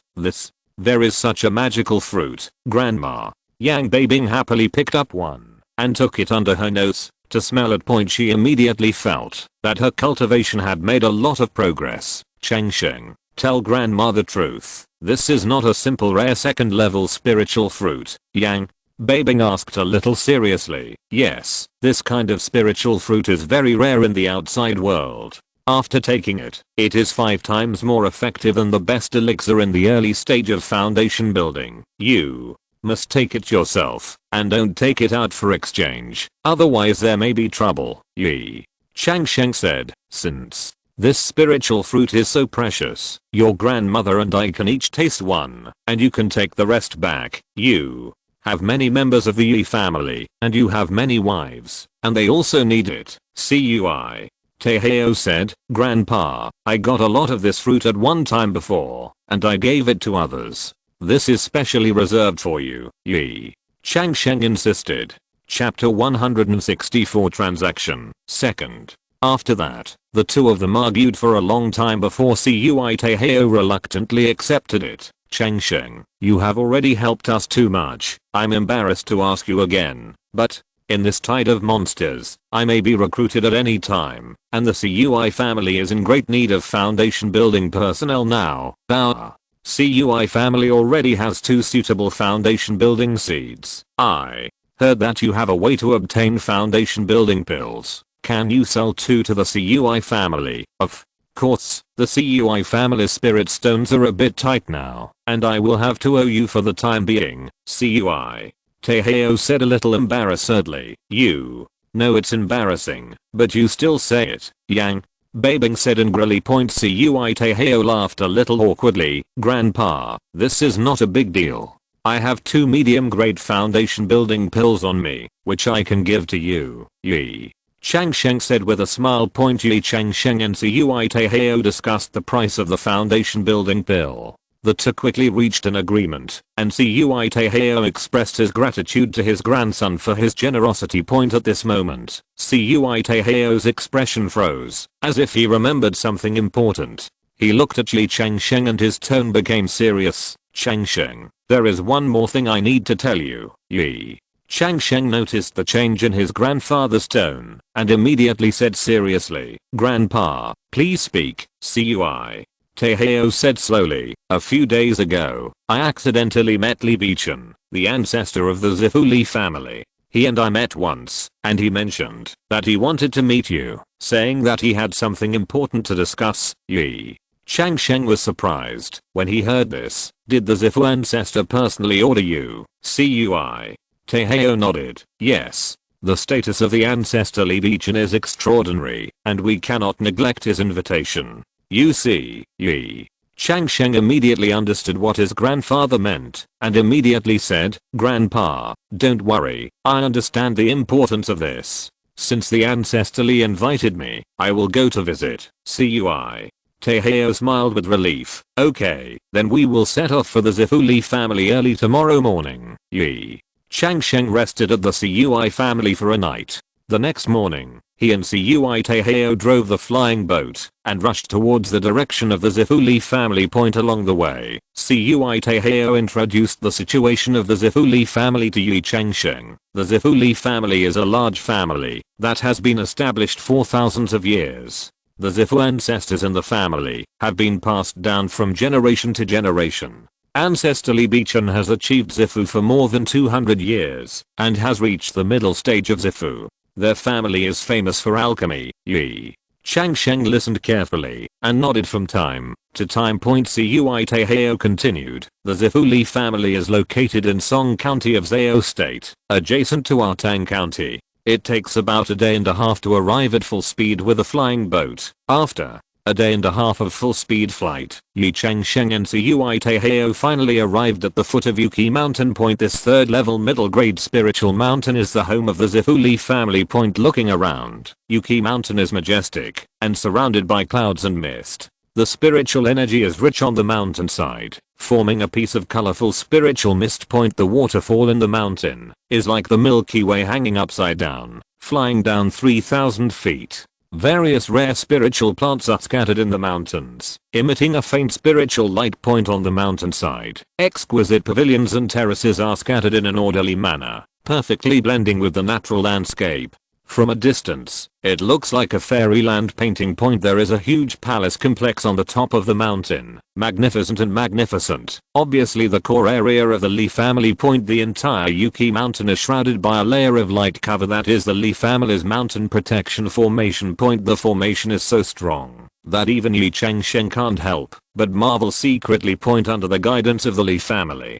There is such a magical fruit. Grandma Yang Babing happily picked up one and took it under her nose to smell it. She immediately felt that her cultivation had made a lot of progress. Changsheng, tell Grandma the truth. This is not a simple rare second level spiritual fruit. Yang Babing asked a little seriously. Yes, this kind of spiritual fruit is very rare in the outside world. After taking it, it is 5 times more effective than the best elixir in the early stage of foundation building. You must take it yourself and don't take it out for exchange, otherwise there may be trouble. Ye Changsheng said, since this spiritual fruit is so precious, your grandmother and I can each taste one, and you can take the rest back. You have many members of the Ye family, and you have many wives, and they also need it. Cui Tae-ho said, Grandpa, I got a lot of this fruit at one time before, and I gave it to others. This is specially reserved for you. Ye Changsheng insisted. Chapter 164 Transaction. Second. After that, the two of them argued for a long time before Cui Tae-ho reluctantly accepted it. Changsheng, you have already helped us too much. I'm embarrassed to ask you again, but in this tide of monsters, I may be recruited at any time, and the Cui family is in great need of foundation building personnel now. Our Cui family already has 2 suitable foundation building seeds. I heard that you have a way to obtain foundation building pills. Can you sell 2 to the Cui family? Of course, the Cui family's spirit stones are a bit tight now, and I will have to owe you for the time being. Cui Tae-ho said a little embarrassedly. You know it's embarrassing, but you still say it. Yang Babing said angrily. Cui Tae-ho laughed a little awkwardly. Grandpa, this is not a big deal. I have 2 medium grade foundation building pills on me, which I can give to you. Ye Changsheng said with a smile. Ye Changsheng and Cui Tae-ho discussed the price of the foundation building pill. The two quickly reached an agreement, and Cui Tae-ho expressed his gratitude to his grandson for his generosity. At this moment, Cui Tae-ho's expression froze, as if he remembered something important. He looked at Ye Changsheng and his tone became serious. Changsheng, there is one more thing I need to tell you. Ye Changsheng noticed the change in his grandfather's tone and immediately said seriously, "Grandpa, please speak." Cui. Taeheo said slowly, "A few days ago, I accidentally met Li Bichen, the ancestor of the Zifu Li family. He and I met once, and he mentioned that he wanted to meet you, saying that he had something important to discuss." Ye Changsheng was surprised when he heard this. "Did the Zifu ancestor personally order you?" Cui. Taeheo nodded. "Yes. The status of the ancestor Li Bichen is extraordinary, and we cannot neglect his invitation. You see." Ye Changsheng immediately understood what his grandfather meant, and immediately said, "Grandpa, don't worry, I understand the importance of this. Since the ancestor Li invited me, I will go to visit." Cui. Taeheo smiled with relief. "Okay, then we will set off for the Zifu Li family early tomorrow morning." Ye Changsheng rested at the Cui family for a night. The next morning, he and Cui Taeheo drove the flying boat and rushed towards the direction of the Zifu Li family point. Along the way, Cui Taeheo introduced the situation of the Zifu Li family to Ye Changsheng. The Zifu Li family is a large family that has been established for thousands of years. The Zifu ancestors in the family have been passed down from generation to generation. Ancestor Li Bichen has achieved Zifu for more than 200 years and has reached the middle stage of Zifu. Their family is famous for alchemy. Ye Changsheng listened carefully and nodded from time to time. Cui Taeheo continued, "The Zifu Li family is located in Song County of Zhao State, adjacent to Artang County. It takes about a day and a half to arrive at full speed with a flying boat. After a day and a half of full speed flight, Ye Changsheng and Cui Taeheo finally arrived at the foot of Yuki Mountain Point. This third level middle grade spiritual mountain is the home of the Zifu Li family. Looking around, Yuki Mountain is majestic and surrounded by clouds and mist. The spiritual energy is rich on the mountainside, forming a piece of colorful spiritual mist. The waterfall in the mountain is like the Milky Way hanging upside down, flying down 3,000 feet. Various rare spiritual plants are scattered in the mountains, emitting a faint spiritual light. On the mountainside, exquisite pavilions and terraces are scattered in an orderly manner, perfectly blending with the natural landscape. From a distance, it looks like a fairyland painting. There is a huge palace complex on the top of the mountain, magnificent and magnificent. Obviously the core area of the Li family. The entire Yuki Mountain is shrouded by a layer of light cover that is the Li family's mountain protection formation. The formation is so strong that even Ye Changsheng can't help but marvel secretly. Under the guidance of the Li family,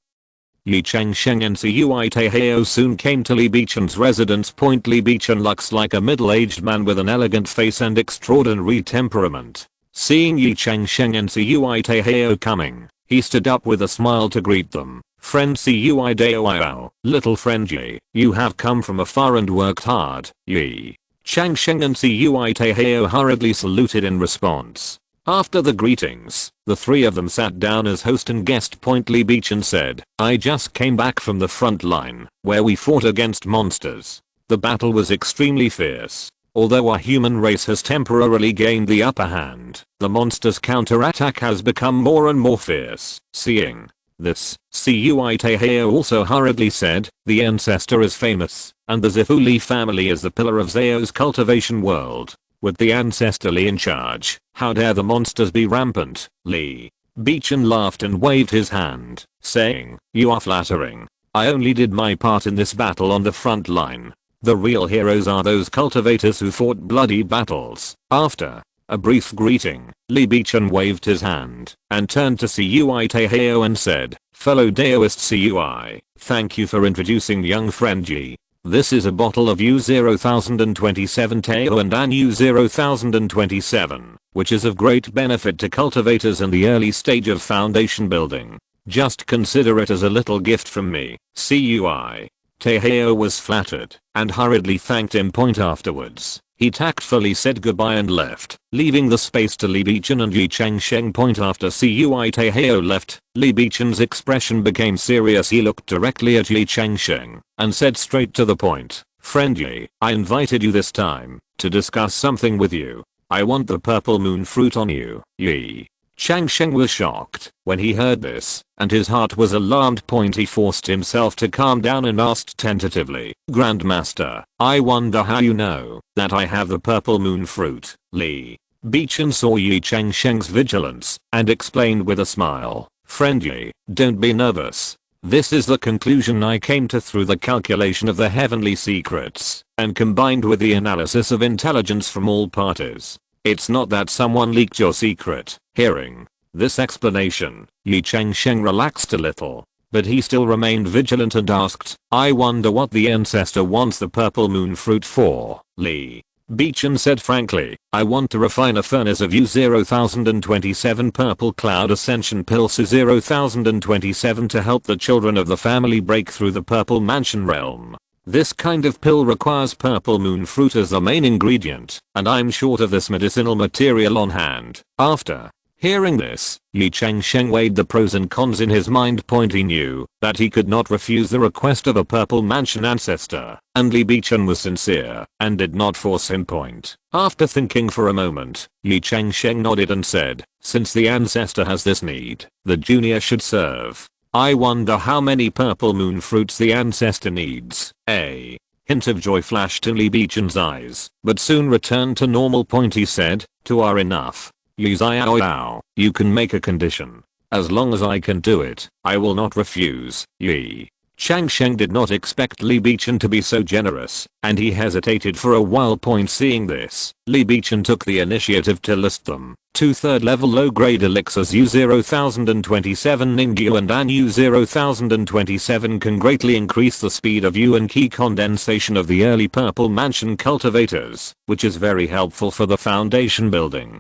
Ye Changsheng and Cui Taeheo soon came to Li Bichen's residence. Li Bichen looks like a middle-aged man with an elegant face and extraordinary temperament. Seeing Ye Changsheng and Cui Taeheo coming, he stood up with a smile to greet them. "Friend Cui Taeheo, little friend Ye, you have come from afar and worked hard." Ye Changsheng and Cui Taeheo hurriedly saluted in response. After the greetings, the three of them sat down as host and guest. Li Bichen said, "I just came back from the front line, where we fought against monsters. The battle was extremely fierce. Although our human race has temporarily gained the upper hand, the monsters' counterattack has become more and more fierce." Seeing this, Cui Taeheo also hurriedly said, "The ancestor is famous, and the Zifu Li family is the pillar of Zhao's cultivation world. With the ancestor Li in charge, how dare the monsters be rampant?" Li Bichen laughed and waved his hand, saying, "You are flattering. I only did my part in this battle on the front line. The real heroes are those cultivators who fought bloody battles." After a brief greeting, Li Bichen waved his hand and turned to Cui Taeheo and said, "Fellow Daoist Cui, thank you for introducing young friend Ye. This is a bottle of U-0,027 Tao and An U-0,027, which is of great benefit to cultivators in the early stage of foundation building. Just consider it as a little gift from me." Cui Taeheo was flattered and hurriedly thanked him. Afterwards, he tactfully said goodbye and left, leaving the space to Li Bichen and Ye Changsheng. After Cui Taeheo left, Li Bichen's expression became serious. He looked directly at Ye Changsheng and said straight to the point, "Friend Ye, I invited you this time to discuss something with you. I want the purple moon fruit on you." Ye Changsheng was shocked when he heard this, and his heart was alarmed. He forced himself to calm down and asked tentatively, Grandmaster, I wonder how you know that I have the purple moon fruit. Li Bichen saw Ye Changsheng's vigilance and explained with a smile, friendly, don't be nervous. This is the conclusion I came to through the calculation of the heavenly secrets, and combined with the analysis of intelligence from all parties. It's not that someone leaked your secret. Hearing this explanation, Ye Changsheng relaxed a little, but he still remained vigilant and asked, I wonder what the ancestor wants the purple moon fruit for. Li Bichen said frankly, I want to refine a furnace of U-0,027 purple cloud ascension pills U-0,027 to help the children of the family break through the purple mansion realm. This kind of pill requires purple moon fruit as the main ingredient, and I'm short of this medicinal material on hand. After hearing this, Ye Changsheng weighed the pros and cons in his mind. He knew that he could not refuse the request of a purple mansion ancestor, and Li Bichen was sincere and did not force him. After thinking for a moment, Ye Changsheng nodded and said, since the ancestor has this need, the junior should serve. I wonder how many purple moon fruits the ancestor needs. A hint of joy flashed in Li Bichen's eyes, but soon returned to normal. He said, 2 are enough. Yu Xiao, you can make a condition. As long as I can do it, I will not refuse. Ye Changsheng did not expect Li Bichen to be so generous, and he hesitated for a while. Seeing this, Li Bichen took the initiative to list them. 2 3rd-level low-grade elixirs U-0,027 Ningyu and An U-0,027 can greatly increase the speed of Yu and Qi condensation of the early purple mansion cultivators, which is very helpful for the foundation building.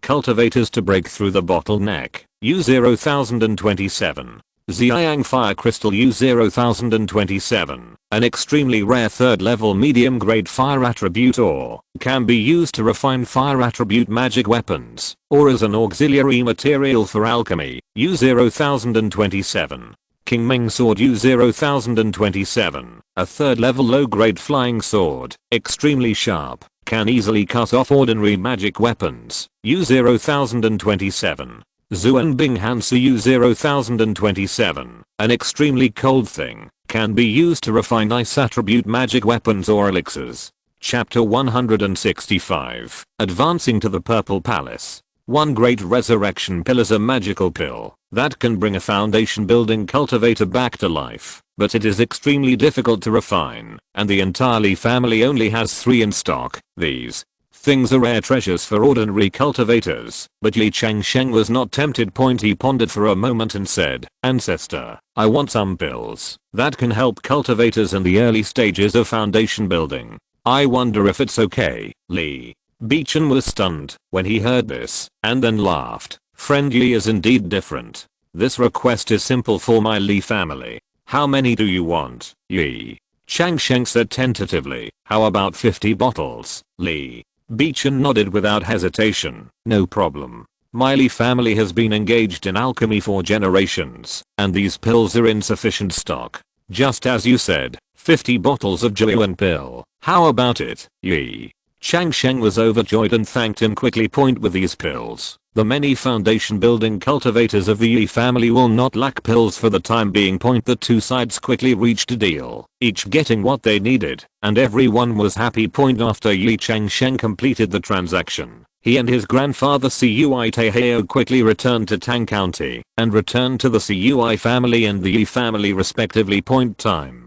Cultivators to break through the bottleneck, U-0,027. Xiang Fire Crystal U-0,027, an extremely rare 3rd-level medium-grade fire attribute ore, can be used to refine fire attribute magic weapons, or as an auxiliary material for alchemy, U-0,027. King Ming Sword U-0,027, a 3rd-level low-grade flying sword, extremely sharp, can easily cut off ordinary magic weapons, U-0,027. Zuan Bing Hansu U-0,027, an extremely cold thing, can be used to refine ice attribute magic weapons or elixirs. Chapter 165, Advancing to the Purple Palace. One great resurrection pill is a magical pill that can bring a foundation building cultivator back to life, but it is extremely difficult to refine, and the entire Li family only has 3 in stock. These things are rare treasures for ordinary cultivators, but Ye Changsheng was not tempted. He pondered for a moment and said, Ancestor, I want some pills that can help cultivators in the early stages of foundation building. I wonder if it's okay. Li Bichen was stunned when he heard this, and then laughed. Friendly is indeed different. This request is simple for my Li family. How many do you want? Ye Changsheng said tentatively, how about 50 bottles? Li Bichen nodded without hesitation. No problem. My Li family has been engaged in alchemy for generations, and these pills are in sufficient stock. Just as you said, 50 bottles of Jiuan pill. How about it? Ye Changsheng was overjoyed and thanked him quickly. With these pills, the many foundation building cultivators of the Yi family will not lack pills for the time being. The 2 sides quickly reached a deal, each getting what they needed, and everyone was happy. After Ye Changsheng completed the transaction, he and his grandfather Cui Taiheo quickly returned to Tang County and returned to the Cui family and the Yi family respectively. Time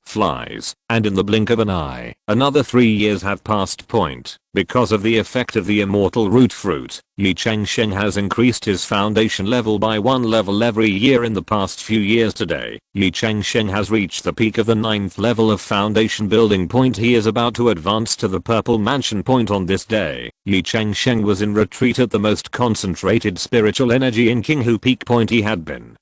flies, and in the blink of an eye, another 3 years have passed. Because of the effect of the immortal root fruit, Ye Changsheng has increased his foundation level by 1 level every year in the past few years. Today, Ye Changsheng has reached the peak of the 9th level of foundation building. He is about to advance to the purple mansion. On this day, Ye Changsheng was in retreat at the most concentrated spiritual energy in Qinghu Peak. He had been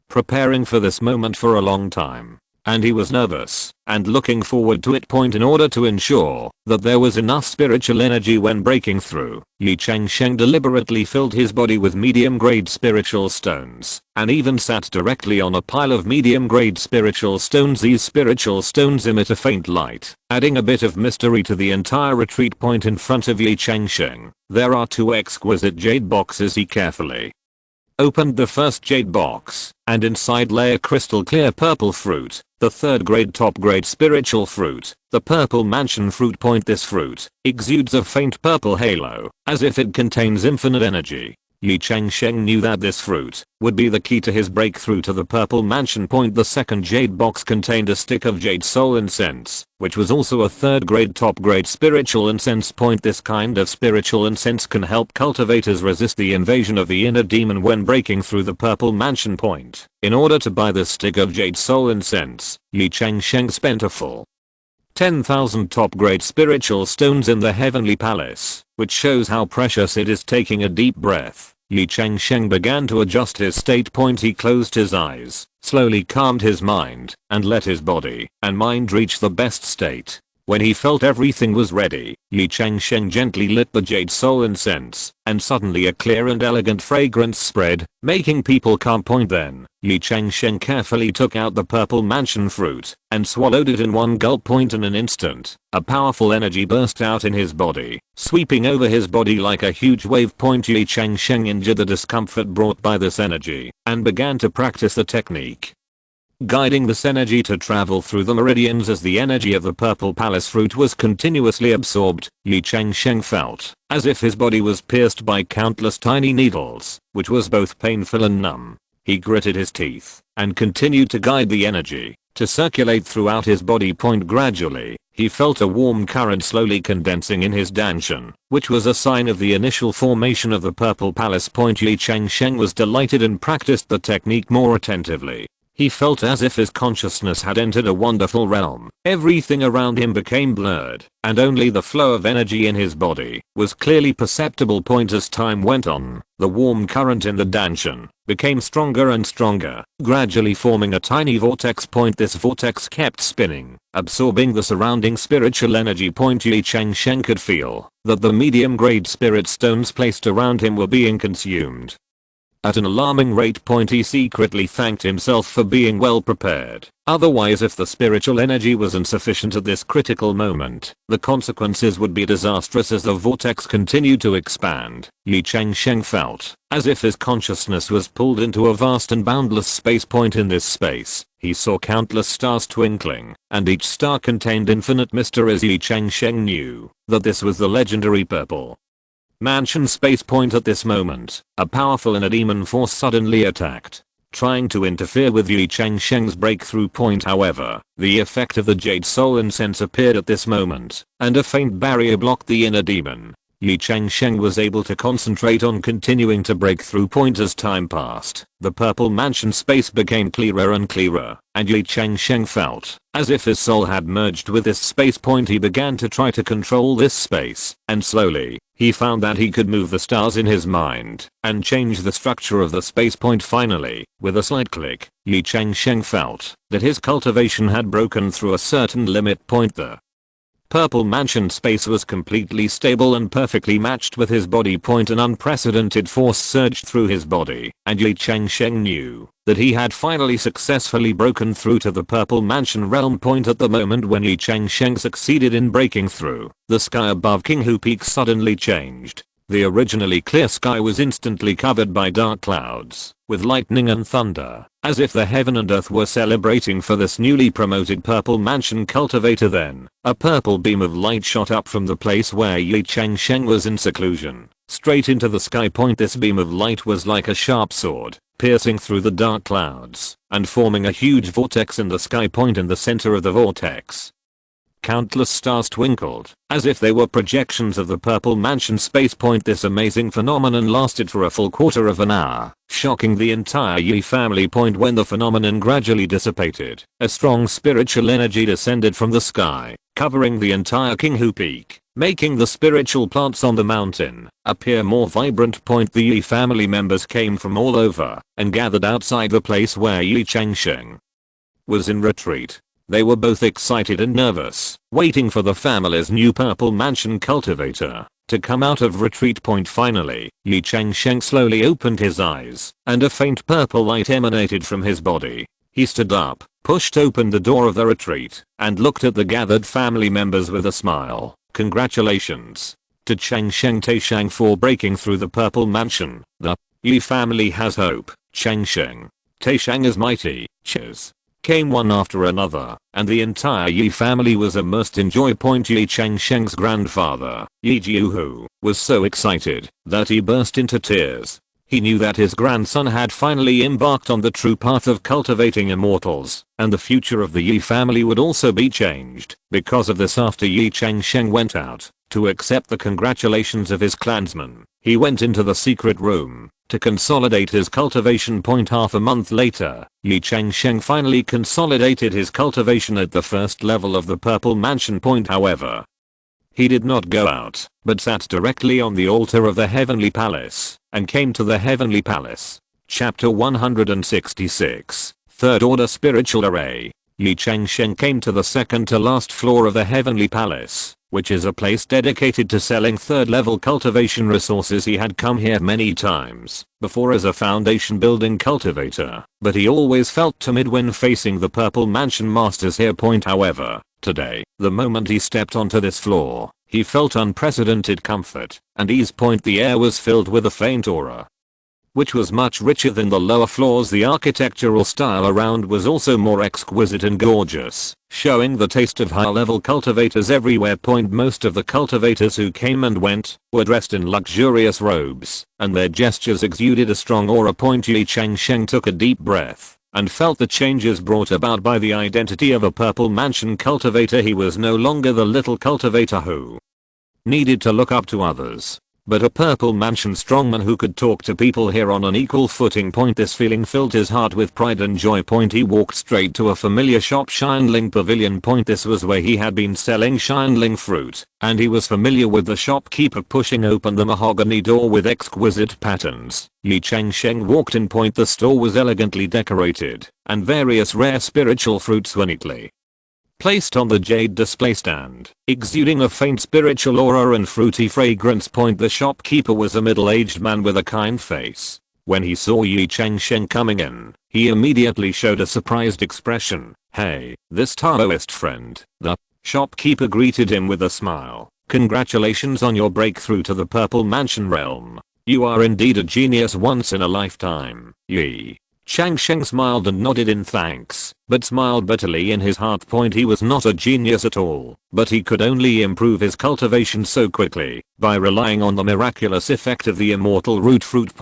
preparing for this moment for a long time. and he was nervous and looking forward to it point in order to ensure that there was enough spiritual energy when breaking through. Ye Changsheng deliberately filled his body with medium grade spiritual stones and even sat directly on a pile of medium grade spiritual stones. These spiritual stones emit a faint light, adding a bit of mystery to the entire retreat point in front of Ye Changsheng. There are 2 exquisite jade boxes. He carefully opened the first jade box, and inside lay a crystal clear purple fruit, the 3rd grade top grade spiritual fruit, the purple mansion fruit point. This fruit exudes a faint purple halo, as if it contains infinite energy. Ye Changsheng knew that this fruit would be the key to his breakthrough to the purple mansion point. The second jade box contained a stick of jade soul incense, which was also a 3rd grade top grade spiritual incense point. This kind of spiritual incense can help cultivators resist the invasion of the inner demon when breaking through the purple mansion point. In order to buy this stick of jade soul incense, Ye Changsheng spent a full 10,000 top grade spiritual stones in the heavenly palace, which shows how precious it is. Taking a deep breath, Ye Changsheng began to adjust his state point. He closed his eyes, slowly calmed his mind, and let his body and mind reach the best state. When he felt everything was ready, Ye Changsheng gently lit the jade soul incense, and suddenly a clear and elegant fragrance spread, making people calm. Then, Ye Changsheng carefully took out the purple mansion fruit and swallowed it in one gulp. In an instant, a powerful energy burst out in his body, sweeping over his body like a huge wave. Ye Changsheng endured the discomfort brought by this energy and began to practice the technique, guiding this energy to travel through the meridians. As the energy of the purple palace fruit was continuously absorbed, Ye Changsheng felt as if his body was pierced by countless tiny needles, which was both painful and numb. He gritted his teeth and continued to guide the energy to circulate throughout his body. Gradually, he felt a warm current slowly condensing in his danshan, which was a sign of the initial formation of the purple palace. Ye Changsheng was delighted and practiced the technique more attentively. He felt as if his consciousness had entered a wonderful realm. Everything around him became blurred, and only the flow of energy in his body was clearly perceptible. As time went on, the warm current in the danshan became stronger and stronger, gradually forming a tiny vortex. This vortex kept spinning, absorbing the surrounding spiritual energy. Ye Changsheng could feel that the medium grade spirit stones placed around him were being consumed at an alarming rate. He secretly thanked himself for being well prepared. Otherwise, if the spiritual energy was insufficient at this critical moment, the consequences would be disastrous. As the vortex continued to expand, Ye Changsheng felt as if his consciousness was pulled into a vast and boundless space. In this space, he saw countless stars twinkling, and each star contained infinite mystery. Ye Changsheng knew that this was the legendary purple mansion space. At this moment, a powerful inner demon force suddenly attacked, trying to interfere with Ye Changsheng's breakthrough. However, the effect of the jade soul incense appeared at this moment, and a faint barrier blocked the inner demon. Ye Changsheng was able to concentrate on continuing to break through. As time passed, the purple mansion space became clearer and clearer, and Ye Changsheng felt as if his soul had merged with this space. He began to try to control this space, and slowly, he found that he could move the stars in his mind and change the structure of the space. Finally, with a slight click, Ye Changsheng felt that his cultivation had broken through a certain limit. The purple mansion space was completely stable and perfectly matched with his body. An unprecedented force surged through his body, and Ye Changsheng knew that he had finally successfully broken through to the purple mansion realm. At the moment when Ye Changsheng succeeded in breaking through, the sky above Qinghu Peak suddenly changed. The originally clear sky was instantly covered by dark clouds, with lightning and thunder, as if the heaven and earth were celebrating for this newly promoted purple mansion cultivator. Then, a purple beam of light shot up from the place where Ye Changsheng was in seclusion, straight into the sky. This beam of light was like a sharp sword, piercing through the dark clouds, and forming a huge vortex in the sky. In the center of the vortex, countless stars twinkled, as if they were projections of the purple mansion space. This amazing phenomenon lasted for a full quarter of an hour, shocking the entire Ye family. When the phenomenon gradually dissipated, a strong spiritual energy descended from the sky, covering the entire Qinghu Peak, making the spiritual plants on the mountain appear more vibrant. The Ye family members came from all over and gathered outside the place where Ye Changsheng was in retreat. They were both excited and nervous, waiting for the family's new purple mansion cultivator to come out of retreat. Finally, Ye Changsheng slowly opened his eyes, and a faint purple light emanated from his body. He stood up, pushed open the door of the retreat, and looked at the gathered family members with a smile. Congratulations to Changsheng Taishang for breaking through the purple mansion. The Ye family has hope. Changsheng Taishang is mighty. Cheers came one after another, and the entire Ye family was immersed in joy. Ye Changsheng's grandfather, Ye Jiuhu, was so excited that he burst into tears. He knew that his grandson had finally embarked on the true path of cultivating immortals, and the future of the Ye family would also be changed. Because of this, after Ye Changsheng went out to accept the congratulations of his clansmen, he went into the secret room to consolidate his cultivation. Half a month later, Ye Changsheng finally consolidated his cultivation at the first level of the purple mansion. However, he did not go out, but sat directly on the altar of the heavenly palace, and came to the heavenly palace. Chapter 166, Third Order Spiritual Array. Ye Changsheng came to the second to last floor of the heavenly palace, which is a place dedicated to selling third level cultivation resources. He had come here many times before as a foundation building cultivator, but he always felt timid when facing the purple mansion masters here. However, today, the moment he stepped onto this floor, he felt unprecedented comfort and ease. The air was filled with a faint aura, which was much richer than the lower floors. The architectural style around was also more exquisite and gorgeous, showing the taste of high-level cultivators everywhere. Most of the cultivators who came and went were dressed in luxurious robes, and their gestures exuded a strong aura. Ye Changsheng took a deep breath and felt the changes brought about by the identity of a purple mansion cultivator. He was no longer the little cultivator who needed to look up to others, but a purple mansion strongman who could talk to people here on an equal footing. This feeling filled his heart with pride and joy. He walked straight to a familiar shop, Shineling Pavilion. This was where he had been selling Shineling fruit, and he was familiar with the shopkeeper pushing open the mahogany door with exquisite patterns. Ye Changsheng walked in. The store was elegantly decorated, and various rare spiritual fruits were neatly placed on the jade display stand, exuding a faint spiritual aura and fruity fragrance. The shopkeeper was a middle-aged man with a kind face. When he saw Ye Changsheng coming in, he immediately showed a surprised expression. "Hey, this Taoist friend." The shopkeeper greeted him with a smile. "Congratulations on your breakthrough to the purple mansion realm. You are indeed a genius, once in a lifetime." Ye Changsheng smiled and nodded in thanks, but smiled bitterly in his heart. He was not a genius at all, but he could only improve his cultivation so quickly by relying on the miraculous effect of the immortal root fruit.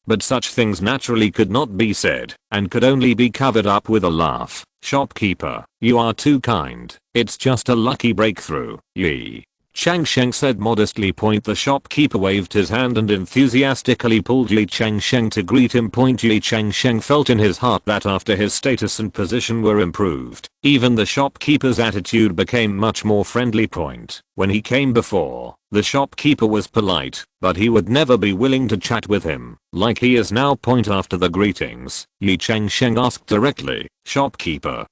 But such things naturally could not be said, and could only be covered up with a laugh. "Shopkeeper, you are too kind. It's just a lucky breakthrough." Ye Changsheng said modestly. The shopkeeper waved his hand and enthusiastically pulled Ye Changsheng to greet him. Ye Changsheng felt in his heart that after his status and position were improved, even the shopkeeper's attitude became much more friendly. When he came before, the shopkeeper was polite, but he would never be willing to chat with him like he is now. After the greetings, Ye Changsheng asked directly, "Shopkeeper,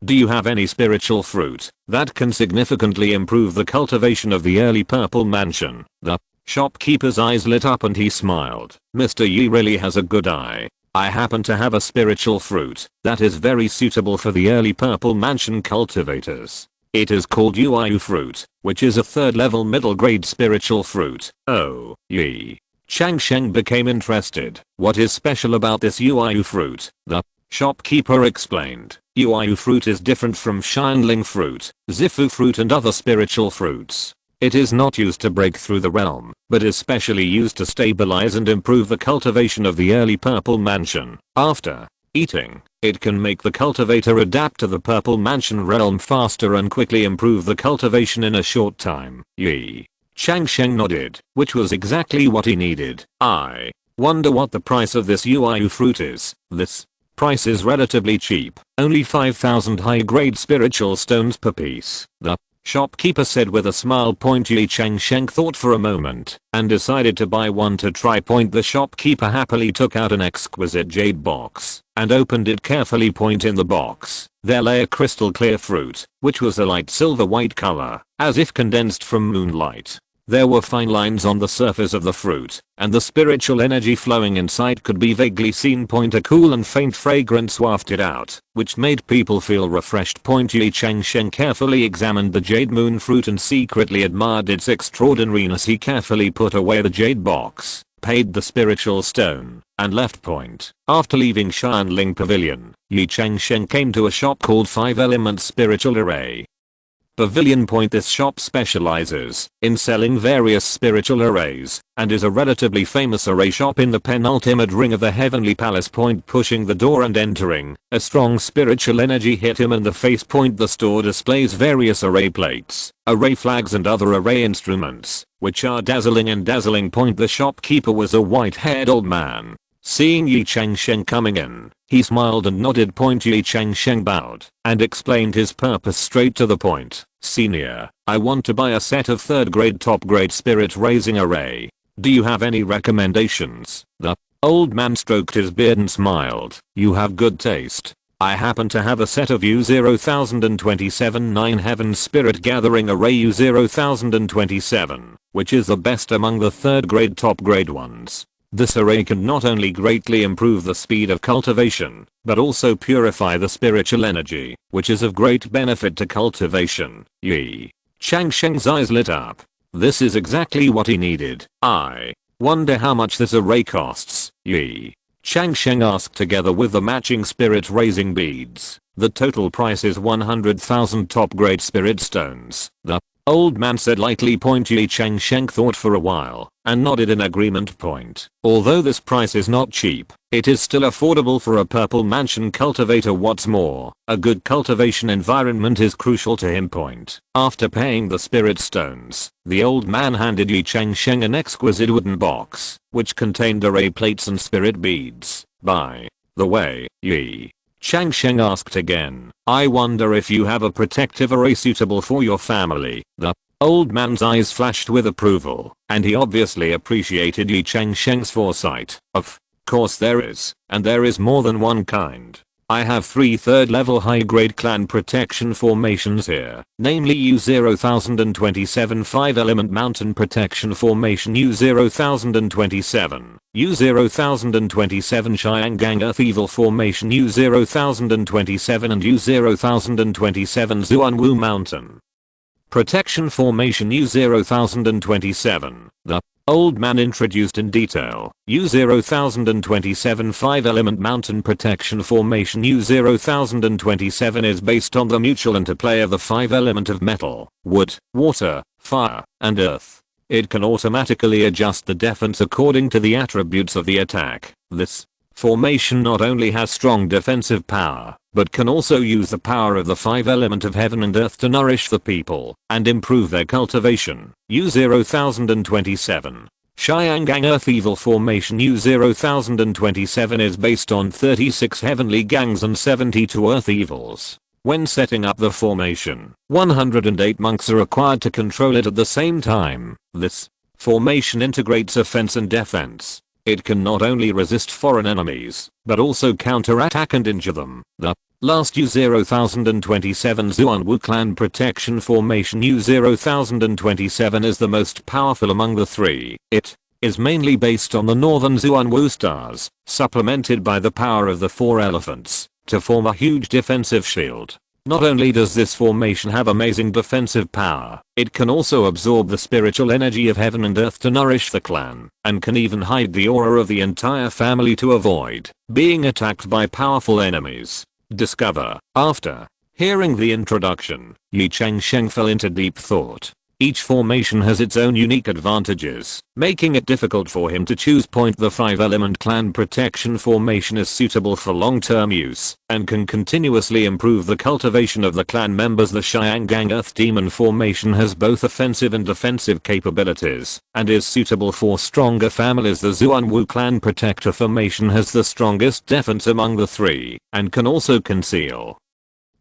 do you have any spiritual fruit that can significantly improve the cultivation of the early purple mansion?" The shopkeeper's eyes lit up and he smiled. "Mr. Yi really has a good eye. I happen to have a spiritual fruit that is very suitable for the early purple mansion cultivators. It is called Uayu fruit, which is a third level middle grade spiritual fruit." "Oh." Ye Changsheng became interested. "What is special about this Uayu fruit?" The shopkeeper explained. Uayu fruit is different from Shineling fruit, Zifu fruit and other spiritual fruits. It is not used to break through the realm, but is specially used to stabilize and improve the cultivation of the early purple mansion. After eating, it can make the cultivator adapt to the purple mansion realm faster and quickly improve the cultivation in a short time. Ye Changsheng nodded, which was exactly what he needed. "I wonder what the price of this Uayu fruit is." "This price is relatively cheap, only 5,000 high-grade spiritual stones per piece," the shopkeeper said with a smile. Ye Changsheng thought for a moment and decided to buy one to try. The shopkeeper happily took out an exquisite jade box and opened it carefully. In the box, there lay a crystal clear fruit, which was a light silver white color, as if condensed from moonlight. There were fine lines on the surface of the fruit, and the spiritual energy flowing inside could be vaguely seen. A cool and faint fragrance wafted out, which made people feel refreshed. Ye Changsheng carefully examined the jade moon fruit and secretly admired its extraordinariness. He carefully put away the jade box, paid the spiritual stone, and left. After leaving Xianling Pavilion, Ye Changsheng came to a shop called 5 Elements Spiritual Array Pavilion. This shop specializes in selling various spiritual arrays and is a relatively famous array shop in the penultimate ring of the Heavenly Palace. Pushing the door and entering, a strong spiritual energy hit him in the face. The store displays various array plates, array flags and other array instruments, which are dazzling and dazzling. The shopkeeper was a white-haired old man. Seeing Ye Changsheng coming in, he smiled and nodded. Ye Changsheng bowed and explained his purpose straight to the point. Senior, I want to buy a set of 3rd grade top grade spirit raising array. Do you have any recommendations? The old man stroked his beard and smiled. You have good taste. I happen to have a set of U0027 9 Heaven Spirit Gathering Array U0027, which is the best among the 3rd grade top grade ones. This array can not only greatly improve the speed of cultivation, but also purify the spiritual energy, which is of great benefit to cultivation. Ye Changsheng's eyes lit up. This is exactly what he needed. I wonder how much this array costs. Ye Changsheng asked. Together with the matching spirit raising beads, the total price is 100,000 top grade spirit stones. The old man said lightly. Ye Changsheng thought for a while and nodded in agreement. Although this price is not cheap, it is still affordable for a purple mansion cultivator. What's more, a good cultivation environment is crucial to him. After paying the spirit stones, the old man handed Ye Changsheng an exquisite wooden box, which contained array plates and spirit beads. By the way, Ye Changsheng asked again, I wonder if you have a protective array suitable for your family. The old man's eyes flashed with approval, and he obviously appreciated Ye Changsheng's foresight. Of course there is, and there is more than one kind. I have 3 3rd level high grade clan protection formations here, namely U0027 5 element mountain protection formation U0027, U0027 Xiangang Earth Evil formation U0027 and U0027 Zuanwu mountain protection formation U0027. The old man introduced in detail. U0027 5 element mountain protection formation U0027 is based on the mutual interplay of the 5 element of metal, wood, water, fire, and earth. It can automatically adjust the defense according to the attributes of the attack. This formation not only has strong defensive power, but can also use the power of the 5 element of heaven and earth to nourish the people and improve their cultivation. U0027 Xiangang Earth Evil formation U0027 is based on 36 heavenly gangs and 72 earth evils. When setting up the formation, 108 monks are required to control it at the same time. This formation integrates offense and defense. It can not only resist foreign enemies, but also counterattack and injure them. The last U0027 Zuanwu clan protection formation U0027 is the most powerful among the 3. It is mainly based on the northern Zuanwu stars, supplemented by the power of the 4 elephants, to form a huge defensive shield. Not only does this formation have amazing defensive power, it can also absorb the spiritual energy of heaven and earth to nourish the clan, and can even hide the aura of the entire family to avoid being attacked by powerful enemies. Discover. After hearing the introduction, Ye Changsheng fell into deep thought. Each formation has its own unique advantages, making it difficult for him to choose. The 5 element clan protection formation is suitable for long-term use and can continuously improve the cultivation of the clan members. The Xiangang Earth Demon formation has both offensive and defensive capabilities and is suitable for stronger families. The Zuanwu clan protector formation has the strongest defense among the 3 and can also conceal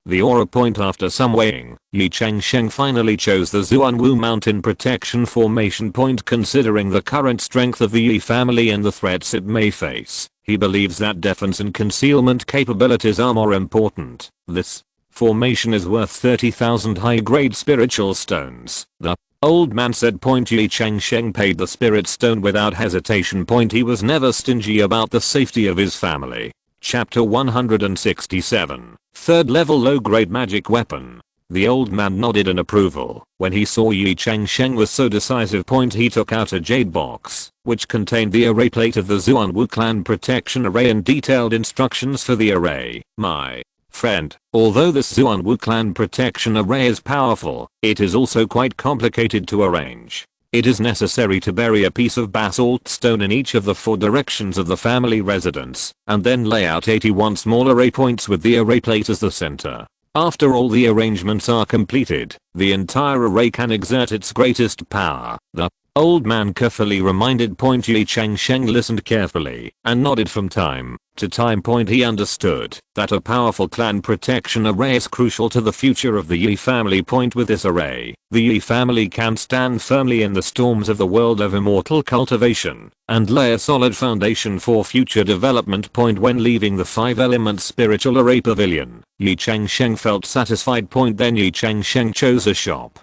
the aura point. After some weighing, Ye Changsheng finally chose the Zuanwu Mountain Protection Formation point. Considering the current strength of the Ye family and the threats it may face, he believes that defense and concealment capabilities are more important. This formation is worth 30,000 high-grade spiritual stones. The old man said. Ye Changsheng paid the spirit stone without hesitation. He was never stingy about the safety of his family. Chapter 167. Third level low-grade magic weapon. The old man nodded in approval when he saw Ye Changsheng was so decisive. He took out a jade box, which contained the array plate of the Zuanwu clan protection array and detailed instructions for the array. My friend, although this Zuanwu clan protection array is powerful, it is also quite complicated to arrange. It is necessary to bury a piece of basalt stone in each of the 4 directions of the family residence, and then lay out 81 small array points with the array plate as the center. After all the arrangements are completed, the entire array can exert its greatest power. The old man carefully reminded. Ye Changsheng listened carefully and nodded from time to time. He understood that a powerful clan protection array is crucial to the future of the Ye family. With this array, the Ye family can stand firmly in the storms of the world of immortal cultivation and lay a solid foundation for future development. When leaving the 5-element spiritual array pavilion, Ye Changsheng felt satisfied. Then Ye Changsheng chose a shop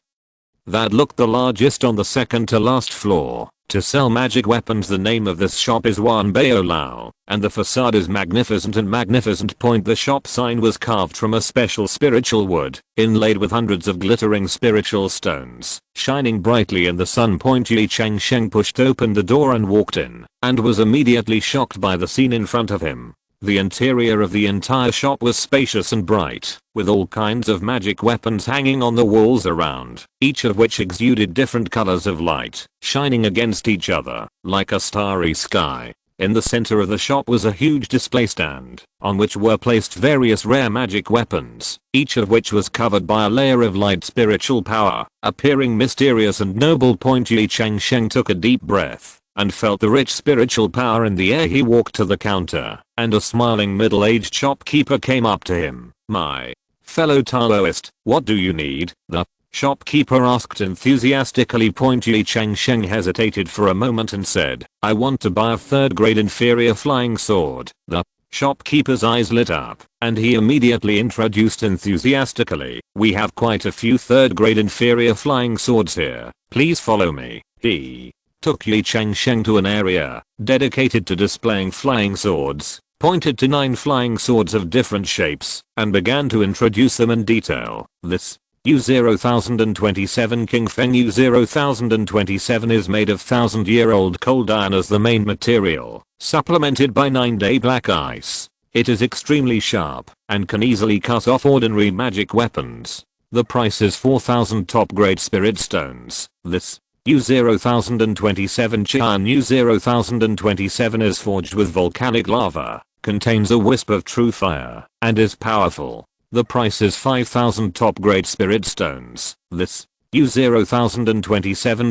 that looked the largest on the second to last floor to sell magic weapons. The name of this shop is Wan Bao Lao, and the facade is magnificent. The shop sign was carved from a special spiritual wood, inlaid with hundreds of glittering spiritual stones, shining brightly in the sun. Ye Changsheng pushed open the door and walked in, and was immediately shocked by the scene in front of him. The interior of the entire shop was spacious and bright, with all kinds of magic weapons hanging on the walls around, each of which exuded different colors of light, shining against each other, like a starry sky. In the center of the shop was a huge display stand, on which were placed various rare magic weapons, each of which was covered by a layer of light spiritual power, appearing mysterious and noble. Ye Changsheng took a deep breath and felt the rich spiritual power in the air. He walked to the counter, and a smiling middle-aged shopkeeper came up to him. My fellow Taoist, what do you need? The shopkeeper asked enthusiastically. Ye Changsheng hesitated for a moment and said, I want to buy a 3rd grade inferior flying sword. The shopkeeper's eyes lit up, and he immediately introduced enthusiastically, we have quite a few 3rd grade inferior flying swords here. Please follow me. He took Ye Changsheng to an area dedicated to displaying flying swords, pointed to 9 flying swords of different shapes, and began to introduce them in detail. This U-0,027 King Feng U-0,027 is made of 1000-year-old cold iron as the main material, supplemented by 9-day black ice. It is extremely sharp and can easily cut off ordinary magic weapons. The price is 4,000 top-grade spirit stones. This U-0,027 Chian U-0,027 is forged with volcanic lava, contains a wisp of true fire, and is powerful. The price is 5,000 top-grade spirit stones. This U-0,027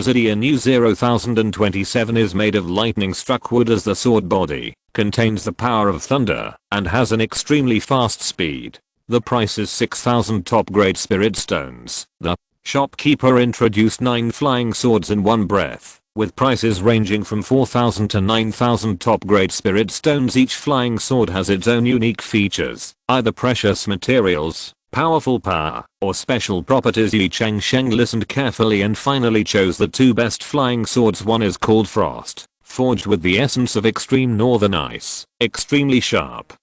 Zidian U-0,027 is made of lightning-struck wood as the sword body, contains the power of thunder, and has an extremely fast speed. The price is 6,000 top-grade spirit stones. The shopkeeper introduced 9 flying swords in one breath, with prices ranging from 4,000 to 9,000 top-grade spirit stones. Each flying sword has its own unique features, either precious materials, powerful power, or special properties. Ye Changsheng listened carefully and finally chose the 2 best flying swords. One is called Frost, forged with the essence of extreme northern ice, extremely sharp,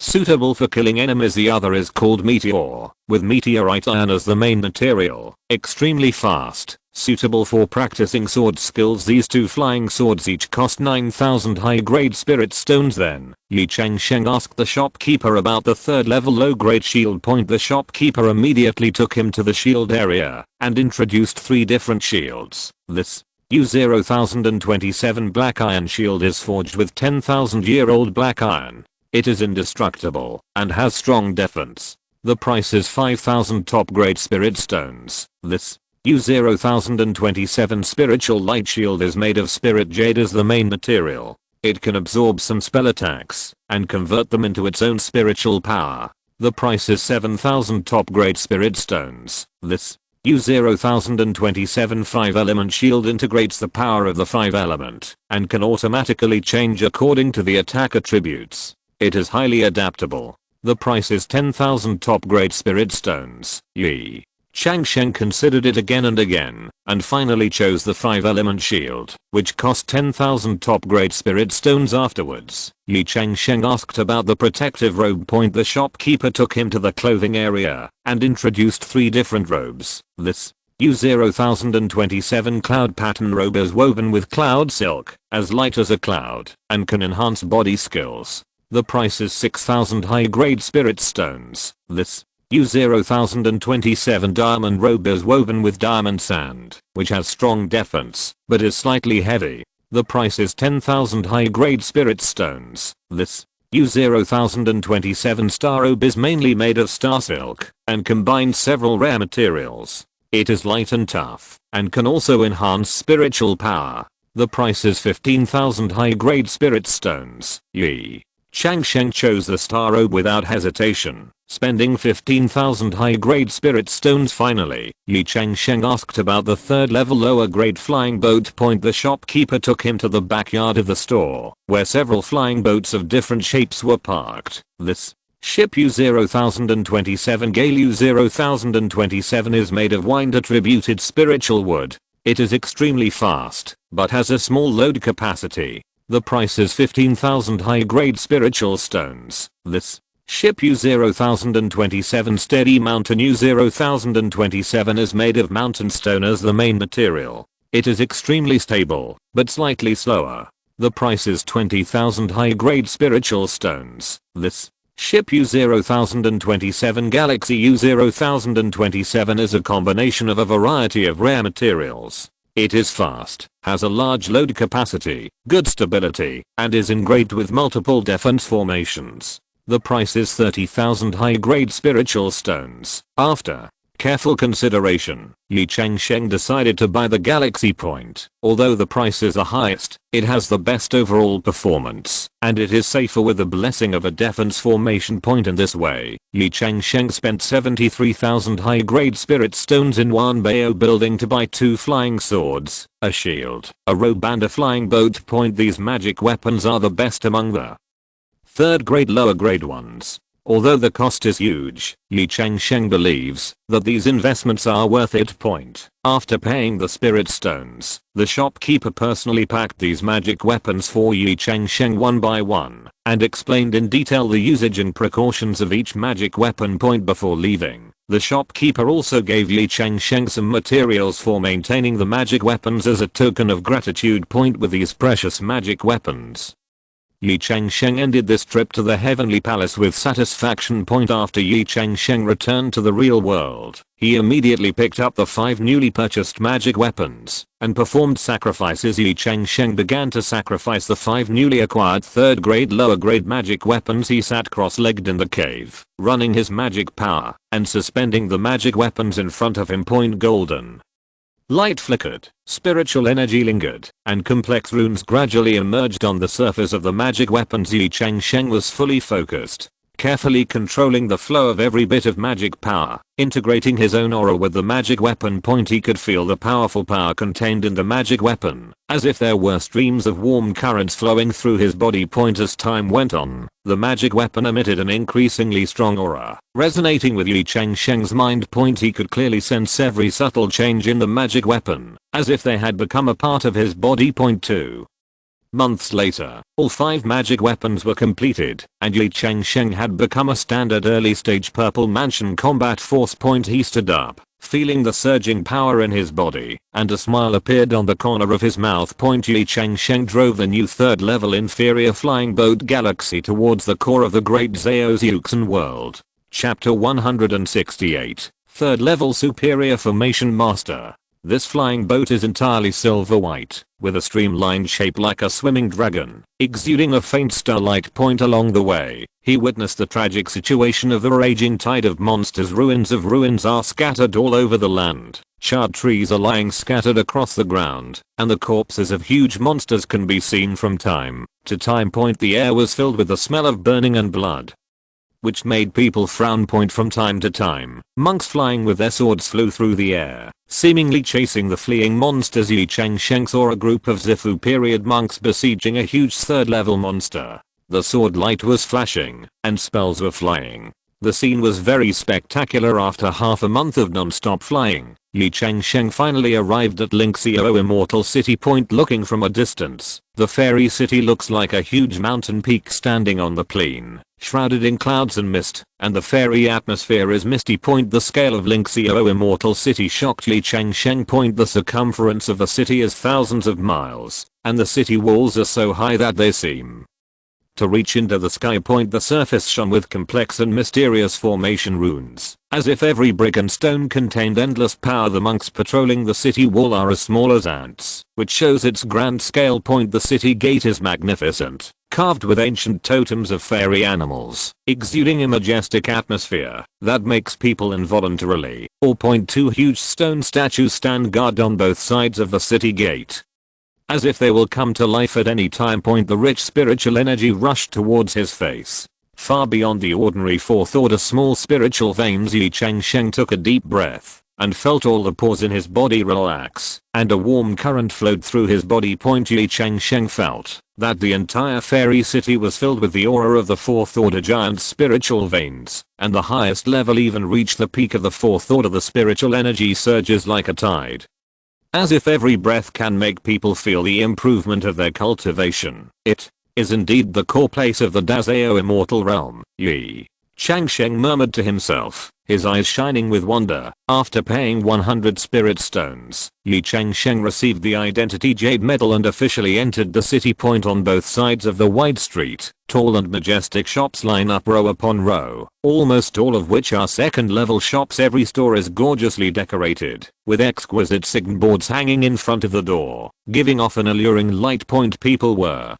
suitable for killing enemies. The other is called Meteor, with meteorite iron as the main material, extremely fast, suitable for practicing sword skills. These 2 flying swords each cost 9,000 high-grade spirit stones. Then Ye Changsheng asked the shopkeeper about the 3rd level low-grade shield. The shopkeeper immediately took him to the shield area and introduced 3 different shields. This U-0,027 black iron shield is forged with 10,000-year-old black iron. It is indestructible and has strong defense. The price is 5,000 top-grade spirit stones. This U-0,027 spiritual light shield is made of spirit jade as the main material. It can absorb some spell attacks and convert them into its own spiritual power. The price is 7,000 top grade spirit stones. This U0027 5 element shield integrates the power of the 5 element and can automatically change according to the attack attributes. It is highly adaptable. The price is 10,000 top grade spirit stones. Ye Changsheng considered it again and again, and finally chose the 5 element shield, which cost 10,000 top grade spirit stones afterwards. Ye Changsheng asked about the protective robe point. The shopkeeper took him to the clothing area and introduced 3 different robes. This U0027 cloud pattern robe is woven with cloud silk, as light as a cloud, and can enhance body skills. The price is 6,000 high grade spirit stones. This U0027 diamond robe is woven with diamond sand, which has strong defense, but is slightly heavy. The price is 10,000 high grade spirit stones. This U0027 star robe is mainly made of star silk and combines several rare materials. It is light and tough, and can also enhance spiritual power. The price is 15,000 high grade spirit stones. Ye Changsheng chose the star robe without hesitation, spending 15,000 high grade spirit stones. Finally, Ye Changsheng asked about the 3rd level lower grade flying boat point. The shopkeeper took him to the backyard of the store, where several flying boats of different shapes were parked. This ship U0027 Gale U0027 is made of wind attributed spiritual wood. It is extremely fast, but has a small load capacity. The price is 15,000 high grade spiritual stones. This ship U0027 Steady Mountain U0027 is made of mountain stone as the main material. It is extremely stable, but slightly slower. The price is 20,000 high grade spiritual stones. This ship U0027 Galaxy U0027 is a combination of a variety of rare materials. It is fast, has a large load capacity, good stability, and is engraved with multiple defense formations. The price is 30,000 high grade spiritual stones. After careful consideration, Ye Changsheng decided to buy the Galaxy point. Although the price is the highest, it has the best overall performance, and it is safer with the blessing of a defense formation point. In this way, Ye Changsheng spent 73,000 high grade spirit stones in one bio building to buy 2 flying swords, a shield, a robe and a flying boat point. These magic weapons are the best among the 3rd grade lower grade ones. Although the cost is huge, Ye Changsheng believes that these investments are worth it. After paying the spirit stones, the shopkeeper personally packed these magic weapons for Ye Changsheng one by one, and explained in detail the usage and precautions of each magic weapon point before leaving. The shopkeeper also gave Ye Changsheng some materials for maintaining the magic weapons as a token of gratitude. With these precious magic weapons, Ye Changsheng ended this trip to the Heavenly Palace with satisfaction. After Ye Changsheng returned to the real world, he immediately picked up the 5 newly purchased magic weapons and performed sacrifices. Ye Changsheng began to sacrifice the 5 newly acquired 3rd grade lower grade magic weapons. He sat cross-legged in the cave, running his magic power and suspending the magic weapons in front of him. Golden light flickered, spiritual energy lingered, and complex runes gradually emerged on the surface of the magic weapons. Ye Changsheng was fully focused, carefully controlling the flow of every bit of magic power, integrating his own aura with the magic weapon point. He could feel the powerful power contained in the magic weapon, as if there were streams of warm currents flowing through his body. As time went on, the magic weapon emitted an increasingly strong aura, resonating with Ye Changsheng's mind. He could clearly sense every subtle change in the magic weapon, as if they had become a part of his body. 2 months later, all 5 magic weapons were completed, and Ye Changsheng had become a standard early stage purple mansion combat force. He stood up, feeling the surging power in his body, and a smile appeared on the corner of his mouth. Ye Changsheng drove the new 3rd level inferior flying boat Galaxy towards the core of the great Zaozuxan world. Chapter 168, 3rd level superior formation master. This flying boat is entirely silver white, with a streamlined shape like a swimming dragon, exuding a faint starlight. Along the way, he witnessed the tragic situation of a raging tide of monsters. Ruins of ruins are scattered all over the land, charred trees are lying scattered across the ground, and the corpses of huge monsters can be seen from time to time. The air was filled with the smell of burning and blood. which made people frown. From time to time, monks flying with their swords flew through the air, seemingly chasing the fleeing monsters. Ye Changsheng saw a group of Zifu period monks besieging a huge third level monster. The sword light was flashing, and spells were flying. The scene was very spectacular. After half a month of non-stop flying, Ye Changsheng finally arrived at Linxiao Immortal City. Looking from a distance, the fairy city looks like a huge mountain peak standing on the plain, shrouded in clouds and mist, and the fairy atmosphere is misty. The scale of Linxiao Immortal City shocked Ye Changsheng. The circumference of the city is thousands of miles, and the city walls are so high that they seem to reach into the sky. The surface shone with complex and mysterious formation runes, as if every brick and stone contained endless power. The monks patrolling the city wall are as small as ants, which shows its grand scale. The city gate is magnificent, carved with ancient totems of fairy animals, exuding a majestic atmosphere that makes people involuntarily awe. 2 huge stone statues stand guard on both sides of the city gate, as if they will come to life at any time. The rich spiritual energy rushed towards his face, far beyond the ordinary 4th order small spiritual veins. Ye Changsheng took a deep breath and felt all the pores in his body relax, and a warm current flowed through his body. Ye Changsheng felt that the entire fairy city was filled with the aura of the 4th order giant spiritual veins, and the highest level even reached the peak of the 4th order. The spiritual energy surges like a tide, as if every breath can make people feel the improvement of their cultivation. It is indeed the core place of the Dazao immortal realm. Ye Changsheng murmured to himself, his eyes shining with wonder. After paying 100 spirit stones, Ye Changsheng received the identity jade medal and officially entered the city. On both sides of the wide street, tall and majestic shops line up row upon row, almost all of which are second level shops. Every store is gorgeously decorated, with exquisite signboards hanging in front of the door, giving off an alluring light. People were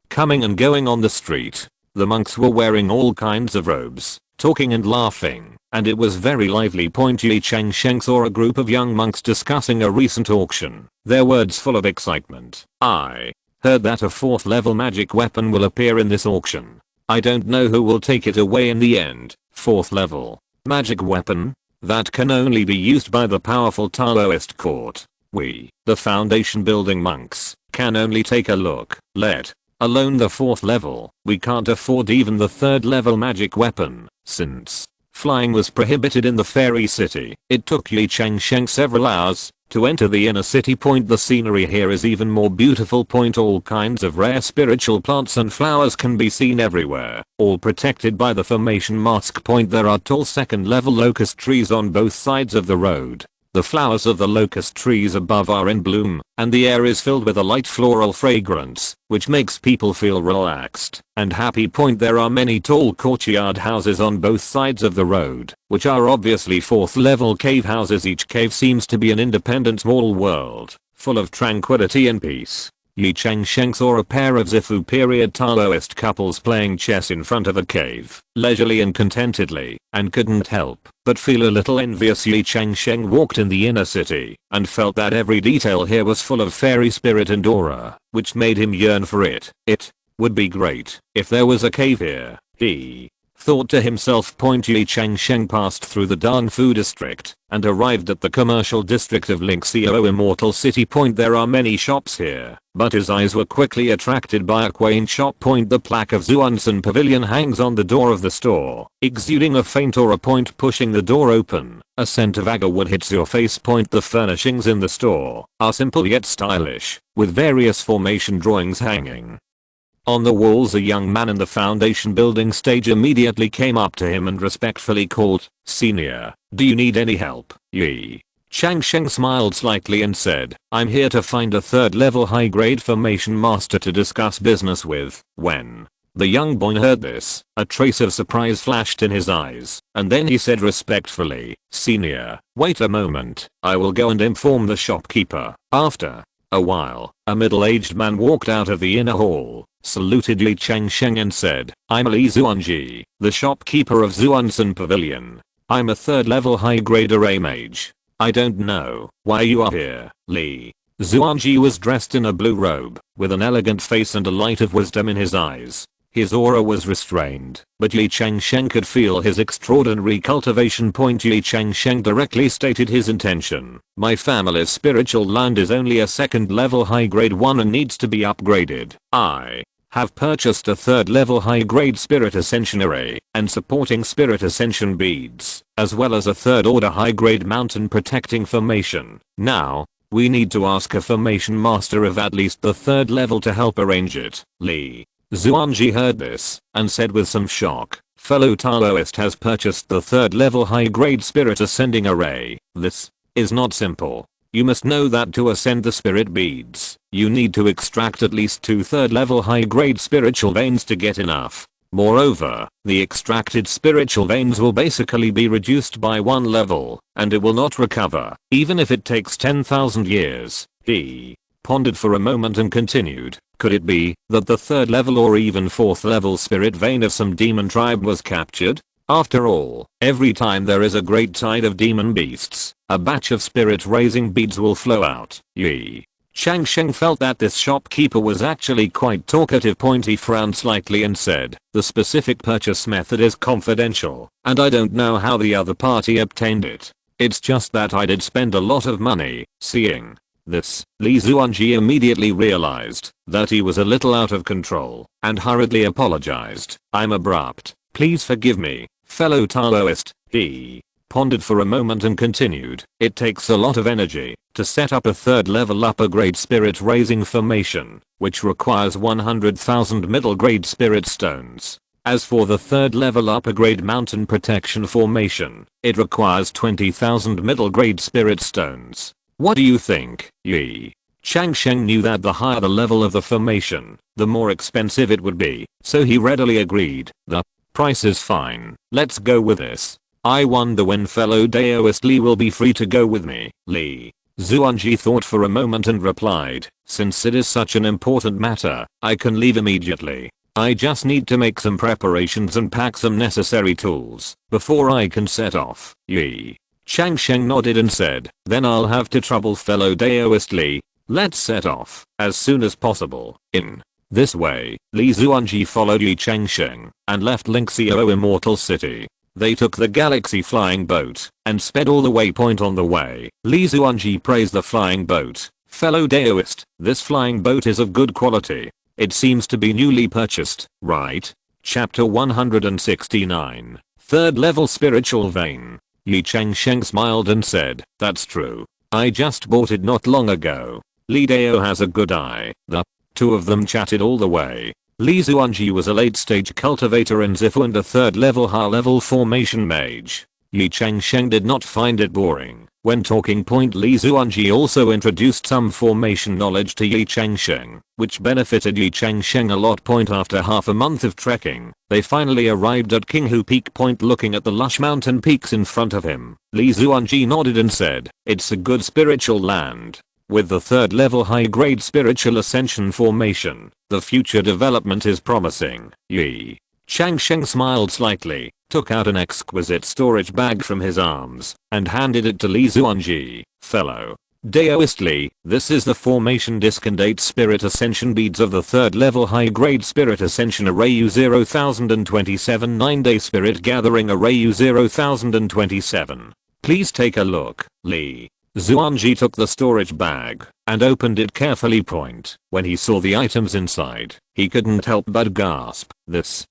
coming and going on the street. The monks were wearing all kinds of robes, talking and laughing, and it was very lively. Ye Changsheng saw a group of young monks discussing a recent auction, their words full of excitement. I heard that a 4th level magic weapon will appear in this auction. I don't know who will take it away in the end. 4th level magic weapon? That can only be used by the powerful Taoist court. We, the foundation building monks, can only take a look, let alone the 4th level. We can't afford even the 3rd level magic weapon, since flying was prohibited in the fairy city. It took Ye Changsheng several hours to enter the inner city. The scenery here is even more beautiful. All kinds of rare spiritual plants and flowers can be seen everywhere, all protected by the formation mask. There are tall 2nd level locust trees on both sides of the road. The flowers of the locust trees above are in bloom, and the air is filled with a light floral fragrance, which makes people feel relaxed and happy. There are many tall courtyard houses on both sides of the road, which are obviously 4th level cave houses. Each cave seems to be an independent small world, full of tranquility and peace. Ye Changsheng saw a pair of Zifu period Taoist couples playing chess in front of a cave, leisurely and contentedly, and couldn't help but feel a little envious. Ye Changsheng walked in the inner city and felt that every detail here was full of fairy spirit and aura, which made him yearn for it. It would be great if there was a cave here, he thought to himself. Ye Changsheng passed through the Dangfu district and arrived at the commercial district of Linxiao Immortal City. There are many shops here, but his eyes were quickly attracted by a quaint shop. The plaque of Zhuansun Pavilion hangs on the door of the store, exuding a faint aura. Pushing the door open, a scent of agarwood hits your face. The furnishings in the store are simple yet stylish, with various formation drawings hanging on the walls. A young man in the foundation building stage immediately came up to him and respectfully called, "Senior, do you need any help?" Ye Changsheng smiled slightly and said, "I'm here to find a 3rd level high grade formation master to discuss business with." When the young boy heard this, a trace of surprise flashed in his eyes, and then he said respectfully, "Senior, wait a moment, I will go and inform the shopkeeper." After a while, a middle-aged man walked out of the inner hall, saluted Ye Changsheng and said, "I'm Li Zuanji, the shopkeeper of Zhuansun Pavilion. I'm a 3rd level high grade array mage. I don't know why you are here." Li Zuanji was dressed in a blue robe, with an elegant face and a light of wisdom in his eyes. His aura was restrained, but Ye Changsheng could feel his extraordinary cultivation point. Ye Changsheng directly stated his intention. My family's spiritual land is only a second level high grade one and needs to be upgraded. I have purchased a third level high grade spirit ascension array and supporting spirit ascension beads, as well as a third order high grade mountain protecting formation. Now, we need to ask a formation master of at least the third level to help arrange it. Li Zuanji heard this and said with some shock, fellow Taoist has purchased the third level high grade spirit ascending array. This is not simple. You must know that to ascend the spirit beads, you need to extract at least 2 third level high grade spiritual veins to get enough. Moreover, the extracted spiritual veins will basically be reduced by 1 level, and it will not recover, even if it takes 10,000 years. He pondered for a moment and continued, could it be that the 3rd level or even 4th level spirit vein of some demon tribe was captured? After all, every time there is a great tide of demon beasts, a batch of spirit raising beads will flow out. Ye Changsheng felt that this shopkeeper was actually quite talkative. He frowned slightly and said, the specific purchase method is confidential, and I don't know how the other party obtained it. It's just that I did spend a lot of money. Seeing this, Li Zuanji immediately realized that he was a little out of control and hurriedly apologized. I'm abrupt. Please forgive me, fellow Taoist. He pondered for a moment and continued, it takes a lot of energy to set up a 3rd level upper grade spirit raising formation, which requires 100,000 middle grade spirit stones. As for the 3rd level upper grade mountain protection formation, it requires 20,000 middle grade spirit stones. What do you think? Ye Changsheng knew that the higher the level of the formation, the more expensive it would be, so he readily agreed. The price is fine. Let's go with this. I wonder when fellow Daoist Li will be free to go with me. Li Zuanji thought for a moment and replied, since it is such an important matter, I can leave immediately. I just need to make some preparations and pack some necessary tools before I can set off. Ye Changsheng nodded and said, then I'll have to trouble fellow Daoist Li. Let's set off as soon as possible. In this way, Li Zuanji followed Ye Changsheng and left Linxio Immortal City. They took the galaxy flying boat and sped all the way. On the way, Li Zuanji praised the flying boat. Fellow Daoist, this flying boat is of good quality. It seems to be newly purchased, right? Chapter 169. 3rd level spiritual vein. Ye Changsheng smiled and said, that's true. I just bought it not long ago. Li Dao has a good eye. The two of them chatted all the way. Li Zuanji was a late stage cultivator in Zifu and a 3rd level high level formation mage. Ye Changsheng did not find it boring. When talking. Li Zuanji also introduced some formation knowledge to Ye Changsheng, which benefited Ye Changsheng a lot. After half a month of trekking, they finally arrived at Qinghu Peak. Looking at the lush mountain peaks in front of him, Li Zuanji nodded and said, it's a good spiritual land. With the 3rd level high grade spiritual ascension formation, the future development is promising. Ye Changsheng smiled slightly, took out an exquisite storage bag from his arms, and handed it to Li Zuanji. Fellow Daoist Li, this is the formation disc and 8 spirit ascension beads of the 3rd level high grade spirit ascension array U0027 9-day spirit gathering array U0027. Please take a look. Li Zuanji took the storage bag and opened it carefully. When he saw the items inside, he couldn't help but gasp. This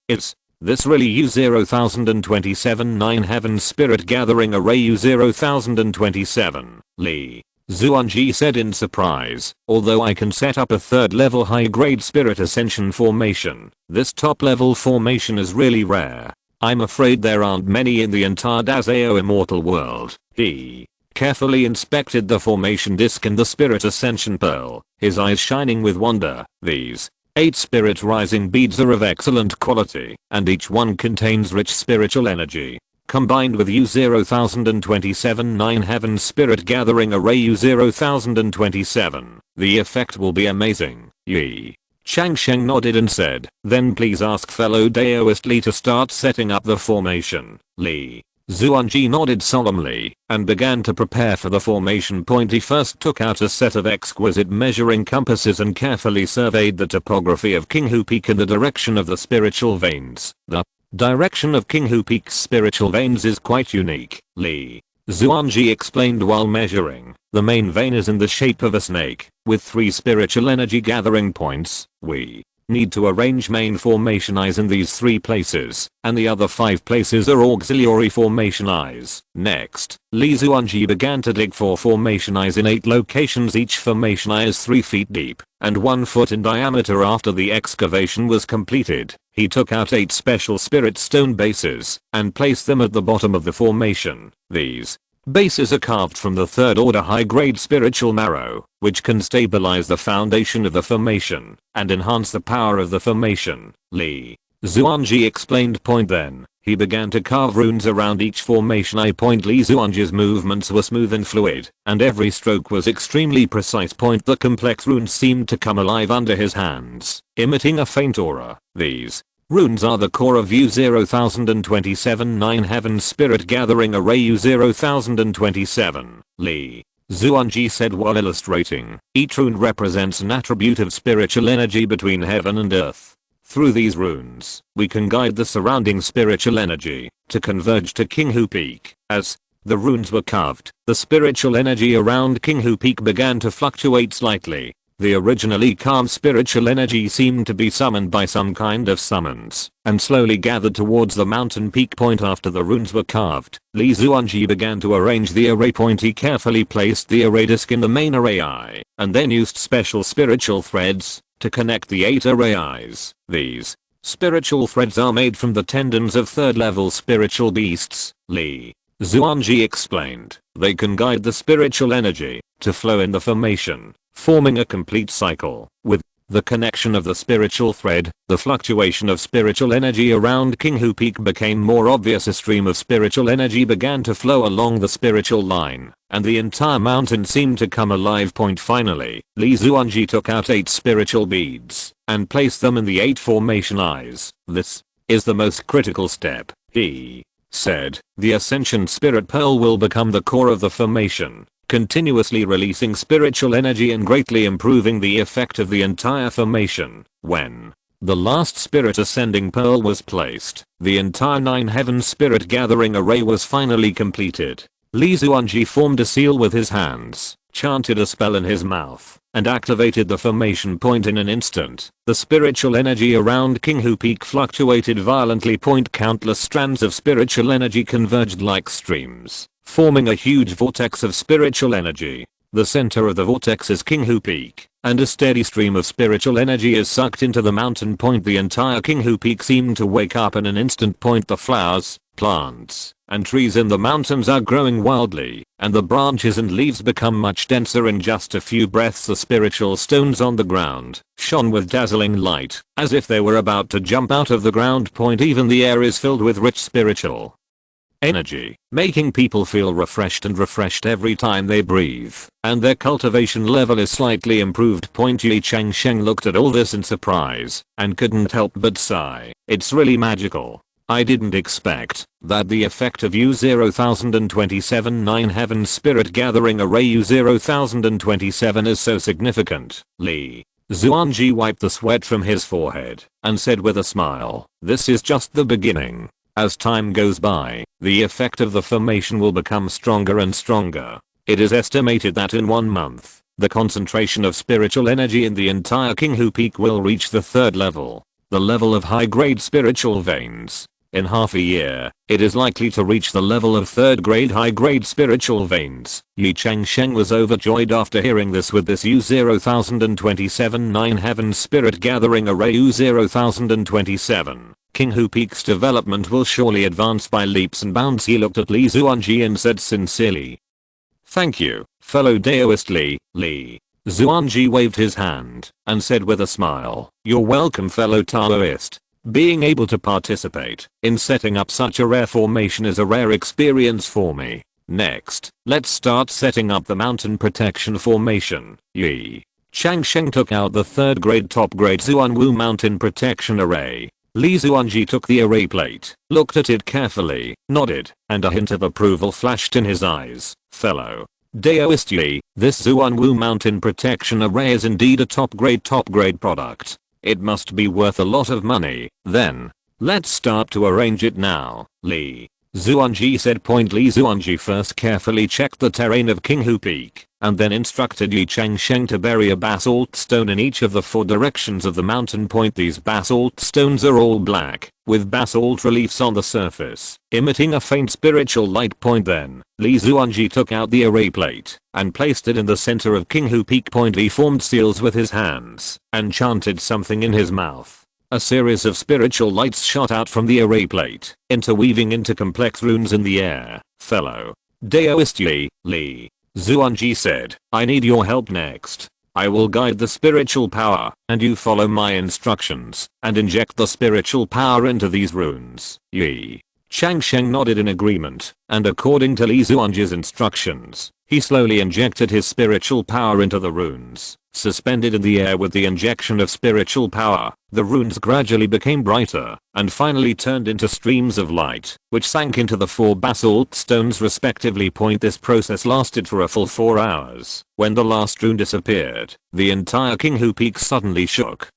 really U0027 9 heaven spirit gathering array U0027. Li Zuanji said in surprise, although I can set up a 3rd level high grade spirit ascension formation, this top level formation is really rare. I'm afraid there aren't many in the entire Dazao immortal world. He carefully inspected the formation disc and the spirit ascension pearl, his eyes shining with wonder. These 8 spirit rising beads are of excellent quality, and each one contains rich spiritual energy. Combined with U0027 9 heaven spirit gathering array U0027, the effect will be amazing. Ye Changsheng nodded and said, then please ask fellow Daoist Li to start setting up the formation. Li Zuanji nodded solemnly and began to prepare for the formation point. He first took out a set of exquisite measuring compasses and carefully surveyed the topography of Qinghu Peak in the direction of the spiritual veins. The direction of Qinghu Peak's spiritual veins is quite unique, Li Zuanji explained while measuring. The main vein is in the shape of a snake, with 3 spiritual energy gathering points. We need to arrange main formation eyes in these 3 places, and the other 5 places are auxiliary formation eyes. Next, Li Zuanji began to dig 4 formation eyes in 8 locations. Each formation eye is 3 feet deep and 1 foot in diameter. After the excavation was completed, he took out 8 special spirit stone bases and placed them at the bottom of the formation. These bases are carved from the 3rd order high-grade spiritual marrow, which can stabilize the foundation of the formation and enhance the power of the formation. Li Zuanji explained. Then, he began to carve runes around each formation eye point. Li Zuanji's movements were smooth and fluid, and every stroke was extremely precise. The complex runes seemed to come alive under his hands, emitting a faint aura. These runes are the core of U-0027 9 Heaven Spirit Gathering Array. U-0027, Li Zuanji said while illustrating. Each rune represents an attribute of spiritual energy between heaven and earth. Through these runes, we can guide the surrounding spiritual energy to converge to Qinghu Peak. As the runes were carved, the spiritual energy around Qinghu Peak began to fluctuate slightly. The originally calm spiritual energy seemed to be summoned by some kind of summons, and slowly gathered towards the mountain peak point. After the runes were carved, Li Zuanji began to arrange the array point. He carefully placed the array disc in the main array eye, and then used special spiritual threads to connect the 8 array eyes. These spiritual threads are made from the tendons of 3rd level spiritual beasts, Li Zuanji explained. They can guide the spiritual energy to flow in the formation, forming a complete cycle. With the connection of the spiritual thread, the fluctuation of spiritual energy around Qinghu Peak became more obvious. A stream of spiritual energy began to flow along the spiritual line, and the entire mountain seemed to come alive. Finally, Li Zuanji took out 8 spiritual beads and placed them in the 8 formation eyes. This is the most critical step, he said. The Ascension Spirit Pearl will become the core of the formation, continuously releasing spiritual energy and greatly improving the effect of the entire formation. When the last spirit ascending pearl was placed, the entire 9 Heaven Spirit Gathering Array was finally completed. Li Zuanji formed a seal with his hands, chanted a spell in his mouth, and activated the formation point in an instant. The spiritual energy around Qinghu Peak fluctuated violently. Countless strands of spiritual energy converged like streams, forming a huge vortex of spiritual energy. The center of the vortex is Qinghu Peak, and a steady stream of spiritual energy is sucked into the mountain point. The entire Qinghu Peak seemed to wake up in an instant. The flowers, plants, and trees in the mountains are growing wildly, and the branches and leaves become much denser in just a few breaths. The spiritual stones on the ground shone with dazzling light, as if they were about to jump out of the ground. Even the air is filled with rich spiritual energy, making people feel refreshed every time they breathe, and their cultivation level is slightly improved. Ye Changsheng looked at all this in surprise and couldn't help but sigh. It's really magical. I didn't expect that the effect of U-0027 9 Heaven Spirit Gathering Array U-0027 is so significant. Li Zuanji wiped the sweat from his forehead and said with a smile, "This is just the beginning. As time goes by, the effect of the formation will become stronger and stronger. It is estimated that in 1 month, the concentration of spiritual energy in the entire Qinghu Peak will reach the 3rd level, the level of high-grade spiritual veins. In half a year, it is likely to reach the level of 3rd grade high-grade spiritual veins." Ye Changsheng was overjoyed after hearing this. With this U-0027 9 Heaven Spirit Gathering Array U-0027, Qinghu Peak's development will surely advance by leaps and bounds. He looked at Li Zuanji and said sincerely, "Thank you, fellow Daoist Li." Li Zuanji waved his hand and said with a smile, "You're welcome, fellow Taoist. Being able to participate in setting up such a rare formation is a rare experience for me. Next, let's start setting up the mountain protection formation." Ye Changsheng took out the 3rd grade top grade Zuanwu mountain protection array Li Zuanji took the array plate, looked at it carefully, nodded, and a hint of approval flashed in his eyes. Fellow Daoist Yi, this Zuanwu Mountain Protection Array is indeed a top grade product. It must be worth a lot of money, then. Let's start to arrange it now, Li Zuanji said. Li Zuanji first carefully checked the terrain of Qinghu Peak, and then instructed Ye Changsheng to bury a basalt stone in each of the 4 directions of the mountain point. These basalt stones are all black, with basalt reliefs on the surface, emitting a faint spiritual light. Then, Li Zuanji took out the array plate, and placed it in the center of Qinghu Peak. He formed seals with his hands, and chanted something in his mouth. A series of spiritual lights shot out from the array plate, interweaving into complex runes in the air. Fellow Daoist Yi, Li Zuanji said, I need your help next. I will guide the spiritual power, and you follow my instructions, and inject the spiritual power into these runes. Ye Changsheng nodded in agreement, and according to Li Zuanji's instructions, he slowly injected his spiritual power into the runes. Suspended in the air with the injection of spiritual power, the runes gradually became brighter, and finally turned into streams of light, which sank into the 4 basalt stones respectively. This process lasted for a full 4 hours. When the last rune disappeared, the entire Qinghu Peak suddenly shook,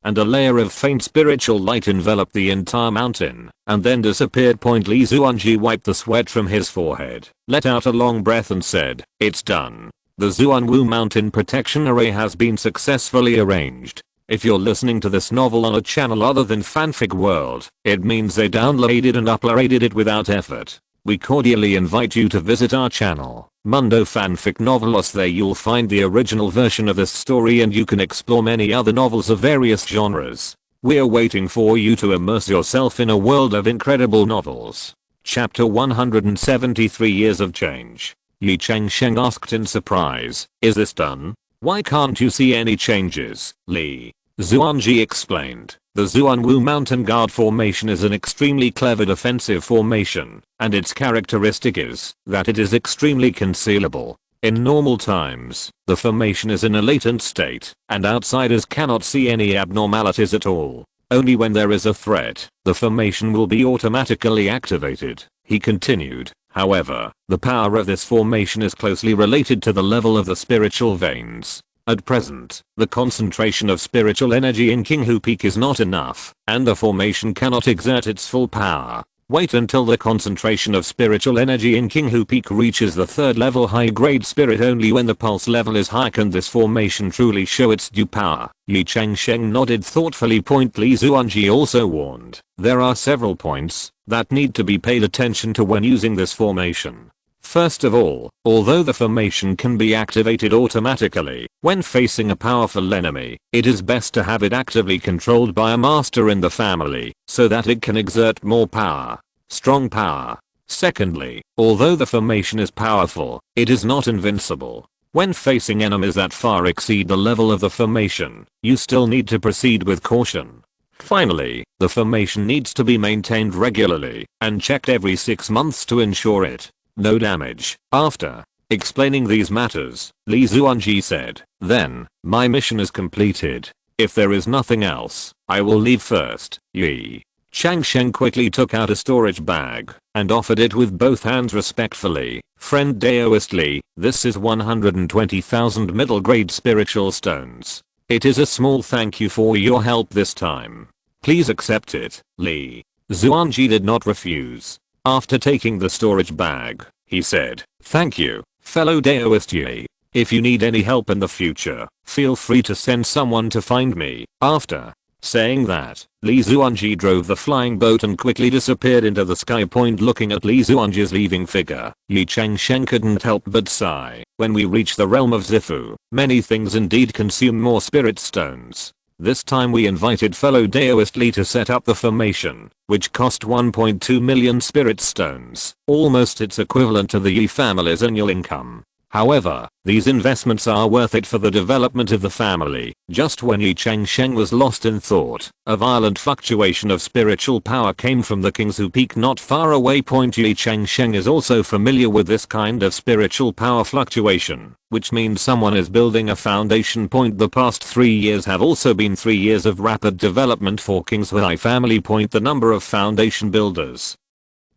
and a layer of faint spiritual light enveloped the entire mountain, and then disappeared. Li Zuanji wiped the sweat from his forehead, let out a long breath and said, it's done. The Zuanwu Mountain Protection Array has been successfully arranged. If you're listening to this novel on a channel other than Fanfic World, it means they downloaded and uploaded it without effort. We cordially invite you to visit our channel, Mundo Fanfic Novelos. There you'll find the original version of this story, and you can explore many other novels of various genres. We're waiting for you to immerse yourself in a world of incredible novels. Chapter 173 Years of Change. Ye Changsheng asked in surprise, is this done? Why can't you see any changes? Li Zuanji explained, the Zuanwu Mountain Guard formation is an extremely clever defensive formation, and its characteristic is that it is extremely concealable. In normal times, the formation is in a latent state, and outsiders cannot see any abnormalities at all. Only when there is a threat, the formation will be automatically activated. He continued, however, the power of this formation is closely related to the level of the spiritual veins. At present, the concentration of spiritual energy in Qinghu Peak is not enough, and the formation cannot exert its full power. Wait until the concentration of spiritual energy in Qinghu Peak reaches the 3rd level high-grade spirit. Only when the pulse level is high can this formation truly show its due power. Ye Changsheng nodded thoughtfully. Li Zuanji also warned, there are several points that need to be paid attention to when using this formation. First of all, although the formation can be activated automatically when facing a powerful enemy, it is best to have it actively controlled by a master in the family, so that it can exert more power. Strong power. Secondly, although the formation is powerful, it is not invincible. When facing enemies that far exceed the level of the formation, you still need to proceed with caution. Finally, the formation needs to be maintained regularly and checked every 6 months to ensure it no damage. After explaining these matters, Li Zuanji said, then, my mission is completed. If there is nothing else, I will leave first. Ye Changsheng quickly took out a storage bag and offered it with both hands respectfully. Friend Daoist Li, this is 120,000 middle grade spiritual stones. It is a small thank you for your help this time. Please accept it. Li Zuanji did not refuse. After taking the storage bag, he said, thank you, fellow Daoist Yi. If you need any help in the future, feel free to send someone to find me. After saying that, Li Zuanji drove the flying boat and quickly disappeared into the sky. Looking at Li Zuanji's leaving figure, Ye Changsheng couldn't help but sigh. When we reach the realm of Zifu, many things indeed consume more spirit stones. This time we invited fellow Daoist Li to set up the formation, which cost 1.2 million spirit stones, almost its equivalent to the Yi family's annual income. However, these investments are worth it for the development of the family. Just when Ye Changsheng was lost in thought, a violent fluctuation of spiritual power came from the kings who peak not far away. Ye Changsheng is also familiar with this kind of spiritual power fluctuation, which means someone is building a foundation. The past 3 years have also been 3 years of rapid development for King's High family. The number of foundation builders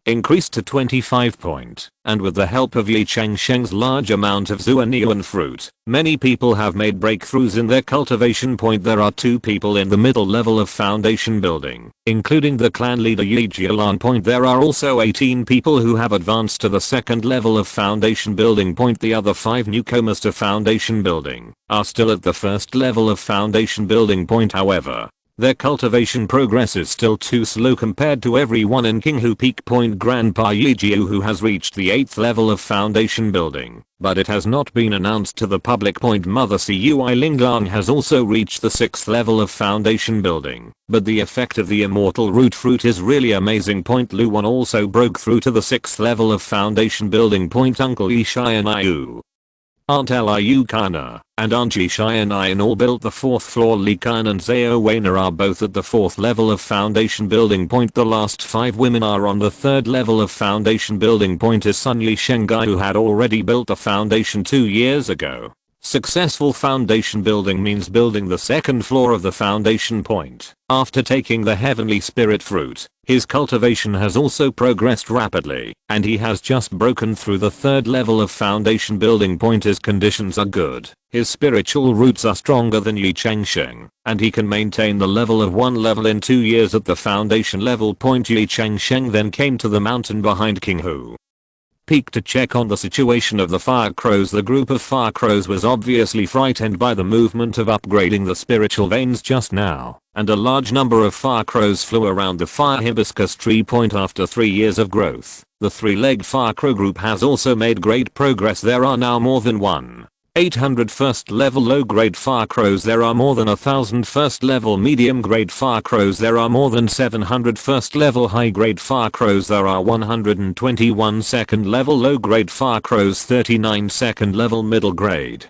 increased to 25. And with the help of Ye Changsheng's large amount of Zuanian fruit, many people have made breakthroughs in their cultivation. There are 2 people in the middle level of foundation building, including the clan leader Ye Jialan. There are also 18 people who have advanced to the second level of foundation building. The other 5 newcomers to foundation building are still at the first level of foundation building. However, their cultivation progress is still too slow compared to everyone in Qinghu Peak. Grandpa Ye Jiu, who has reached the 8th level of foundation building, but it has not been announced to the public. Mother Cui Linglang has also reached the 6th level of foundation building, but the effect of the immortal root fruit is really amazing. Lu Wan also broke through to the 6th level of foundation building. Uncle Yi Shianayu, Aunt Liu Kana, and Aunt Yi Shianayan all built the 4th floor. Li Kan and Zhao Weiner are both at the 4th level of foundation building. The last 5 women are on the 3rd level of foundation building. Is Sun Yi Shengai, who had already built the foundation 2 years ago. Successful foundation building means building the 2nd floor of the foundation. After taking the heavenly spirit fruit, his cultivation has also progressed rapidly, and he has just broken through the 3rd level of foundation building. His conditions are good, his spiritual roots are stronger than Ye Changsheng, and he can maintain the level of 1 level in 2 years at the foundation level. Ye Changsheng then came to the mountain behind Qinghu Peak to check on the situation of the fire crows. The group of fire crows was obviously frightened by the movement of upgrading the spiritual veins just now, and a large number of fire crows flew around the fire hibiscus tree. After 3 years of growth, the 3-legged fire crow group has also made great progress. There are now more than 800 first level low grade fire crows. There are more than 1000 first level medium grade fire crows. There are more than 700 first level high grade fire crows. There are 121 second level low grade fire crows, 39 second level middle grade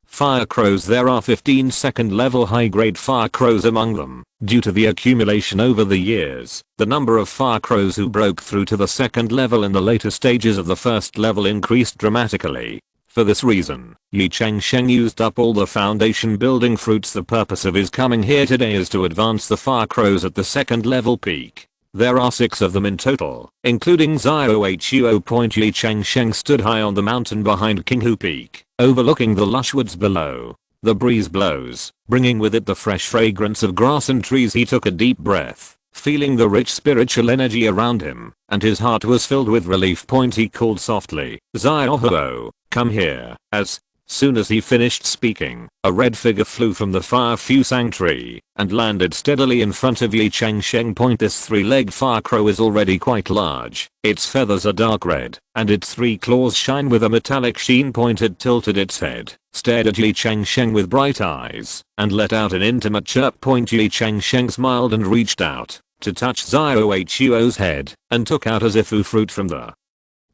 fire crows. There are 15 second level high grade fire crows among them. Due to the accumulation over the years, the number of fire crows who broke through to the 2nd level in the later stages of the 1st level increased dramatically. For this reason, Ye Changsheng used up all the foundation building fruits. The purpose of his coming here today is to advance the fire crows at the 2nd level peak. There are 6 of them in total, including Zhao Huo. Ye Changsheng stood high on the mountain behind Qinghu Peak, overlooking the lush woods below. The breeze blows, bringing with it the fresh fragrance of grass and trees. He took a deep breath, feeling the rich spiritual energy around him, and his heart was filled with relief. He called softly, Zhao Huo, come here. As soon as he finished speaking, a red figure flew from the fire fusang tree and landed steadily in front of Ye Changsheng. This 3-legged fire crow is already quite large. Its feathers are dark red, and its 3 claws shine with a metallic sheen. It tilted its head, stared at Ye Changsheng with bright eyes, and let out an intimate chirp. Ye Changsheng smiled and reached out to touch Zhao Huo's head, and took out a zifu fruit from the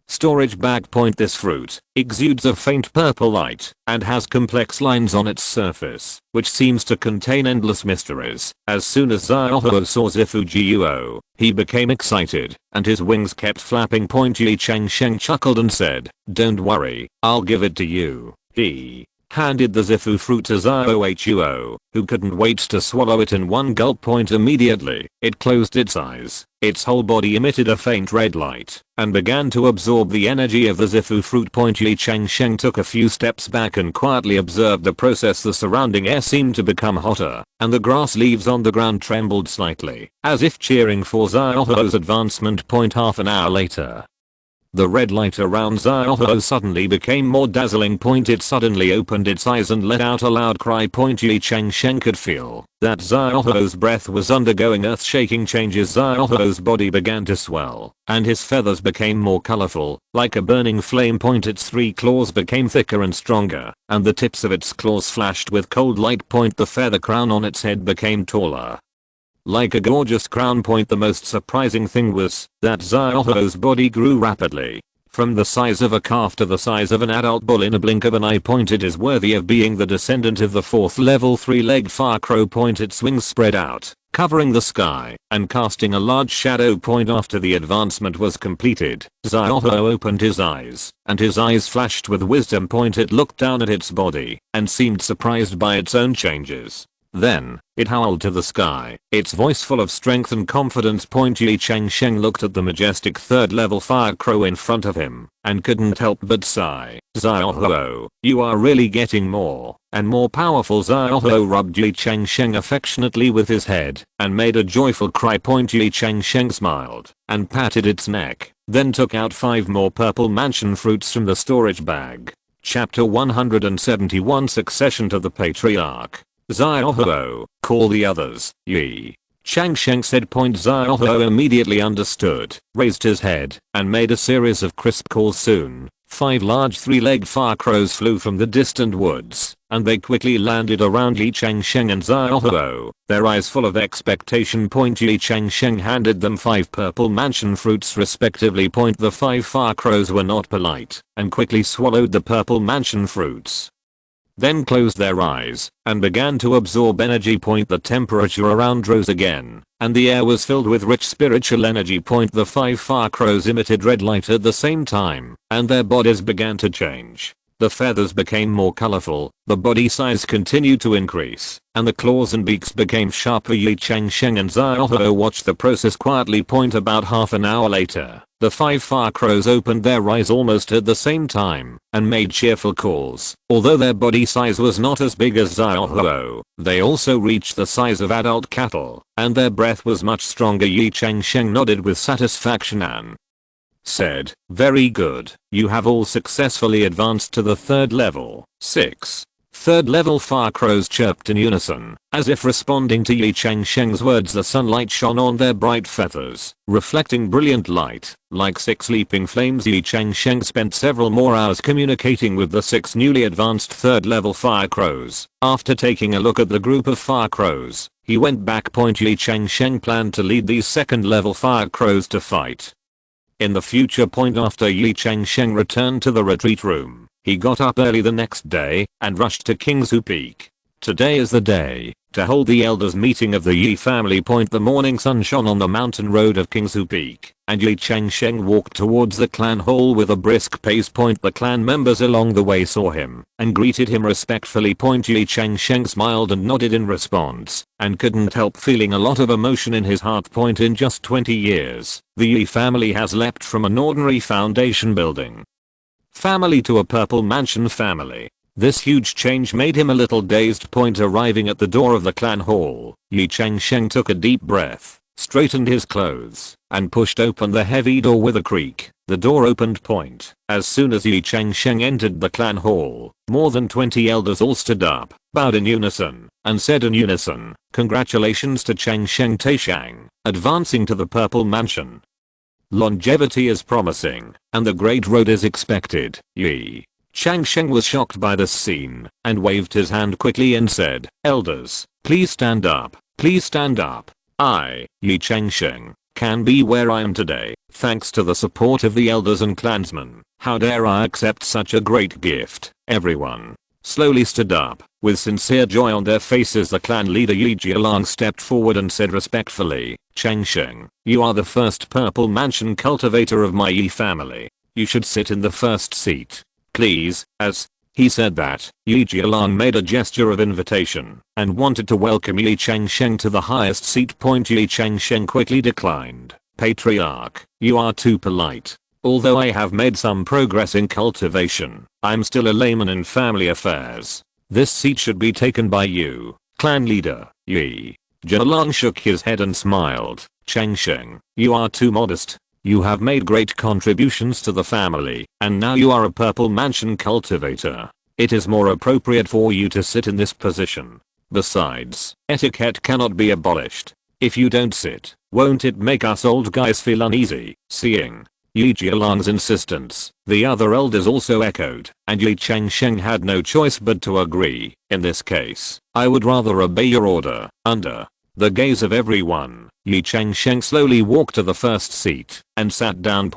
storage bag. This fruit exudes a faint purple light and has complex lines on its surface, which seems to contain endless mysteries. As soon as Zhao Huo saw Zifu Guo, he became excited, and his wings kept flapping. Ye Changsheng chuckled and said, don't worry, I'll give it to you. He handed the zifu fruit to Zhao Huo, who couldn't wait to swallow it in one gulp. Immediately, it closed its eyes, its whole body emitted a faint red light, and began to absorb the energy of the zifu fruit. Ye Changsheng took a few steps back and quietly observed the process. The surrounding air seemed to become hotter, and the grass leaves on the ground trembled slightly, as if cheering for Zhao Huo's advancement. Half an hour later, the red light around Zhao Huo suddenly became more dazzling. It suddenly opened its eyes and let out a loud cry. Ye Changsheng could feel that Zhao Huo's breath was undergoing earth-shaking changes. Zhao Huo's body began to swell, and his feathers became more colorful, like a burning flame. Its 3 claws became thicker and stronger, and the tips of its claws flashed with cold light. The feather crown on its head became taller, like a gorgeous crown. The most surprising thing was that Zhao Huo's body grew rapidly, From the size of a calf to the size of an adult bull in a blink of an eye. It is worthy of being the descendant of the 4th level 3-legged fire crow. Its wings spread out, covering the sky and casting a large shadow. After the advancement was completed, Xiaohu opened his eyes, and his eyes flashed with wisdom. It looked down at its body and seemed surprised by its own changes. Then, it howled to the sky, its voice full of strength and confidence. Ye Changsheng looked at the majestic 3rd level fire crow in front of him and couldn't help but sigh. Xiaohu, you are really getting more and more powerful. Xiaohu rubbed Ye Changsheng affectionately with his head and made a joyful cry. Ye Changsheng smiled and patted its neck, then took out 5 more purple mansion fruits from the storage bag. Chapter 171 Succession to the Patriarch. Xiaohu, call the others. Ye Changsheng said. Xiaohu immediately understood, raised his head, and made a series of crisp calls. Soon, 5 large 3-legged fire crows flew from the distant woods, and they quickly landed around Ye Changsheng and Xiaohu, their eyes full of expectation. Ye Changsheng handed them 5 purple mansion fruits respectively. The 5 fire crows were not polite, and quickly swallowed the purple mansion fruits. Then closed their eyes and began to absorb energy. The temperature around rose again, and the air was filled with rich spiritual energy. The 5 fire crows emitted red light at the same time, and their bodies began to change. The feathers became more colorful, the body size continued to increase, and the claws and beaks became sharper. Ye Changsheng and Xiaohu watched the process quietly. About half an hour later, the 5 fire crows opened their eyes almost at the same time and made cheerful calls. Although their body size was not as big as Xiaohu, they also reached the size of adult cattle, and their breath was much stronger. Ye Changsheng nodded with satisfaction and said, very good, you have all successfully advanced to the 3rd level. 6 3rd level fire crows chirped in unison, as if responding to Ye Changsheng's words. The sunlight shone on their bright feathers, reflecting brilliant light, like 6 leaping flames. Ye Changsheng spent several more hours communicating with the 6 newly advanced 3rd level fire crows. After taking a look at the group of fire crows, he went back. Ye Changsheng planned to lead these 2nd level fire crows to fight in the future. After Ye Changsheng returned to the retreat room, he got up early the next day and rushed to Kingsu Peak. Today is the day to hold the elders meeting of the Ye family. The morning sun shone on the mountain road of Kingsu Peak, and Ye Changsheng walked towards the clan hall with a brisk pace. The clan members along the way saw him and greeted him respectfully. Ye Changsheng smiled and nodded in response, and couldn't help feeling a lot of emotion in his heart. In just 20 years, the Ye family has leapt from an ordinary foundation building family to a purple mansion family. This huge change made him a little dazed. Arriving at the door of the clan hall, Ye Changsheng took a deep breath, straightened his clothes, and pushed open the heavy door with a creak. The door opened. As soon as Ye Changsheng entered the clan hall, more than 20 elders all stood up, bowed in unison, and said in unison, congratulations to Changsheng Taishang, advancing to the purple mansion. Longevity is promising, and the great road is expected. Ye Changsheng was shocked by this scene, and waved his hand quickly and said, elders, please stand up, please stand up. I, Ye Changsheng, can be where I am today, thanks to the support of the elders and clansmen. How dare I accept such a great gift? Everyone slowly stood up, with sincere joy on their faces. The clan leader Ye Jialang stepped forward and said respectfully, Changsheng, you are the first purple mansion cultivator of my Ye family. You should sit in the first seat, please. As he said that, Ye Jialang made a gesture of invitation and wanted to welcome Ye Changsheng to the highest seat. Ye Changsheng quickly declined. Patriarch, you are too polite. Although I have made some progress in cultivation, I'm still a layman in family affairs. This seat should be taken by you. Clan leader, Ye Jialang shook his head and smiled. Changsheng, you are too modest. You have made great contributions to the family, and now you are a purple mansion cultivator. It is more appropriate for you to sit in this position. Besides, etiquette cannot be abolished. If you don't sit, won't it make us old guys feel uneasy? Seeing Ye Jialang's insistence, the other elders also echoed, and Ye Changsheng had no choice but to agree. In this case, I would rather obey your order. Under the gaze of everyone, Ye Changsheng slowly walked to the first seat and sat down.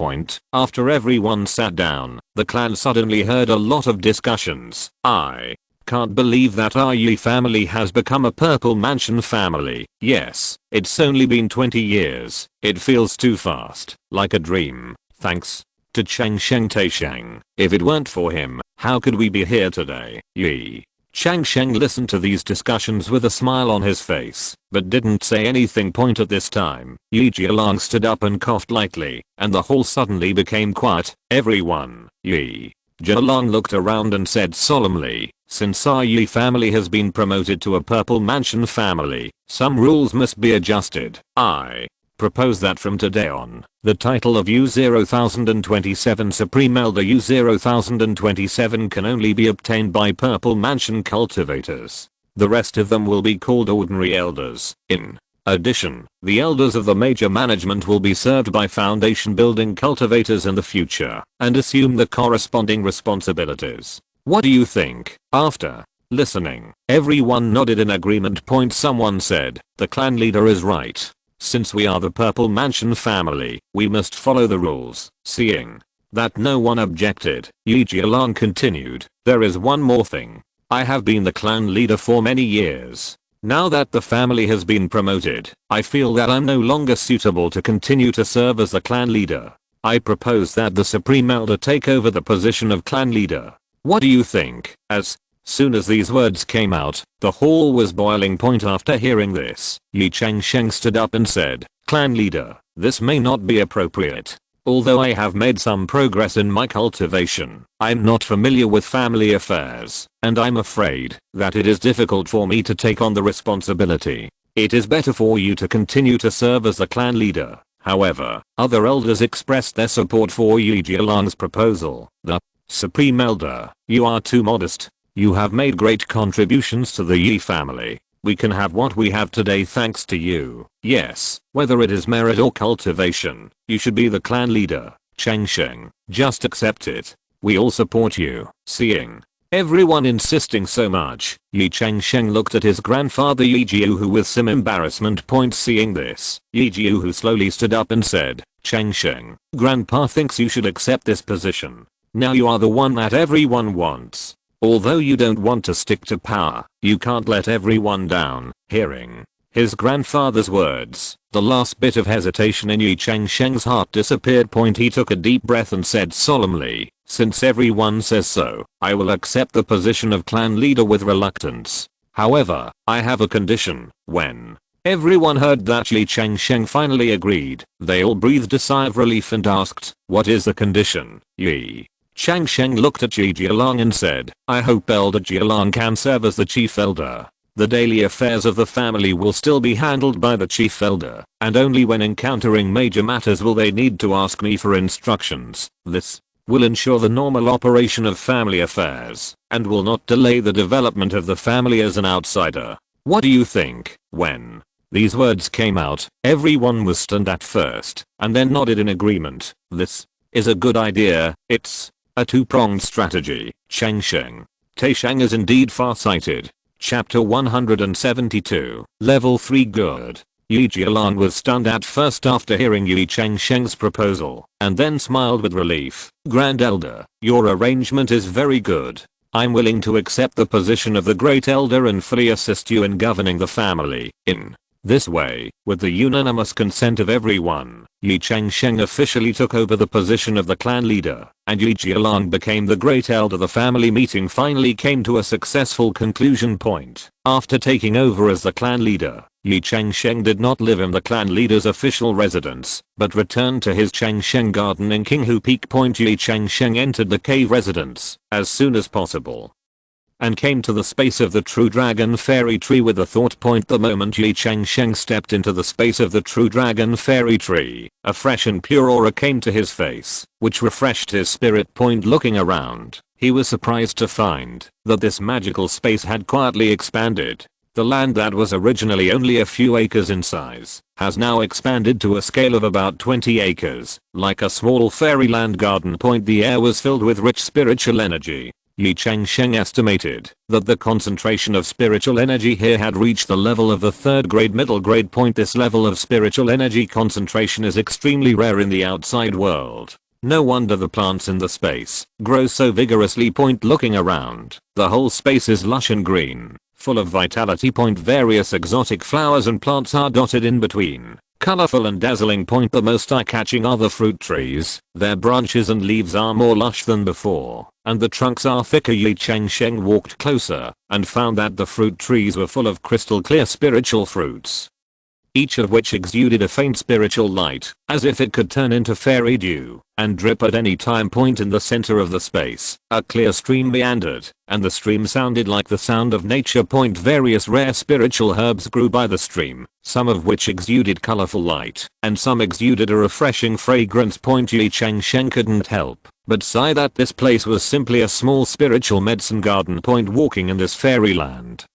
After everyone sat down, the clan suddenly heard a lot of discussions. I can't believe that our Ye family has become a purple mansion family. Yes, it's only been 20 years. It feels too fast, like a dream. Thanks to Changsheng Taisheng. If it weren't for him, how could we be here today? Ye Changsheng listened to these discussions with a smile on his face, but didn't say anything. At this time, Ye Jialong stood up and coughed lightly, and the hall suddenly became quiet. Everyone, Ye Jialong looked around and said solemnly, since our Ye family has been promoted to a purple mansion family, some rules must be adjusted. I propose that from today on, the title of U-0,027 Supreme Elder U-0,027 can only be obtained by Purple Mansion cultivators. The rest of them will be called ordinary elders. In addition, the elders of the major management will be served by foundation building cultivators in the future and assume the corresponding responsibilities. What do you think? After listening, everyone nodded in agreement. Someone said, the clan leader is right. Since we are the Purple Mansion family, we must follow the rules. Seeing that no one objected, Ye Jialong continued, there is one more thing. I have been the clan leader for many years. Now that the family has been promoted, I feel that I'm no longer suitable to continue to serve as the clan leader. I propose that the Supreme Elder take over the position of clan leader. What do you think? As soon as these words came out, the hall was boiling. After hearing this, Ye Changsheng stood up and said, clan leader, this may not be appropriate. Although I have made some progress in my cultivation, I'm not familiar with family affairs, and I'm afraid that it is difficult for me to take on the responsibility. It is better for you to continue to serve as the clan leader. However, other elders expressed their support for Ye Jialong's proposal. The Supreme Elder, you are too modest. You have made great contributions to the Ye family. We can have what we have today thanks to you. Yes, whether it is merit or cultivation, you should be the clan leader. Changsheng, just accept it. We all support you. Seeing everyone insisting so much, Ye Changsheng looked at his grandfather Ye Jiuhu with some embarrassment. Seeing this, Ye Jiuhu slowly stood up and said, Changsheng, grandpa thinks you should accept this position. Now you are the one that everyone wants. Although you don't want to stick to power, you can't let everyone down. Hearing his grandfather's words, the last bit of hesitation in Ye Changsheng's heart disappeared. He took a deep breath and said solemnly, since everyone says so, I will accept the position of clan leader with reluctance. However, I have a condition. When everyone heard that Ye Changsheng finally agreed, they all breathed a sigh of relief and asked, what is the condition? Ye Changsheng looked at Ye Jialong and said, I hope Elder Jialong can serve as the chief elder. The daily affairs of the family will still be handled by the chief elder, and only when encountering major matters will they need to ask me for instructions. This will ensure the normal operation of family affairs, and will not delay the development of the family as an outsider. What do you think? When these words came out, everyone was stunned at first, and then nodded in agreement. This is a good idea. It's a two-pronged strategy. Changsheng Taisheng is indeed far-sighted. Chapter 172. Level 3 Good. Ye Jialong was stunned at first after hearing Ye Changsheng's proposal, and then smiled with relief. Grand Elder, your arrangement is very good. I'm willing to accept the position of the Great Elder and fully assist you in governing the family. In this way, with the unanimous consent of everyone, Ye Changsheng officially took over the position of the clan leader, and Ye Jialong became the Great Elder. The family meeting finally came to a successful conclusion. After taking over as the clan leader, Ye Changsheng did not live in the clan leader's official residence, but returned to his Changsheng garden in Qinghu Peak. Ye Changsheng entered the cave residence as soon as possible and came to the space of the true dragon fairy tree with a thought. The moment Ye Changsheng stepped into the space of the true dragon fairy tree, a fresh and pure aura came to his face, which refreshed his spirit. Looking around, he was surprised to find that this magical space had quietly expanded. The land that was originally only a few acres in size has now expanded to a scale of about 20 acres, like a small fairyland garden. The air was filled with rich spiritual energy. Ye Changsheng estimated that the concentration of spiritual energy here had reached the level of the third grade middle grade point. This level of spiritual energy concentration is extremely rare in the outside world. No wonder the plants in the space grow so vigorously. Looking around, the whole space is lush and green, full of vitality. Various exotic flowers and plants are dotted in between, colorful and dazzling. The most eye-catching are the fruit trees. Their branches and leaves are more lush than before, and the trunks are thicker. Ye Changsheng walked closer and found that the fruit trees were full of crystal clear spiritual fruits, each of which exuded a faint spiritual light, as if it could turn into fairy dew and drip at any time. In the center of the space, a clear stream meandered, and the stream sounded like the sound of nature. Various rare spiritual herbs grew by the stream, some of which exuded colorful light, and some exuded a refreshing fragrance. Ye Changsheng couldn't help but sigh that this place was simply a small spiritual medicine garden. Walking in this fairyland,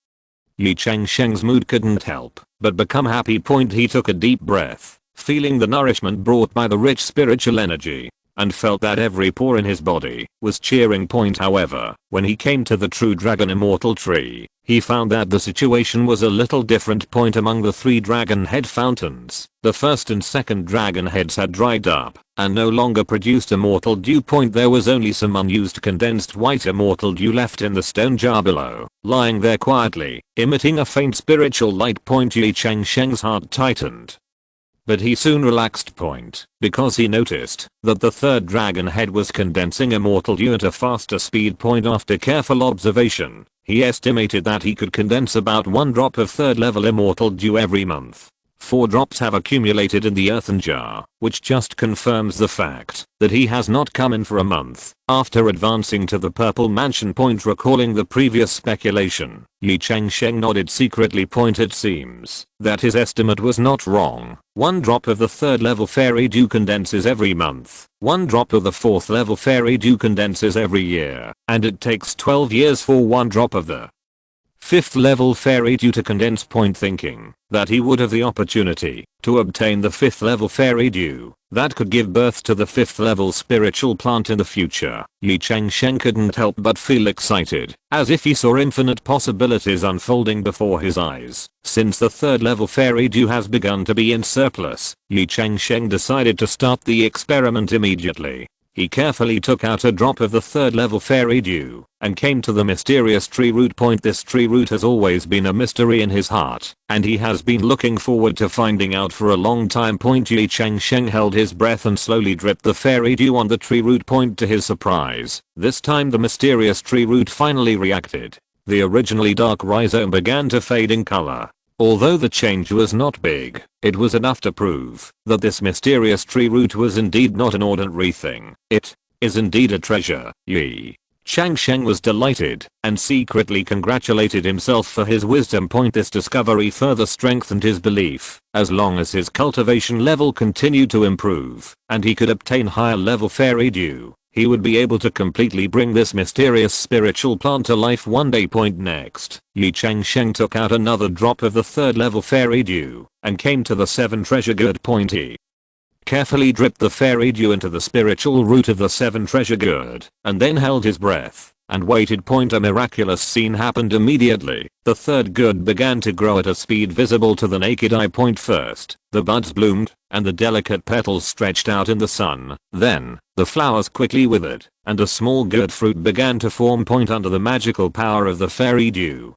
Ye Changsheng's mood couldn't help but become happy. He took a deep breath, feeling the nourishment brought by the rich spiritual energy, and felt that every pore in his body was cheering. However, when he came to the true dragon Immortal Tree, he found that the situation was a little different. Among the 3 dragon head fountains, the first and second dragon heads had dried up and no longer produced immortal dew. There was only some unused condensed white immortal dew left in the stone jar below, lying there quietly, emitting a faint spiritual light. Ye Changsheng's heart tightened, but he soon relaxed. Because he noticed that the third dragon head was condensing immortal dew at a faster speed. After careful observation, he estimated that he could condense about 1 drop of third level immortal dew every month. 4 drops have accumulated in the earthen jar, which just confirms the fact that he has not come in for a month. After advancing to the purple mansion. Recalling the previous speculation, Ye Changsheng nodded secretly. It seems that his estimate was not wrong. 1 drop of the 3rd level fairy dew condenses every month. 1 drop of the 4th level fairy dew condenses every year. And it takes 12 years for 1 drop of the 5th level fairy dew to condense. Thinking that he would have the opportunity to obtain the 5th level fairy dew that could give birth to the 5th level spiritual plant in the future, Ye Changsheng couldn't help but feel excited, as if he saw infinite possibilities unfolding before his eyes. Since the 3rd level fairy dew has begun to be in surplus, Ye Changsheng decided to start the experiment immediately. He carefully took out a drop of the 3rd level fairy dew and came to the mysterious tree root. This tree root has always been a mystery in his heart, and he has been looking forward to finding out for a long time. Ye Changsheng held his breath and slowly dripped the fairy dew on the tree root. To his surprise, this time the mysterious tree root finally reacted. The originally dark rhizome began to fade in color. Although the change was not big, it was enough to prove that this mysterious tree root was indeed not an ordinary thing. It is indeed a treasure. Ye Changsheng was delighted and secretly congratulated himself for his wisdom. This discovery further strengthened his belief. As long as his cultivation level continued to improve and he could obtain higher level fairy dew, he would be able to completely bring this mysterious spiritual plant to life one day. Next, Ye Changsheng took out another drop of the 3rd level fairy dew and came to the 7 treasure gourd. He carefully dripped the fairy dew into the spiritual root of the 7 treasure gourd and then held his breath and waited. A miraculous scene happened immediately. The 3rd gourd began to grow at a speed visible to the naked eye. First, the buds bloomed and the delicate petals stretched out in the sun. Then, the flowers quickly withered and a small gourd fruit began to form. Under the magical power of the fairy dew,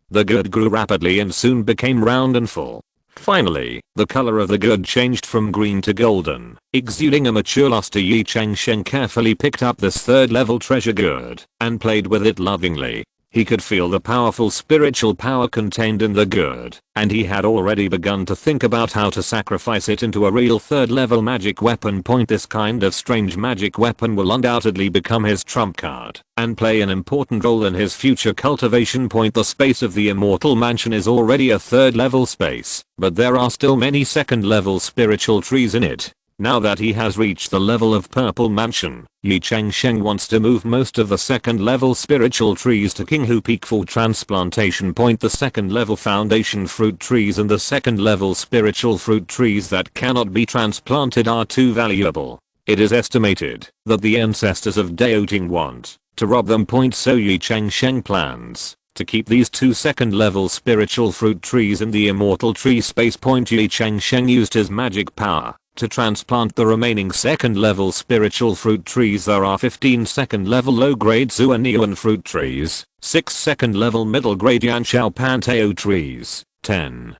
the gourd grew rapidly and soon became round and full. Finally, the color of the gourd changed from green to golden, exuding a mature luster. Ye Changsheng carefully picked up this 3rd level treasure gourd and played with it lovingly. He could feel the powerful spiritual power contained in the gourd, and he had already begun to think about how to sacrifice it into a real 3rd level magic weapon. This kind of strange magic weapon will undoubtedly become his trump card and play an important role in his future cultivation. The space of the Immortal Mansion is already a 3rd level space, but there are still many 2nd level spiritual trees in it. Now that he has reached the level of Purple Mansion, Ye Changsheng wants to move most of the 2nd level spiritual trees to Kinghu Peak for transplantation. The 2nd level foundation fruit trees and the 2nd level spiritual fruit trees that cannot be transplanted are too valuable. It is estimated that the ancestors of Daoting want to rob them. So Ye Changsheng plans to keep these 2 second level spiritual fruit trees in the Immortal Tree space. Ye Changsheng used his magic power to transplant the remaining second level spiritual fruit trees. There are 15 second level low grade Zuanian fruit trees, 6 second level middle grade Yanxiao Panteo trees, 10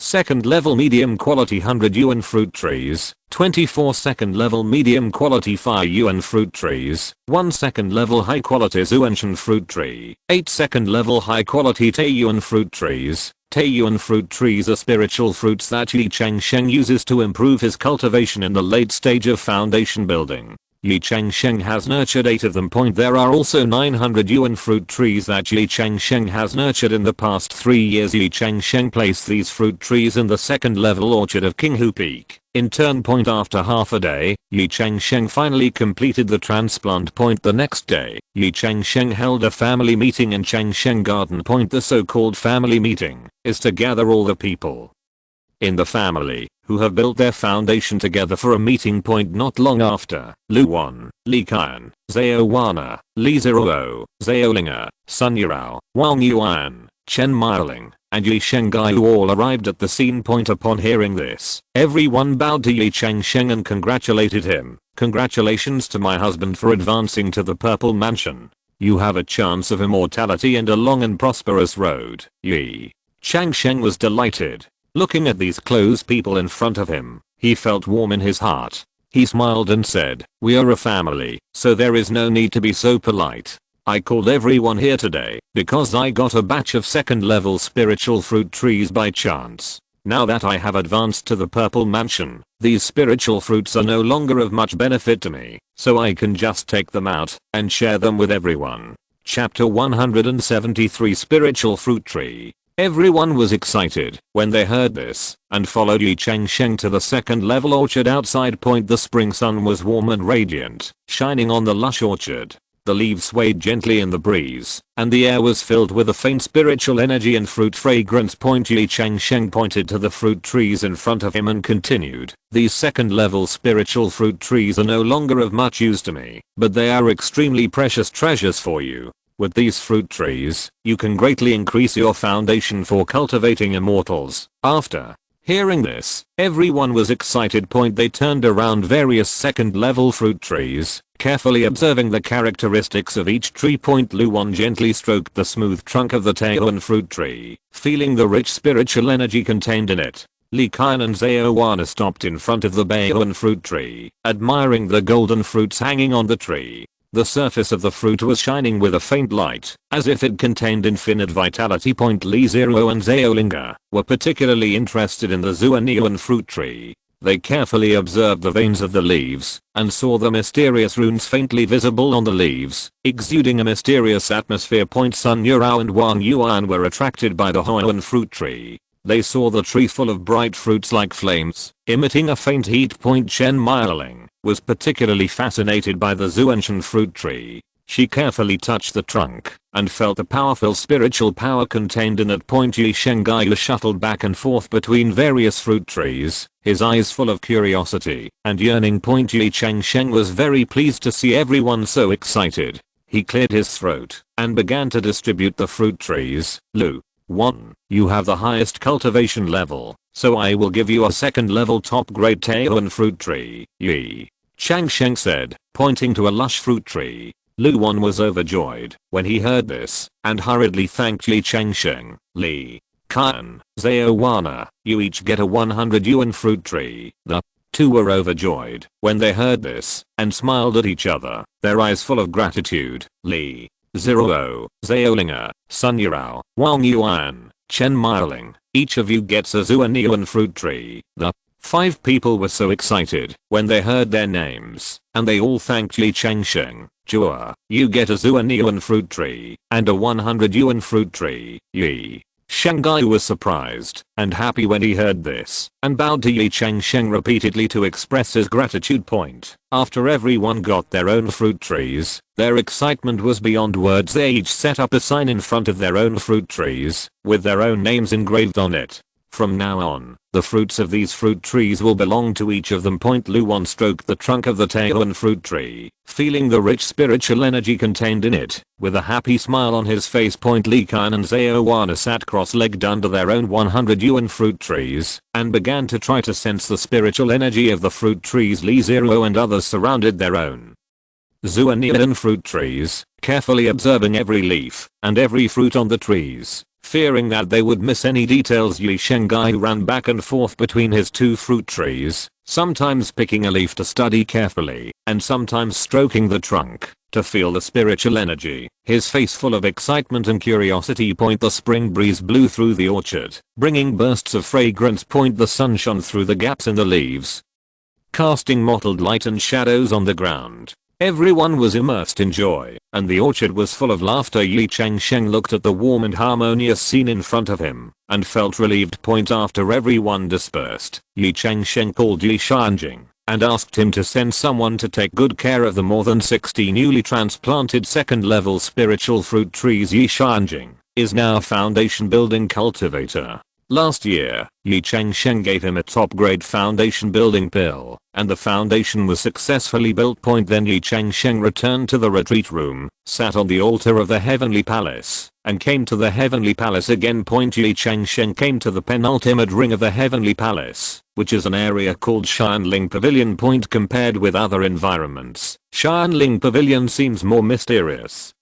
second level medium quality 100 yuan fruit trees, 24 second level medium quality 5 yuan fruit trees, 1 second level high quality Zuanshan fruit tree, 8 second level high quality Taiyuan fruit trees. Taiyuan fruit trees are spiritual fruits that Ye Changsheng uses to improve his cultivation in the late stage of foundation building. Ye Changsheng has nurtured 8 of them. There are also 900 yuan fruit trees that Ye Changsheng has nurtured in the past 3 years. Ye Changsheng placed these fruit trees in the second level orchard of Qinghu Peak. In turn. After half a day, Ye Changsheng finally completed the transplant. The next day, Ye Changsheng held a family meeting in Changsheng Garden. The so-called family meeting is to gather all the people in the family who have built their foundation together for a meeting. Not long after, Lu Wan, Li Qian, Zhao Wana, Li Ziruo, Zhao Linga, Sun Yurao, Wang Yuan, Chen Miling, and Ye Shengai all arrived at the scene. Upon hearing this, everyone bowed to Ye Changsheng and congratulated him. Congratulations to my husband for advancing to the Purple Mansion. You have a chance of immortality and a long and prosperous road. Ye Changsheng was delighted. Looking at these close people in front of him, he felt warm in his heart. He smiled and said, "We are a family, so there is no need to be so polite. I called everyone here today because I got a batch of second level spiritual fruit trees by chance. Now that I have advanced to the Purple Mansion, these spiritual fruits are no longer of much benefit to me, so I can just take them out and share them with everyone." Chapter 173 Spiritual Fruit Tree. Everyone was excited when they heard this and followed Ye Changsheng to the second level orchard outside. The spring sun was warm and radiant, shining on the lush orchard. The leaves swayed gently in the breeze, and the air was filled with a faint spiritual energy and fruit fragrance. Ye Changsheng pointed to the fruit trees in front of him and continued, "These second level spiritual fruit trees are no longer of much use to me, but they are extremely precious treasures for you. With these fruit trees, you can greatly increase your foundation for cultivating immortals." After hearing this, everyone was excited. They turned around various second level fruit trees, carefully observing the characteristics of each tree. Lu Wan gently stroked the smooth trunk of the Taiyuan fruit tree, feeling the rich spiritual energy contained in it. Li Qian and Zhao Wana stopped in front of the Baiyuan fruit tree, admiring the golden fruits hanging on the tree. The surface of the fruit was shining with a faint light, as if it contained infinite vitality. Li Ziruo and Zhao Linga were particularly interested in the Zuanian fruit tree. They carefully observed the veins of the leaves and saw the mysterious runes faintly visible on the leaves, exuding a mysterious atmosphere. Sun Yurao and Wang Yuan were attracted by the Huan fruit tree. They saw the tree full of bright fruits like flames, emitting a faint heat. Chen Miling was particularly fascinated by the Zuanshan fruit tree. She carefully touched the trunk and felt the powerful spiritual power contained in it. Ye Shengai shuttled back and forth between various fruit trees, his eyes full of curiosity and yearning. Ye Changsheng was very pleased to see everyone so excited. He cleared his throat and began to distribute the fruit trees. Lu Wan, you have the highest cultivation level, so I will give you a second level top grade Taiyuan fruit tree. Ye Changsheng said, pointing to a lush fruit tree. Lu Wan was overjoyed when he heard this and hurriedly thanked Ye Changsheng. Li Qian, Zhao Wana, you each get a 100 yuan fruit tree. The two were overjoyed when they heard this and smiled at each other, their eyes full of gratitude. Li Ziruo, Zhao Linga, Sun Yurao, Wang Yuan, Chen Miling, each of you gets a Zuanian fruit tree. The 5 people were so excited when they heard their names, and they all thanked Ye Changsheng. Jua, you get a Zuanian fruit tree, and a 100 yuan fruit tree. Ye Shengai was surprised and happy when he heard this, and bowed to Ye Changsheng repeatedly to express his gratitude. After everyone got their own fruit trees, their excitement was beyond words. They each set up a sign in front of their own fruit trees, with their own names engraved on it. From now on, the fruits of these fruit trees will belong to each of them. Luan stroked the trunk of the Taoan fruit tree, feeling the rich spiritual energy contained in it. With a happy smile on his face, Li Kan and Zaowana sat cross-legged under their own 100 yuan fruit trees and began to try to sense the spiritual energy of the fruit trees. Li Zero and others surrounded their own Zuanian fruit trees, carefully observing every leaf and every fruit on the trees. Fearing that they would miss any details, Ye Changsheng ran back and forth between his two fruit trees, sometimes picking a leaf to study carefully, and sometimes stroking the trunk to feel the spiritual energy, his face full of excitement and curiosity. The spring breeze blew through the orchard, bringing bursts of fragrance. The sun shone through the gaps in the leaves, casting mottled light and shadows on the ground. Everyone was immersed in joy, and the orchard was full of laughter. Ye Changsheng looked at the warm and harmonious scene in front of him, and felt relieved. After everyone dispersed, Ye Changsheng called Ye Changsheng, and asked him to send someone to take good care of the more than 60 newly transplanted second-level spiritual fruit trees. Ye Changsheng is now foundation building cultivator. Last year, Ye Changsheng gave him a top-grade foundation building pill, and the foundation was successfully built. Then Ye Changsheng returned to the retreat room, sat on the altar of the heavenly palace, and came to the heavenly palace again. Ye Changsheng came to the penultimate ring of the heavenly palace, which is an area called Xianling Pavilion. Compared with other environments, Xianling Pavilion seems more mysterious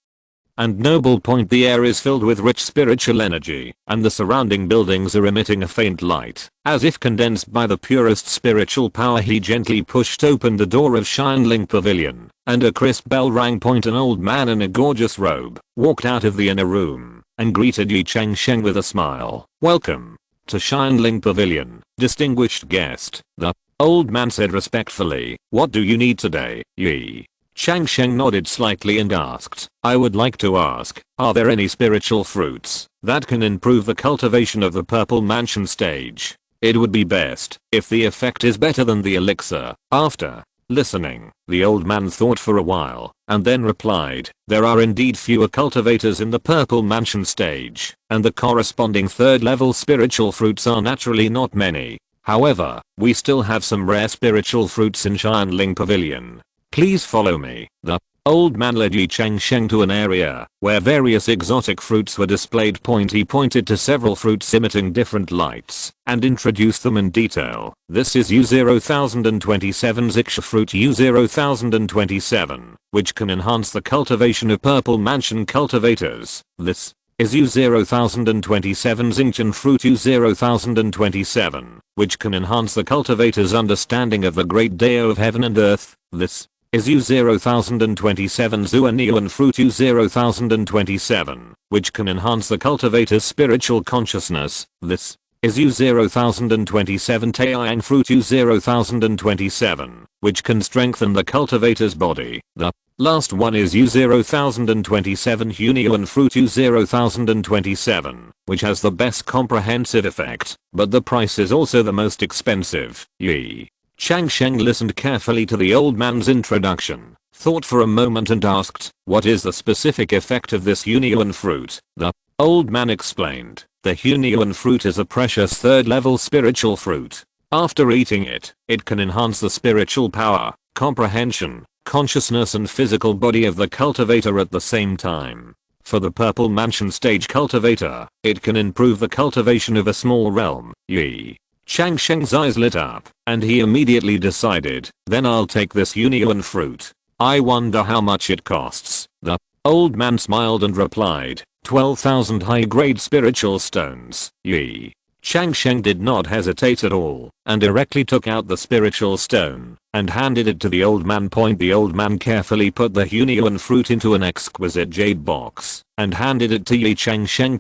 and noble. The air is filled with rich spiritual energy, and the surrounding buildings are emitting a faint light, as if condensed by the purest spiritual power. He gently pushed open the door of Xianling Pavilion, and a crisp bell rang. An old man in a gorgeous robe walked out of the inner room and greeted Ye Changsheng with a smile. "Welcome to Xianling Pavilion, distinguished guest," the old man said respectfully. "What do you need today, Ye?" Changsheng nodded slightly and asked, "I would like to ask, are there any spiritual fruits that can improve the cultivation of the Purple Mansion stage? It would be best if the effect is better than the elixir." After listening, the old man thought for a while, and then replied, "There are indeed fewer cultivators in the Purple Mansion stage, and the corresponding third-level spiritual fruits are naturally not many. However, we still have some rare spiritual fruits in Xianling Pavilion. Please follow me." The old man led Ye Changsheng to an area where various exotic fruits were displayed. He pointed to several fruits emitting different lights and introduced them in detail. "This is U0027 Xixa fruit U0027, which can enhance the cultivation of Purple Mansion cultivators. This is U0027 Xingqian fruit U0027, which can enhance the cultivator's understanding of the great Dao of heaven and earth. This is U0027 Zuanian fruit U0027, which can enhance the cultivator's spiritual consciousness. This is U0027 Taiyang fruit U0027, which can strengthen the cultivator's body. The last one is U0027 Hunian fruit U0027, which has the best comprehensive effect, but the price is also the most expensive." Ye Changsheng listened carefully to the old man's introduction, thought for a moment and asked, "What is the specific effect of this Hunian fruit?" The old man explained, "The Hunian fruit is a precious third-level spiritual fruit. After eating it, it can enhance the spiritual power, comprehension, consciousness and physical body of the cultivator at the same time. For the Purple Mansion stage cultivator, it can improve the cultivation of a small realm." Ye Changsheng's eyes lit up, and he immediately decided, "Then I'll take this Hunian fruit. I wonder how much it costs." The old man smiled and replied, 12,000 high-grade spiritual stones." Ye Changsheng did not hesitate at all, and directly took out the spiritual stone, and handed it to the old man. The old man carefully put the Hunian fruit into an exquisite jade box, and handed it to Ye Changsheng.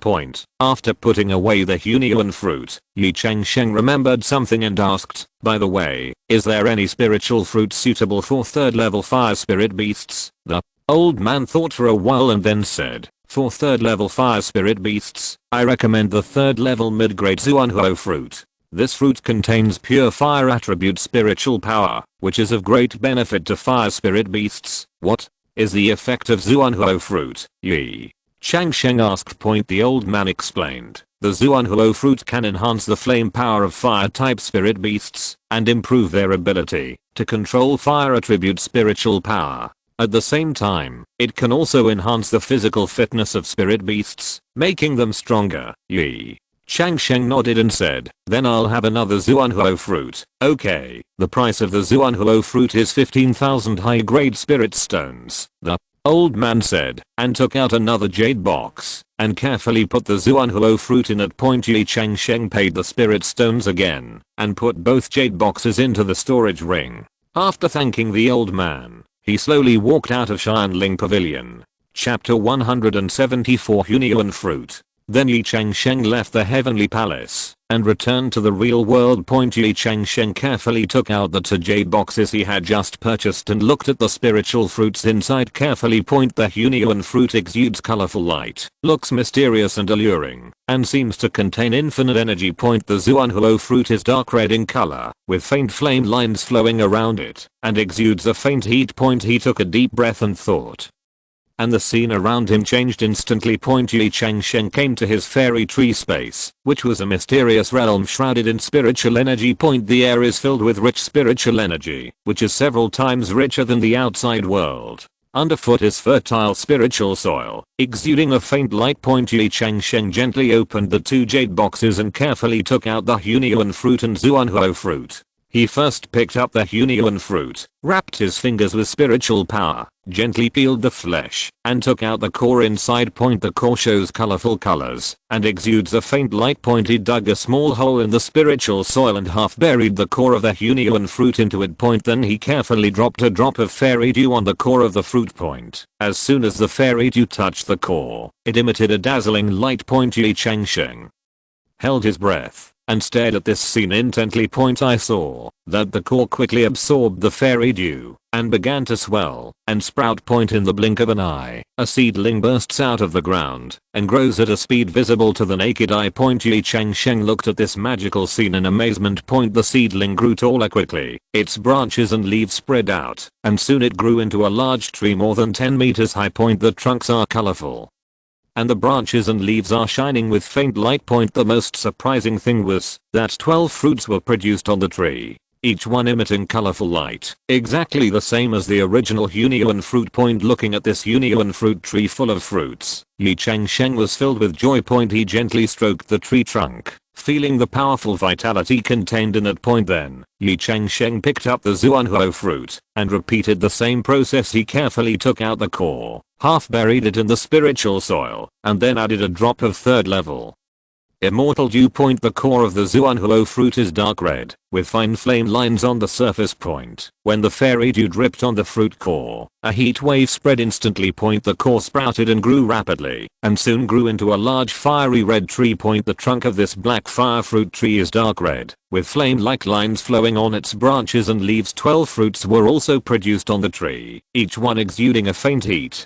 After putting away the Hunian fruit, Ye Changsheng remembered something and asked, "By the way, is there any spiritual fruit suitable for third-level fire spirit beasts?" The old man thought for a while and then said, "For third-level fire spirit beasts, I recommend the third-level mid-grade Zuanhuo fruit. This fruit contains pure fire attribute spiritual power, which is of great benefit to fire spirit beasts." "What is the effect of Zuanhuo fruit?" Ye Changsheng asked. The old man explained, The Zuanhuo fruit can enhance the flame power of fire type spirit beasts and improve their ability to control fire attribute spiritual power. At the same time, it can also enhance the physical fitness of spirit beasts, making them stronger. Ye Changsheng nodded and said, then I'll have another Zuanhuo fruit. Okay, the price of the Zuanhuo fruit is 15,000 high-grade spirit stones. The old man said, and took out another jade box, and carefully put the Zuanhuo fruit in. At point Ye Changsheng paid the spirit stones again, and put both jade boxes into the storage ring. After thanking the old man, he slowly walked out of Xianling Pavilion. Chapter 174 Hunyuan Fruit. Then Ye Changsheng left the heavenly palace and returned to the real world. Point Ye Changsheng carefully took out the two jade boxes he had just purchased and looked at the spiritual fruits inside carefully. Point the Hunyuan fruit exudes colorful light, looks mysterious and alluring, and seems to contain infinite energy. Point the Zuanhuo fruit is dark red in color, with faint flame lines flowing around it, and exudes a faint heat. Point he took a deep breath and thought, and the scene around him changed instantly. Point Ye Changsheng came to his fairy tree space, which was a mysterious realm shrouded in spiritual energy. Point the air is filled with rich spiritual energy, which is several times richer than the outside world. Underfoot is fertile spiritual soil, exuding a faint light. Point Ye Changsheng gently opened the two jade boxes and carefully took out the Hunyuan fruit and Zuanhuo fruit. He first picked up the Hunyuan fruit, wrapped his fingers with spiritual power, gently peeled the flesh, and took out the core inside. Point the core shows colorful colors and exudes a faint light. Point he dug a small hole in the spiritual soil and half buried the core of the Hunyuan fruit into it. Point then he carefully dropped a drop of fairy dew on the core of the fruit. Point as soon as the fairy dew touched the core, it emitted a dazzling light. Point Ye Changsheng held his breath and stared at this scene intently. Point I saw that the core quickly absorbed the fairy dew and began to swell and sprout. Point in the blink of an eye, a seedling bursts out of the ground and grows at a speed visible to the naked eye. Point Ye Changsheng looked at this magical scene in amazement. Point the seedling grew taller quickly, its branches and leaves spread out, and soon it grew into a large tree more than 10 meters high. Point the trunks are colorful, and the branches and leaves are shining with faint light. Point the most surprising thing was that 12 fruits were produced on the tree, each one emitting colorful light, exactly the same as the original Hunyuan fruit. Point looking at this Hunyuan fruit tree full of fruits, Ye Changsheng was filled with joy. Point he gently stroked the tree trunk, feeling the powerful vitality contained in it. Point then, Ye Changsheng picked up the Zuanhuo fruit and repeated the same process. He carefully took out the core, half buried it in the spiritual soil, and then added a drop of third level Immortal Dew. Point the core of the Zuanhuo fruit is dark red, with fine flame lines on the surface. Point when the fairy dew dripped on the fruit core, a heat wave spread instantly. Point the core sprouted and grew rapidly, and soon grew into a large fiery red tree. Point the trunk of this black fire fruit tree is dark red, with flame-like lines flowing on its branches and leaves. 12 fruits were also produced on the tree, each one exuding a faint heat,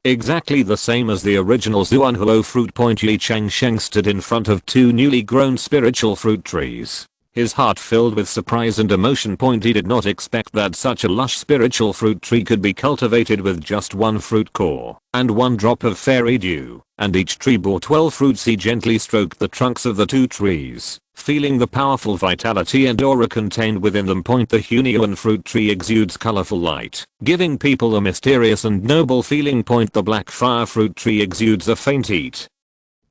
exactly the same as the original Zuanhuo fruit. Point Ye Changsheng stood in front of two newly grown spiritual fruit trees, his heart filled with surprise and emotion. Point he did not expect that such a lush spiritual fruit tree could be cultivated with just one fruit core and one drop of fairy dew, and each tree bore 12 fruits. He gently stroked the trunks of the two trees, feeling the powerful vitality and aura contained within them. Point the Hunyuan fruit tree exudes colorful light, giving people a mysterious and noble feeling. Point the black fire fruit tree exudes a faint heat,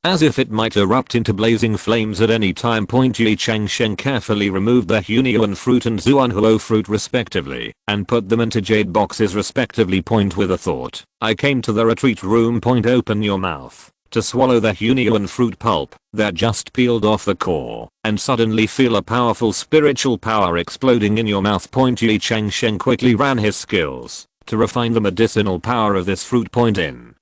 as if it might erupt into blazing flames at any time. Point Ye Changsheng carefully removed the Hunyuan fruit and Zuanhuo fruit respectively, and put them into jade boxes respectively. Point with a thought, I came to the retreat room. Point open your mouth to swallow the Hunyuan fruit pulp that just peeled off the core, and suddenly feel a powerful spiritual power exploding in your mouth. Point Ye Changsheng quickly ran his skills to refine the medicinal power of this fruit. Point in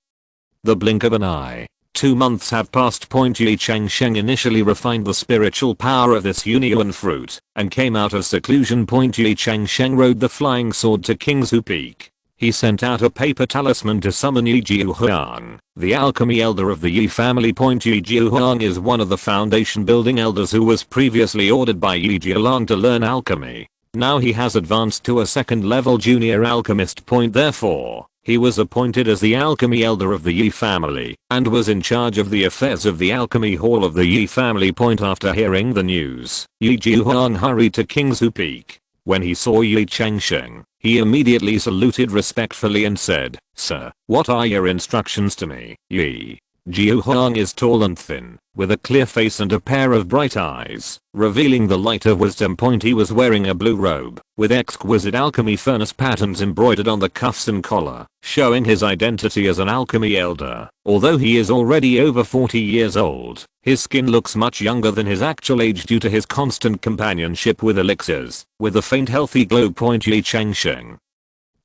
the blink of an eye, 2 months have passed. Point Ye Changsheng initially refined the spiritual power of this Hunyuan fruit and came out of seclusion. Point Ye Changsheng rode the flying sword to Kingsu Peak. He sent out a paper talisman to summon Ye Jiuhuang, the alchemy elder of the Ye family. Point Ye Jiuhuang is one of the foundation building elders who was previously ordered by Ye Jiulang to learn alchemy. Now he has advanced to a second level junior alchemist. Point therefore, He was appointed as the alchemy elder of the Ye family and was in charge of the affairs of the alchemy hall of the Ye family. After hearing the news, Ye Jiuhuang hurried to King's Peak. When he saw Ye Changsheng, he immediately saluted respectfully and said, "Sir, what are your instructions to me?" Ye Jiuhuang is tall and thin, with a clear face and a pair of bright eyes, revealing the light of wisdom. He was wearing a blue robe, with exquisite alchemy furnace patterns embroidered on the cuffs and collar, showing his identity as an alchemy elder. Although he is already over 40 years old, his skin looks much younger than his actual age due to his constant companionship with elixirs. With a faint healthy glow. Ye Changsheng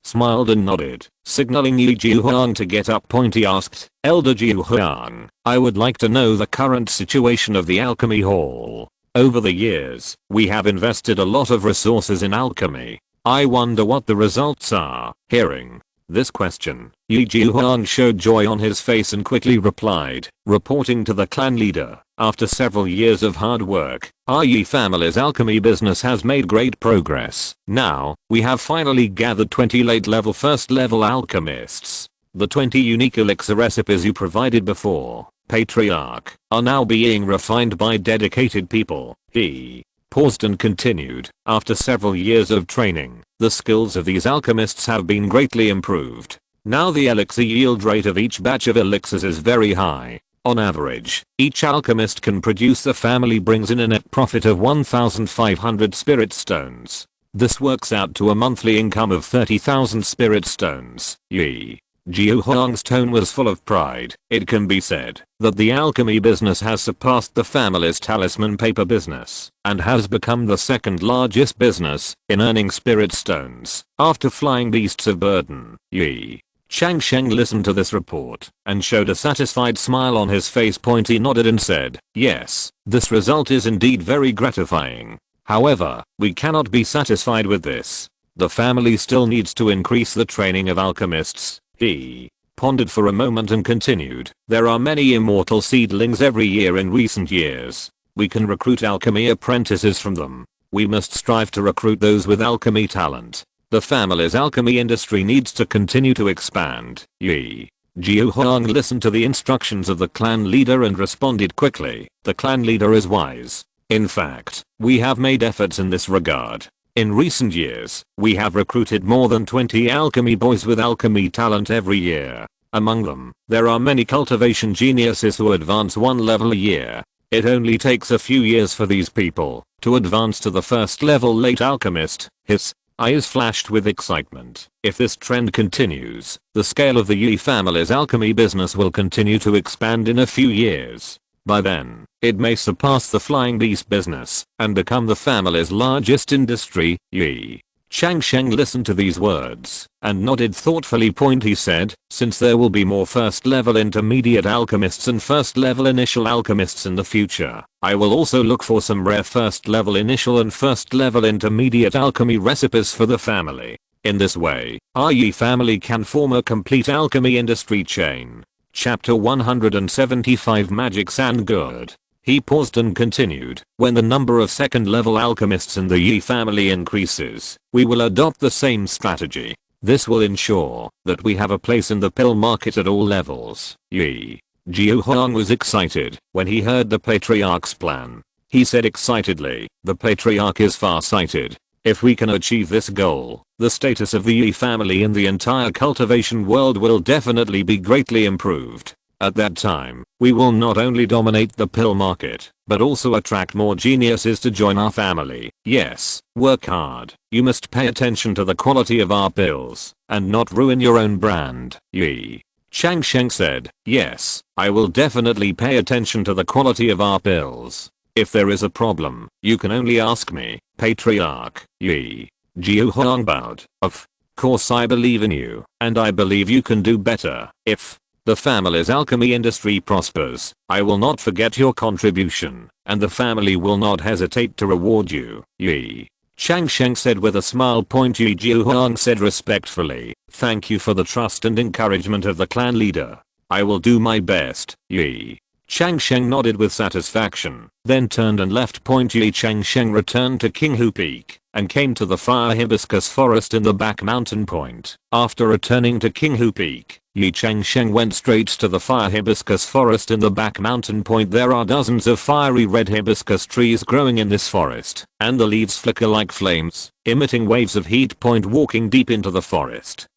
smiled and nodded, signaling Ye Jiuhuang to get up. He asked, "Elder Jiuhuang, I would like to know the current situation of the alchemy hall. Over the years, we have invested a lot of resources in alchemy. I wonder what the results are." Hearing this question, Ye Jiuhuang showed joy on his face and quickly replied, reporting to the clan leader, "After several years of hard work, our Ye family's alchemy business has made great progress. Now, we have finally gathered 20 late level first level alchemists. The 20 unique elixir recipes you provided before, patriarch, are now being refined by dedicated people." He paused and continued, "After several years of training, the skills of these alchemists have been greatly improved. Now the elixir yield rate of each batch of elixirs is very high. On average, each alchemist can produce. The family brings in a net profit of 1,500 spirit stones. This works out to a monthly income of 30,000 spirit stones." Ye Jiuhuang's tone was full of pride. It can be said that the alchemy business has surpassed the family's talisman paper business and has become the second largest business in earning spirit stones after flying beasts of burden. Ye Changsheng listened to this report and showed a satisfied smile on his face. He nodded and said, "Yes, this result is indeed very gratifying. However, we cannot be satisfied with this. The family still needs to increase the training of alchemists." He pondered for a moment and continued, "There are many immortal seedlings every year in recent years. We can recruit alchemy apprentices from them. We must strive to recruit those with alchemy talent. The family's alchemy industry needs to continue to expand." Ye Jiuhuang listened to the instructions of the clan leader and responded quickly, "The clan leader is wise. In fact, we have made efforts in this regard. In recent years, we have recruited more than 20 alchemy boys with alchemy talent every year. Among them, there are many cultivation geniuses who advance one level a year. It only takes a few years for these people to advance to the first level late alchemist." His eyes flashed with excitement. If this trend continues, the scale of the Ye family's alchemy business will continue to expand in a few years. By then, it may surpass the flying beast business and become the family's largest industry. Ye Changsheng listened to these words and nodded thoughtfully. He said, "Since there will be more first level intermediate alchemists and first level initial alchemists in the future, I will also look for some rare first level initial and first level intermediate alchemy recipes for the family. In this way, our Ye family can form a complete alchemy industry chain." Chapter 175 Magic Sand Good. He paused and continued, "When the number of second level alchemists in the Ye family increases, we will adopt the same strategy. This will ensure that we have a place in the pill market at all levels." Ye Jiuhuang was excited when he heard the patriarch's plan. He said excitedly, "The patriarch is far-sighted. If we can achieve this goal, the status of the Ye family in the entire cultivation world will definitely be greatly improved. At that time, we will not only dominate the pill market, but also attract more geniuses to join our family. Yes, work hard. You must pay attention to the quality of our pills, and not ruin your own brand." Ye Changsheng said, "Yes, I will definitely pay attention to the quality of our pills. If there is a problem, you can only ask me, patriarch." Ye Jiuhuang bowed. "Of course I believe in you, and I believe you can do better. If the family's alchemy industry prospers, I will not forget your contribution, and the family will not hesitate to reward you." Ye Changsheng said with a smile. Ye Jiuhuang said respectfully, "Thank you for the trust and encouragement of the clan leader. I will do my best." Ye Changsheng nodded with satisfaction, then turned and left. Ye Changsheng returned to King Hu Peak and came to the fire hibiscus forest in the back mountain point. After returning to King Hu Peak, Ye Changsheng went straight to the fire hibiscus forest in the back mountain point. There are dozens of fiery red hibiscus trees growing in this forest, and the leaves flicker like flames, emitting waves of heat. Walking deep into the forest,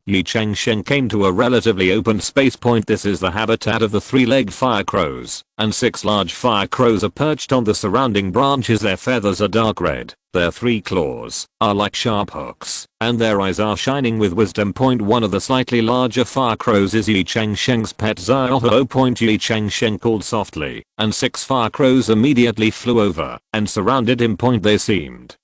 Ye Changsheng came to a relatively open space. This is the habitat of the three-legged fire crows, and 6 large fire crows are perched on the surrounding branches. Their feathers are dark red, their 3 claws are like sharp hooks, and their eyes are shining with wisdom. One of the slightly larger fire crows is Ye Changsheng's pet Xiaoho. Ye Changsheng called softly, and 6 fire crows immediately flew over and surrounded him. They seemed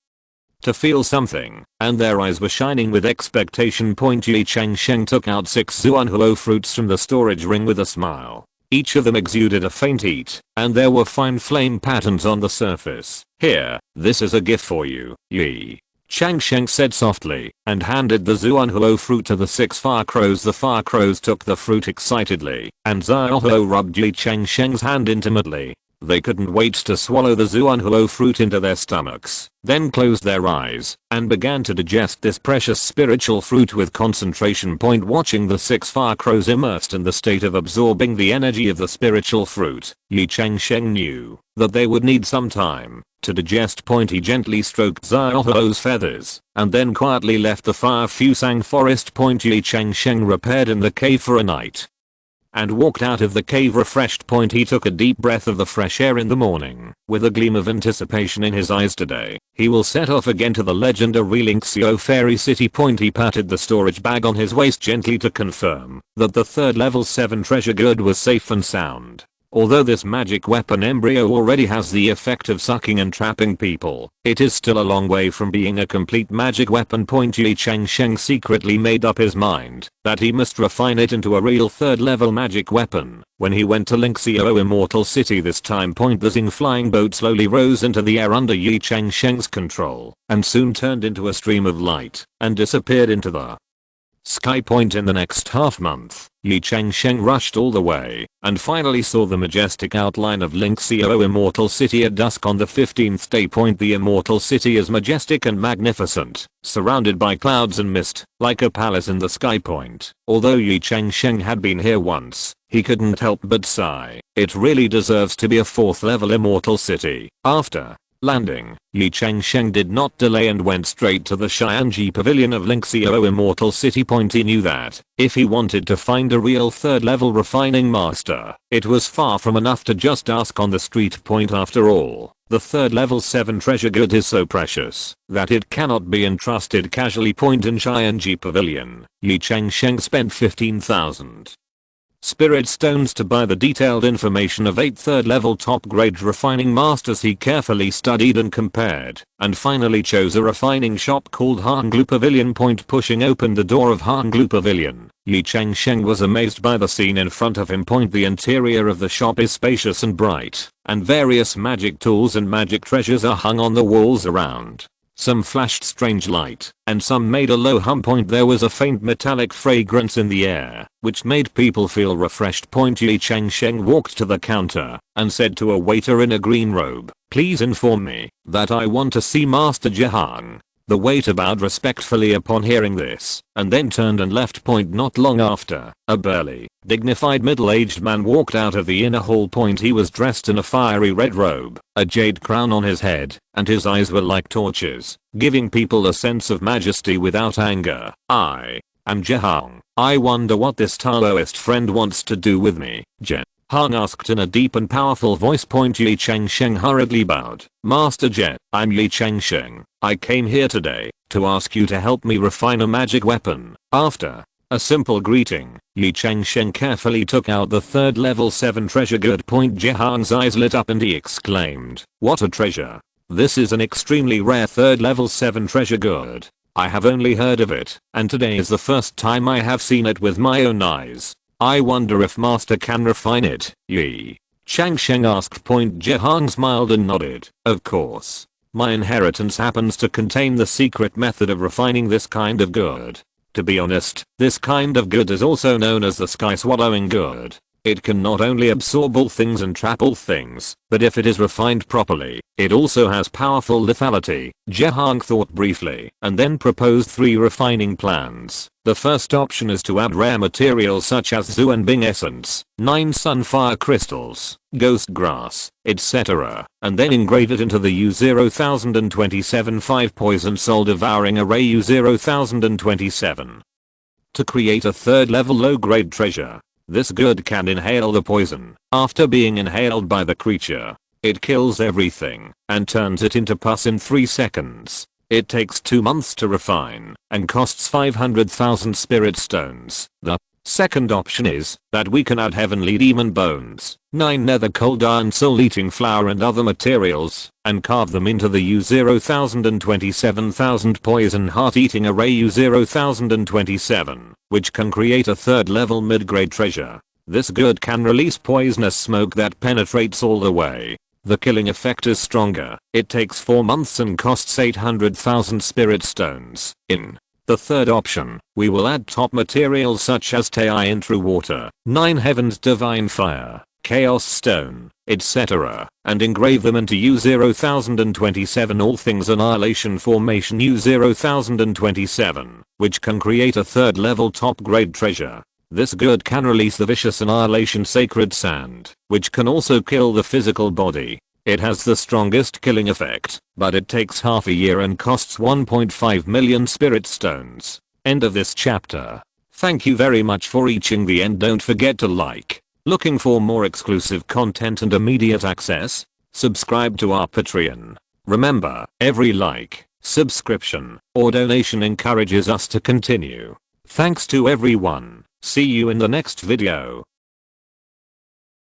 to feel something, and their eyes were shining with expectation. Ye Changsheng took out 6 Zuanhuo fruits from the storage ring with a smile. Each of them exuded a faint heat, and there were fine flame patterns on the surface. "Here, this is a gift for you, Ye Changsheng said softly, and handed the Zuanhuo fruit to the 6 fire crows. The fire crows took the fruit excitedly, and Xiaoho rubbed Ye Changsheng's hand intimately. They couldn't wait to swallow the Zuanhuo fruit into their stomachs, then closed their eyes, and began to digest this precious spiritual fruit with concentration. Watching the 6 fire crows immersed in the state of absorbing the energy of the spiritual fruit, Ye Changsheng knew that they would need some time to digest. He gently stroked Xiaoho's feathers, and then quietly left the fire fusang forest. Ye Changsheng repaired in the cave for a night, and walked out of the cave refreshed. He took a deep breath of the fresh air in the morning, with a gleam of anticipation in his eyes. Today, he will set off again to the legendary Lingxiao fairy city. He patted the storage bag on his waist gently to confirm that the 3rd level 7 treasure good was safe and sound. Although this magic weapon embryo already has the effect of sucking and trapping people, it is still a long way from being a complete magic weapon. Ye Changsheng secretly made up his mind that he must refine it into a real 3rd level magic weapon. When he went to Lingxiao Immortal City this time, the Xing flying boat slowly rose into the air under Ye Changsheng's control, and soon turned into a stream of light and disappeared into the sky. In the next half-month, Ye Changsheng rushed all the way, and finally saw the majestic outline of Lingxiao Immortal City at dusk on the 15th day. The Immortal City is majestic and magnificent, surrounded by clouds and mist, like a palace in the sky. Although Ye Changsheng had been here once, he couldn't help but sigh. It really deserves to be a 4th level Immortal City. After landing, Ye Changsheng did not delay and went straight to the Xianji Pavilion of Lingxiao Immortal City. He knew that if he wanted to find a real 3rd level refining master, it was far from enough to just ask on the street. After all, the 3rd level 7 treasure good is so precious that it cannot be entrusted casually. In Xianji Pavilion, Ye Changsheng spent 15,000 spirit stones to buy the detailed information of 8 3rd level top grade refining masters. He carefully studied and compared, and finally chose a refining shop called Hanglu Pavilion. Pushing open the door of Hanglu Pavilion, Ye Changsheng was amazed by the scene in front of him. The interior of the shop is spacious and bright, and various magic tools and magic treasures are hung on the walls around. Some flashed strange light, and some made a low hum. There was a faint metallic fragrance in the air, which made people feel refreshed. Ye Changsheng walked to the counter, and said to a waiter in a green robe, "Please inform me that I want to see Master Jehang." The waiter bowed respectfully upon hearing this, and then turned and left. Not long after, a burly, dignified middle-aged man walked out of the inner hall. He was dressed in a fiery red robe, a jade crown on his head, and his eyes were like torches, giving people a sense of majesty without anger. "I am Jehang. I wonder what this Taoist friend wants to do with me." Hang asked in a deep and powerful voice. Ye Changsheng hurriedly bowed. "Master Je, I'm Ye Changsheng. I came here today to ask you to help me refine a magic weapon." After a simple greeting, Ye Changsheng carefully took out the 3rd level 7 treasure good. Jehang's eyes lit up and he exclaimed, "What a treasure! This is an extremely rare 3rd level 7 treasure good. I have only heard of it, and today is the first time I have seen it with my own eyes. I wonder if Master can refine it." Ye Changsheng asked. Jehang smiled and nodded. "Of course. My inheritance happens to contain the secret method of refining this kind of good. To be honest, this kind of good is also known as the sky swallowing good. It can not only absorb all things and trap all things, but if it is refined properly, it also has powerful lethality. Jehang thought briefly and then proposed 3 refining plans. The first option is to add rare materials such as Zuanbing essence, 9 sunfire crystals, ghost grass, etc., and then engrave it into the U0027 5 poison soul devouring array U0027. To create a 3rd level low grade treasure. This good can inhale the poison. After being inhaled by the creature, it kills everything and turns it into pus in 3 seconds. It takes 2 months to refine and costs 500,000 spirit stones. The second option is that we can add heavenly demon bones, 9 nether cold iron soul eating flour and other materials and carve them into the U0027,000 poison heart eating array U0027, which can create a 3rd level mid-grade treasure. This good can release poisonous smoke that penetrates all the way. The killing effect is stronger. It takes 4 months and costs 800,000 spirit stones. In the 3rd option, we will add top materials such as Tei in true water, 9 heavens divine fire, chaos stone, etc., and engrave them into U0027 all things annihilation formation U0027, which can create a 3rd level top grade treasure. This good can release the vicious annihilation sacred sand, which can also kill the physical body. It has the strongest killing effect, but it takes half a year and costs 1.5 million spirit stones. End of this chapter. Thank you very much for reaching the end. Don't forget to like. Looking for more exclusive content and immediate access? Subscribe to our Patreon. Remember, every like, subscription, or donation encourages us to continue. Thanks to everyone. See you in the next video.